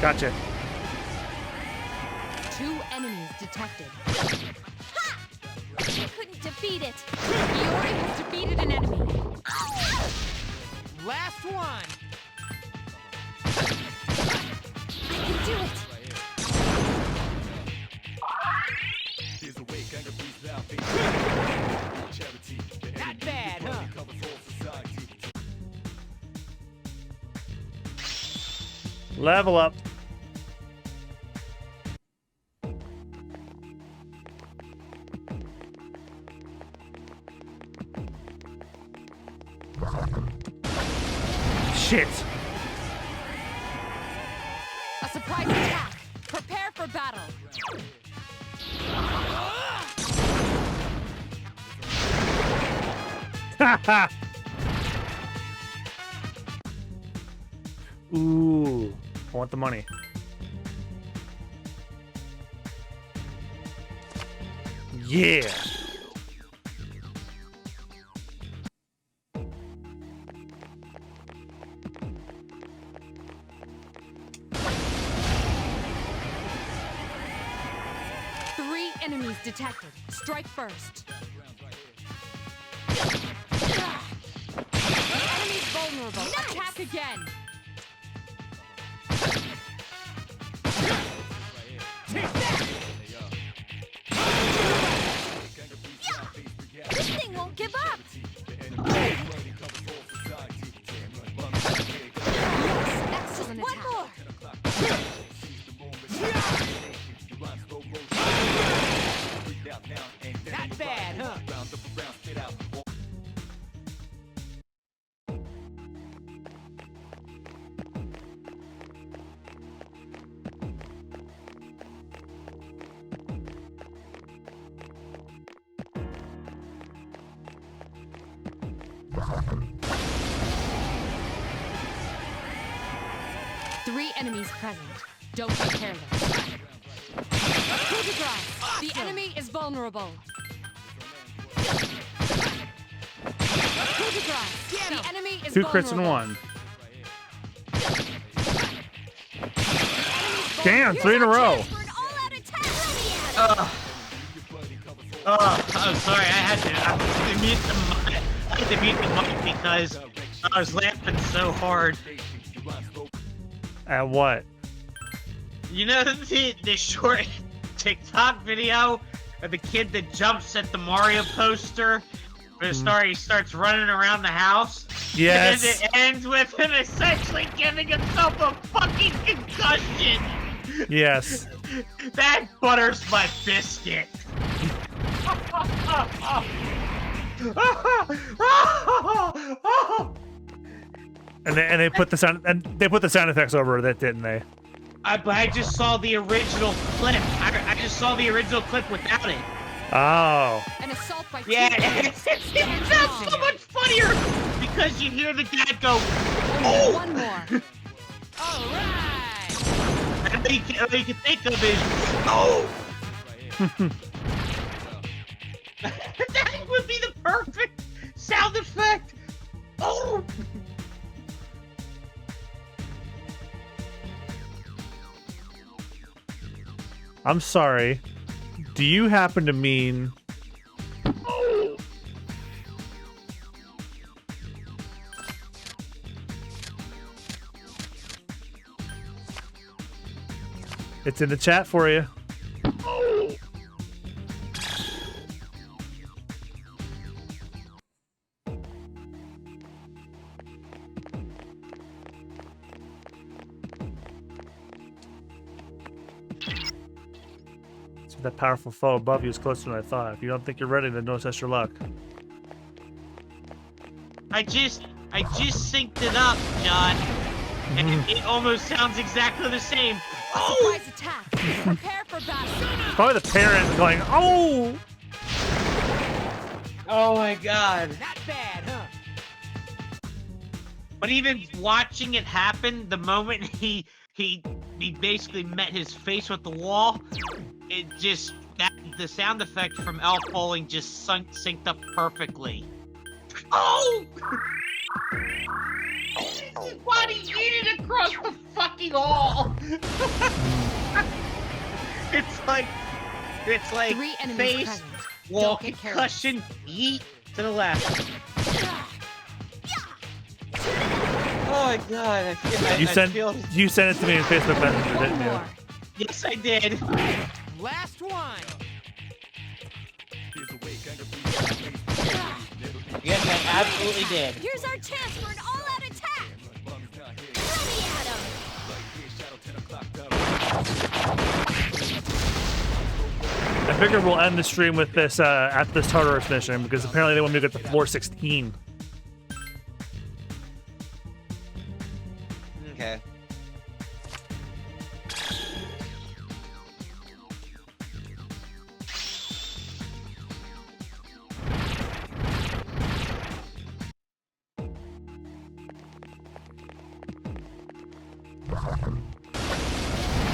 Gotcha. 2 enemies detected. You couldn't defeat it. Iori has defeated an enemy. Last one. I can do it. Not bad, huh? Level up. Shit. A surprise attack. Prepare for battle. Haha. Ooh, I want the money. Yeah. Enemies detected. Strike first. Enemies vulnerable. Nice. Attack again. Take that! This thing won't give up. Yes, excellent One attack. more. Not bad, huh? Three enemies present. Don't take care of them. Coup de grace. The enemy is vulnerable. Coup de grace. The enemy is Two vulnerable. crits in one. Damn, 3 in a row. I'm sorry. I had to mute the mic because I was laughing so hard. At what? You know the short TikTok video of the kid that jumps at the Mario poster? But he starts running around the house. Yes. And then it ends with him essentially giving himself a fucking concussion. Yes. That butters my biscuit. And they put the sound effects over that, didn't they? I just saw the original clip. I just saw the original clip without it. Oh. An assault by Yeah, it sounds so much funnier because you hear the guy go, "Oh!" One more. All right. And all you can think of is, "Oh!" That would be the perfect sound effect. Oh! I'm sorry. Do you happen to mean... It's in the chat for you. That powerful foe above you is closer than I thought. If you don't think you're ready, then don't test your luck. I just I just synced it up, John. And it almost sounds exactly the same. Oh! Surprise attack. Prepare for battle. It's probably the parent going, oh! Oh my god. Not bad, huh? But even watching it happen, the moment he basically met his face with the wall, it just the sound effect from Elf Bowling just synced up perfectly. Oh! His body yeeted across the fucking hall. It's like Three enemies face, present. wall, Don't get concussion, yeet to the left. Oh my god! You sent it to me in Facebook Messenger, didn't you? Yes, I did. Last one. Yes, I absolutely did. Here's our chance for an all-out attack! Throw me at him! I figure we'll end the stream with this at this Tartarus mission because apparently they want me to get to floor 16. Okay.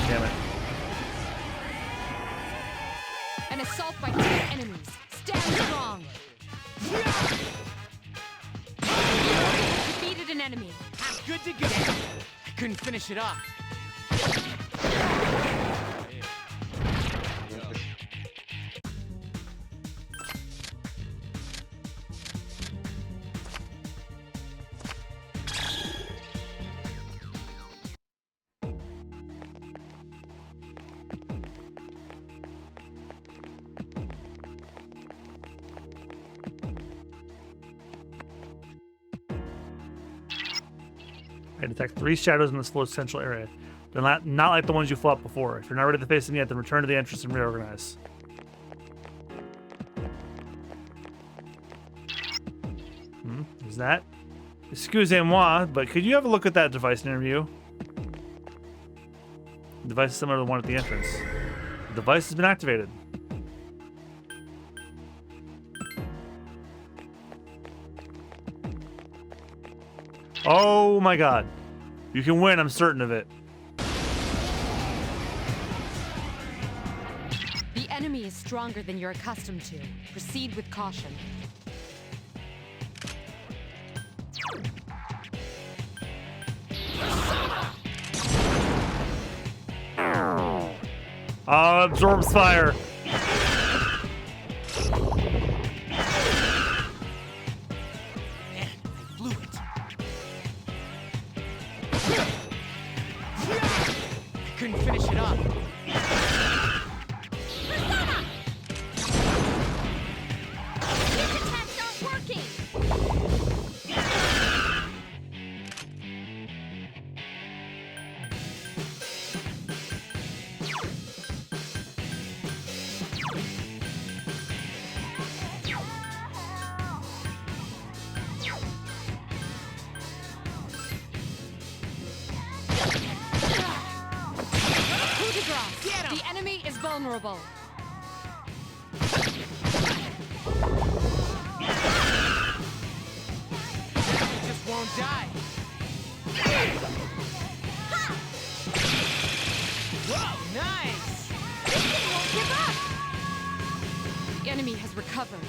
Damn it. An assault by 2 enemies. Stand strong. Defeated an enemy. I'm good to go. I couldn't finish it off. I detect 3 shadows in this floor's central area. They're not like the ones you fought before. If you're not ready to face them yet, then return to the entrance and reorganize. Is that? Excusez-moi, but could you have a look at that device interview? The device is similar to the one at the entrance. The device has been activated. Oh my god. You can win, I'm certain of it. The enemy is stronger than you're accustomed to. Proceed with caution. Absorbs fire. Couldn't finish it off. These attacks aren't working! The enemy is vulnerable. Just won't die. Whoa, nice! This thing won't give up! The enemy has recovered.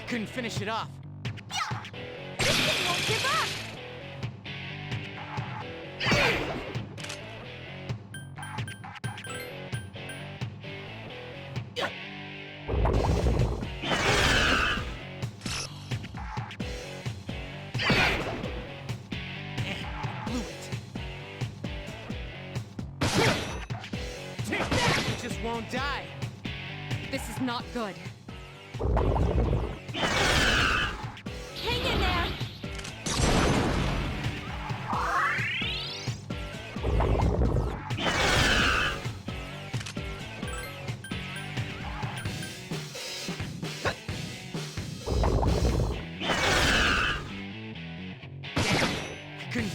Couldn't finish it off. This thing won't give up! Blew it. Take that! It just won't die. This is not good. Hang in there!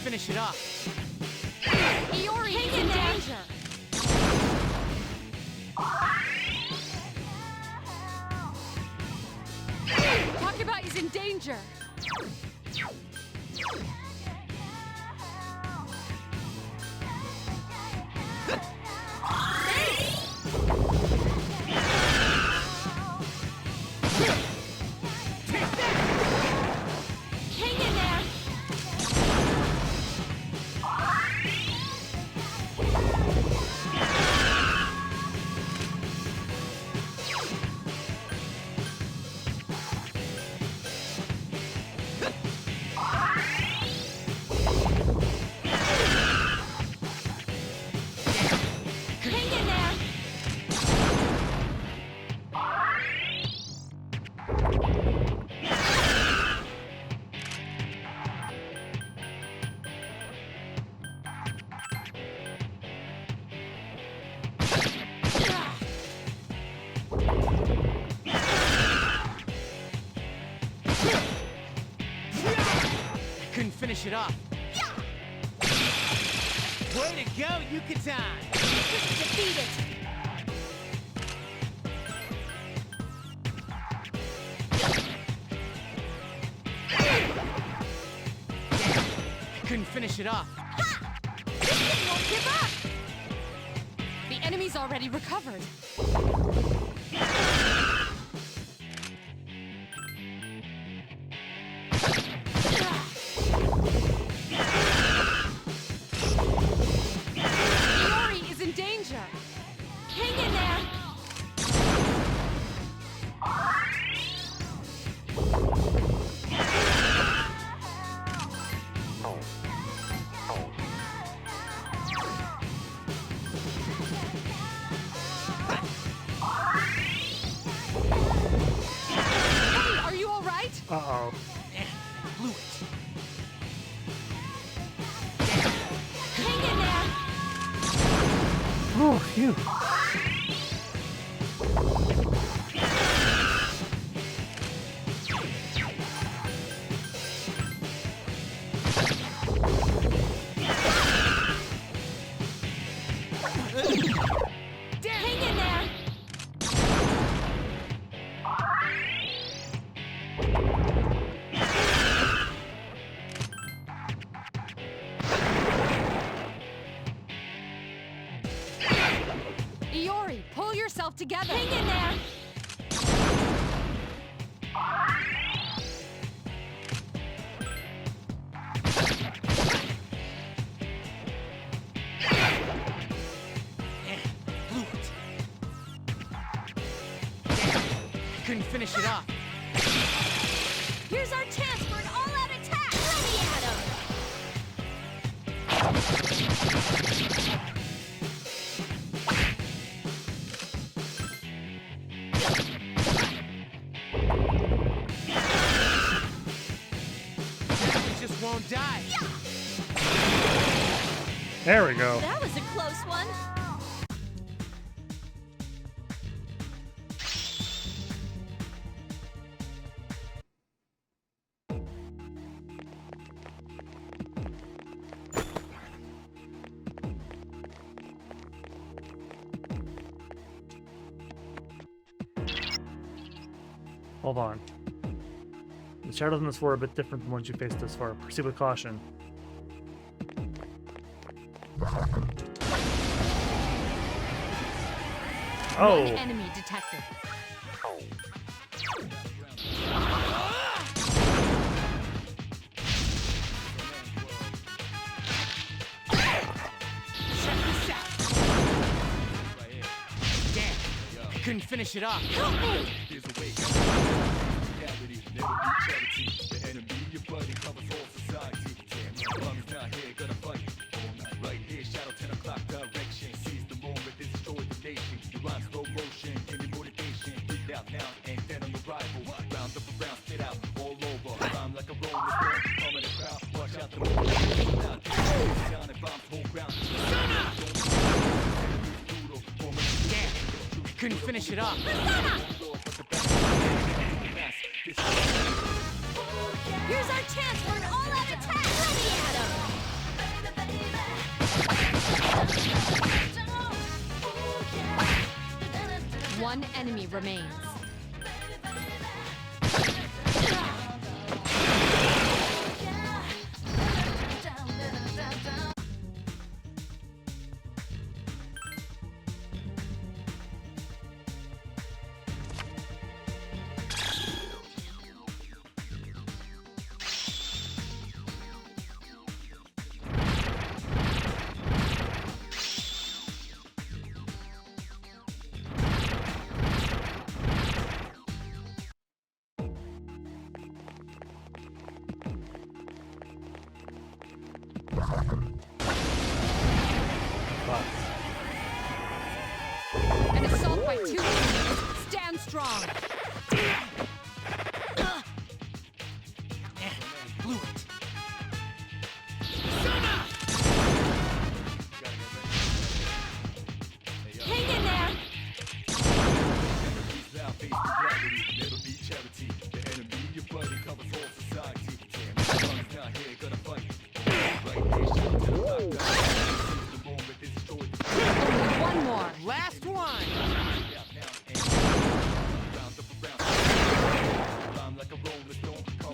finish it off. Iori is in danger. Takeba is in danger. Hang in there! Hang in there! I couldn't finish it off. Way to go, Yucatan! Defeat it! I couldn't finish it off. This thing won't give up! The enemy's already recovered. Iori is in danger. Hang in there! Hey, are you all right? Uh-oh. Blew it. Hang in there! Oh, phew. Hang in there! Iori, pull yourself together. Hang in there! Blew it. Couldn't finish it off. Here's our chance for an all-out attack! Let me at him! It just won't die. There we go. That was a close one. Hold on. The shadows on this floor are a bit different than ones you faced thus far. Proceed with caution. Oh! One enemy detected. Check this out. Damn, I couldn't finish it off. Help me! There's a way. Reality, never be charity. The enemy, your buddy, covers all society. Damn, bum's not here, gonna fight all night. Right here, shadow 10 o'clock direction. Seize the moment, destroy the nation. You run slow motion, give me motivation. Breathe out now, and then on your rival. Round up around, spit out all over. Rhyme like a rolling stone, coming the crowd. Watch out the movement. Down and bombs whole ground. Damn, I couldn't finish it off. Here's our chance for an all-out attack! Let me at him! One enemy remains. An assault by 2 units. Stand strong. Blew it. Hang in there! Never be charity. The enemy you're fighting covers all society. Damn, one's not here, gonna fight. Right here, shut to the lockdown. The moment is destroyed. Only one more. Last one.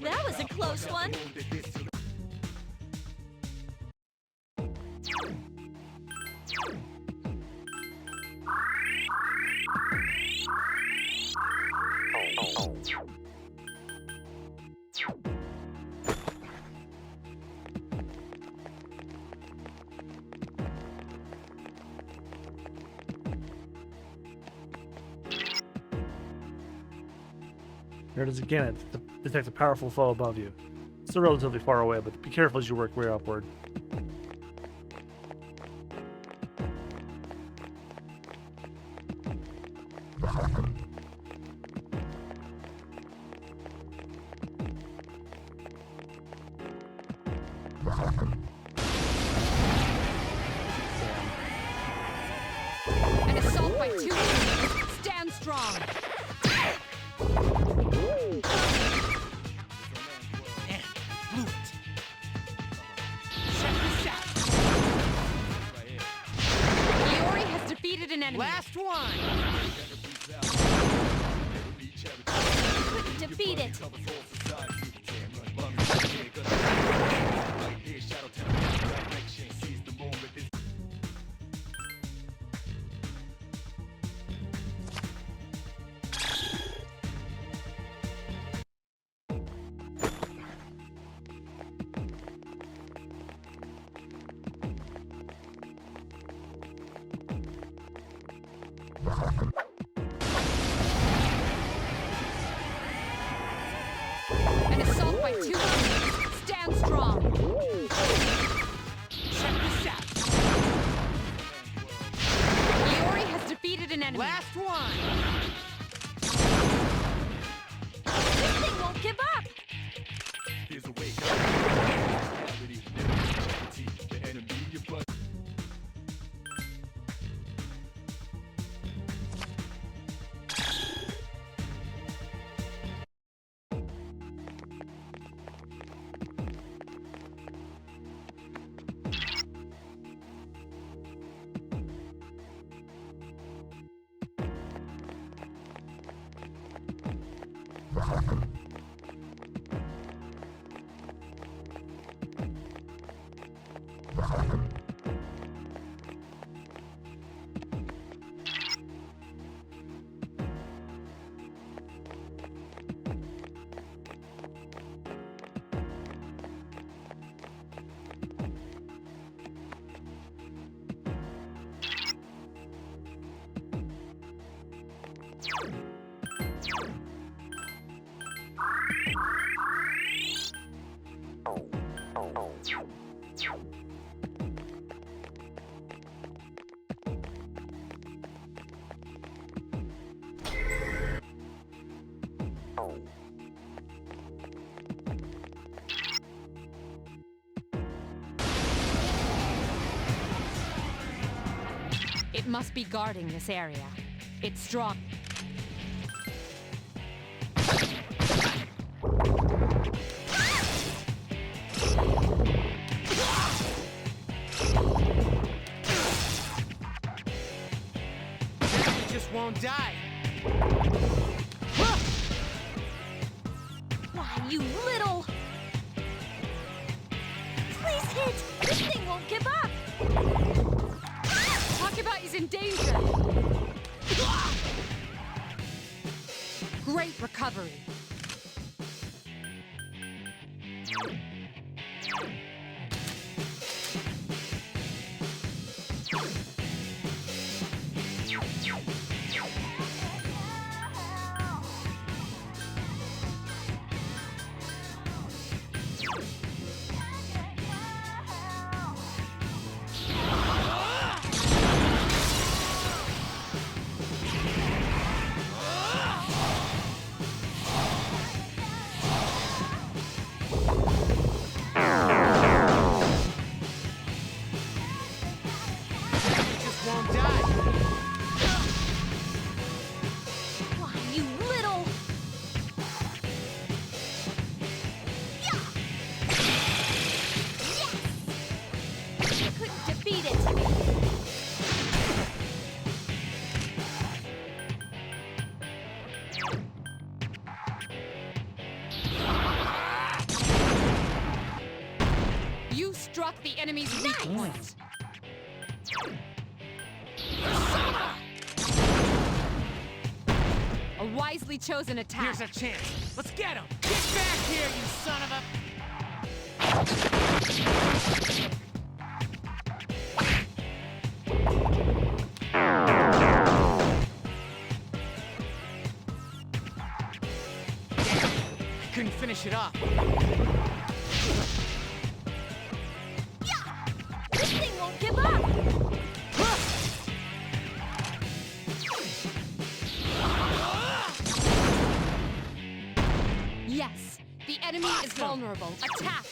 That was a close one. There it is again. It detects a powerful foe above you. Still relatively far away, but be careful as you work your way upward. An assault by 2 units. Stand strong. Blew it. Check this out. Iori has defeated an enemy. Last one. Couldn't defeat it. An assault by 2 units. Stand strong. Check this out. Iori has defeated an enemy. Last one. This thing won't give up! Here's a wake up. Reality, never be charity. The enemy you're fighting. It must be guarding this area. It's strong. It just won't die. little... Please hit! This thing won't give up! Takeba is in danger! Great recovery. Struck the enemy's weak point. A wisely chosen attack. Here's our chance. Let's get him. Get back here, you son of a... I couldn't finish it off. This thing won't give up! Yes, the enemy is vulnerable. Attack!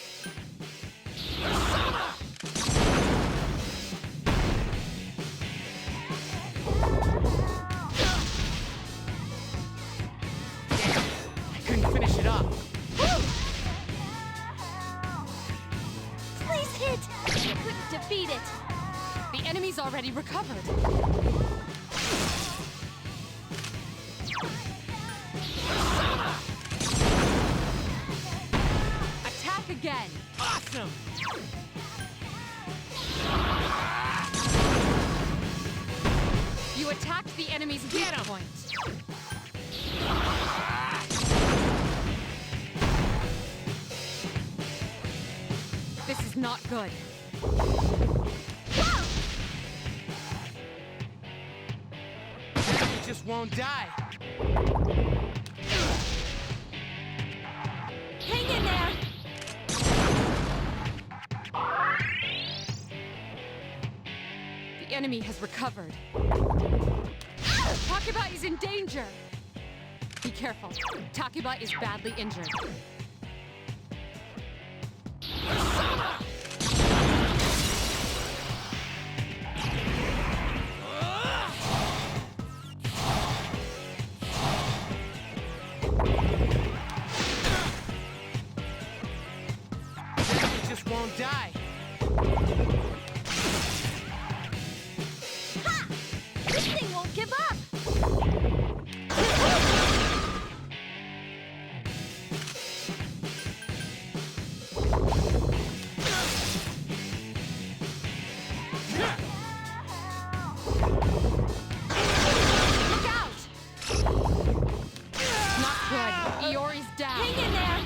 I couldn't finish it off. Please hit! You couldn't defeat it! The enemy's already recovered. Attack again! Awesome! You attacked the enemy's weak point. This is not good. It just won't die. Hang in there! The enemy has recovered. Takeba is in danger. Be careful. Takeba is badly injured. It just won't die. Ha! This thing won't give up! Look out! Not good. Iori's down. Hang in there!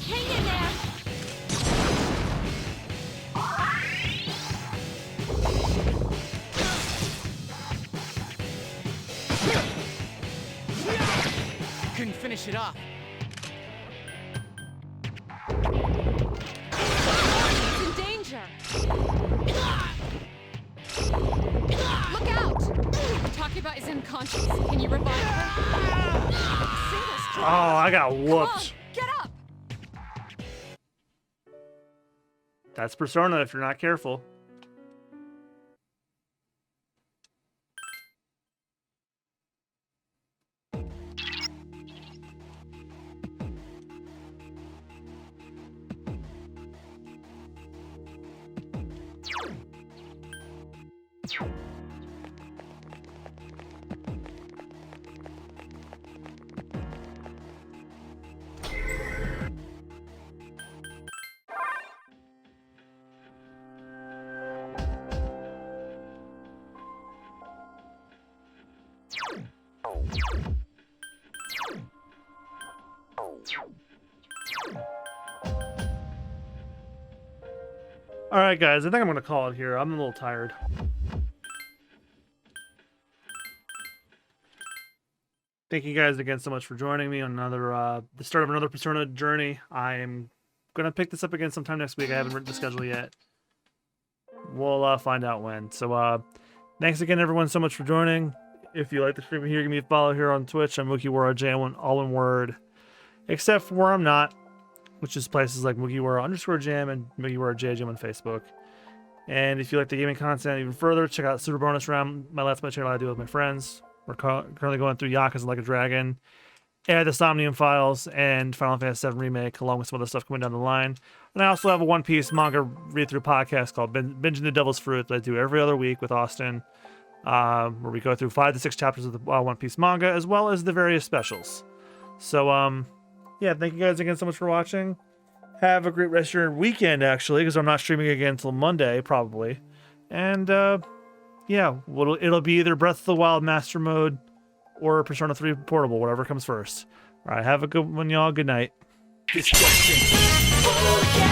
Hang in there! I couldn't finish it off. He's in danger. Look out! Takeba is unconscious. Can you revive her? Single strike. Oh, I got Come on, whooped. get up! That's Persona if you're not careful. All right, guys, I think I'm going to call it here. I'm a little tired. Thank you guys again so much for joining me on another the start of another Persona journey. I am going to pick this up again sometime next week. I haven't written the schedule yet. We'll find out when. So thanks again, everyone, so much for joining. If you like the stream here, give me a follow here on Twitch. I'm MugiwaraJM, all one word. Except for where I'm not, which is places like Mugiwara_Jam and MugiwaraJM on Facebook. And if you like the gaming content even further, check out Super Bonus Round, my Let's Play channel I do with my friends. We're currently going through Yakuza Like a Dragon, and the Somnium Files, and Final Fantasy VII Remake, along with some other stuff coming down the line. And I also have a One Piece manga read-through podcast called Binging the Devil's Fruit that I do every other week with Austin, where we go through 5 to 6 chapters of the One Piece manga, as well as the various specials. So, yeah, thank you guys again so much for watching. Have a great rest of your weekend, actually, because I'm not streaming again until Monday, probably. And, yeah, it'll be either Breath of the Wild Master Mode or Persona 3 Portable, whatever comes first. All right, have a good one, y'all. Good night. Destruction. Oh, yeah.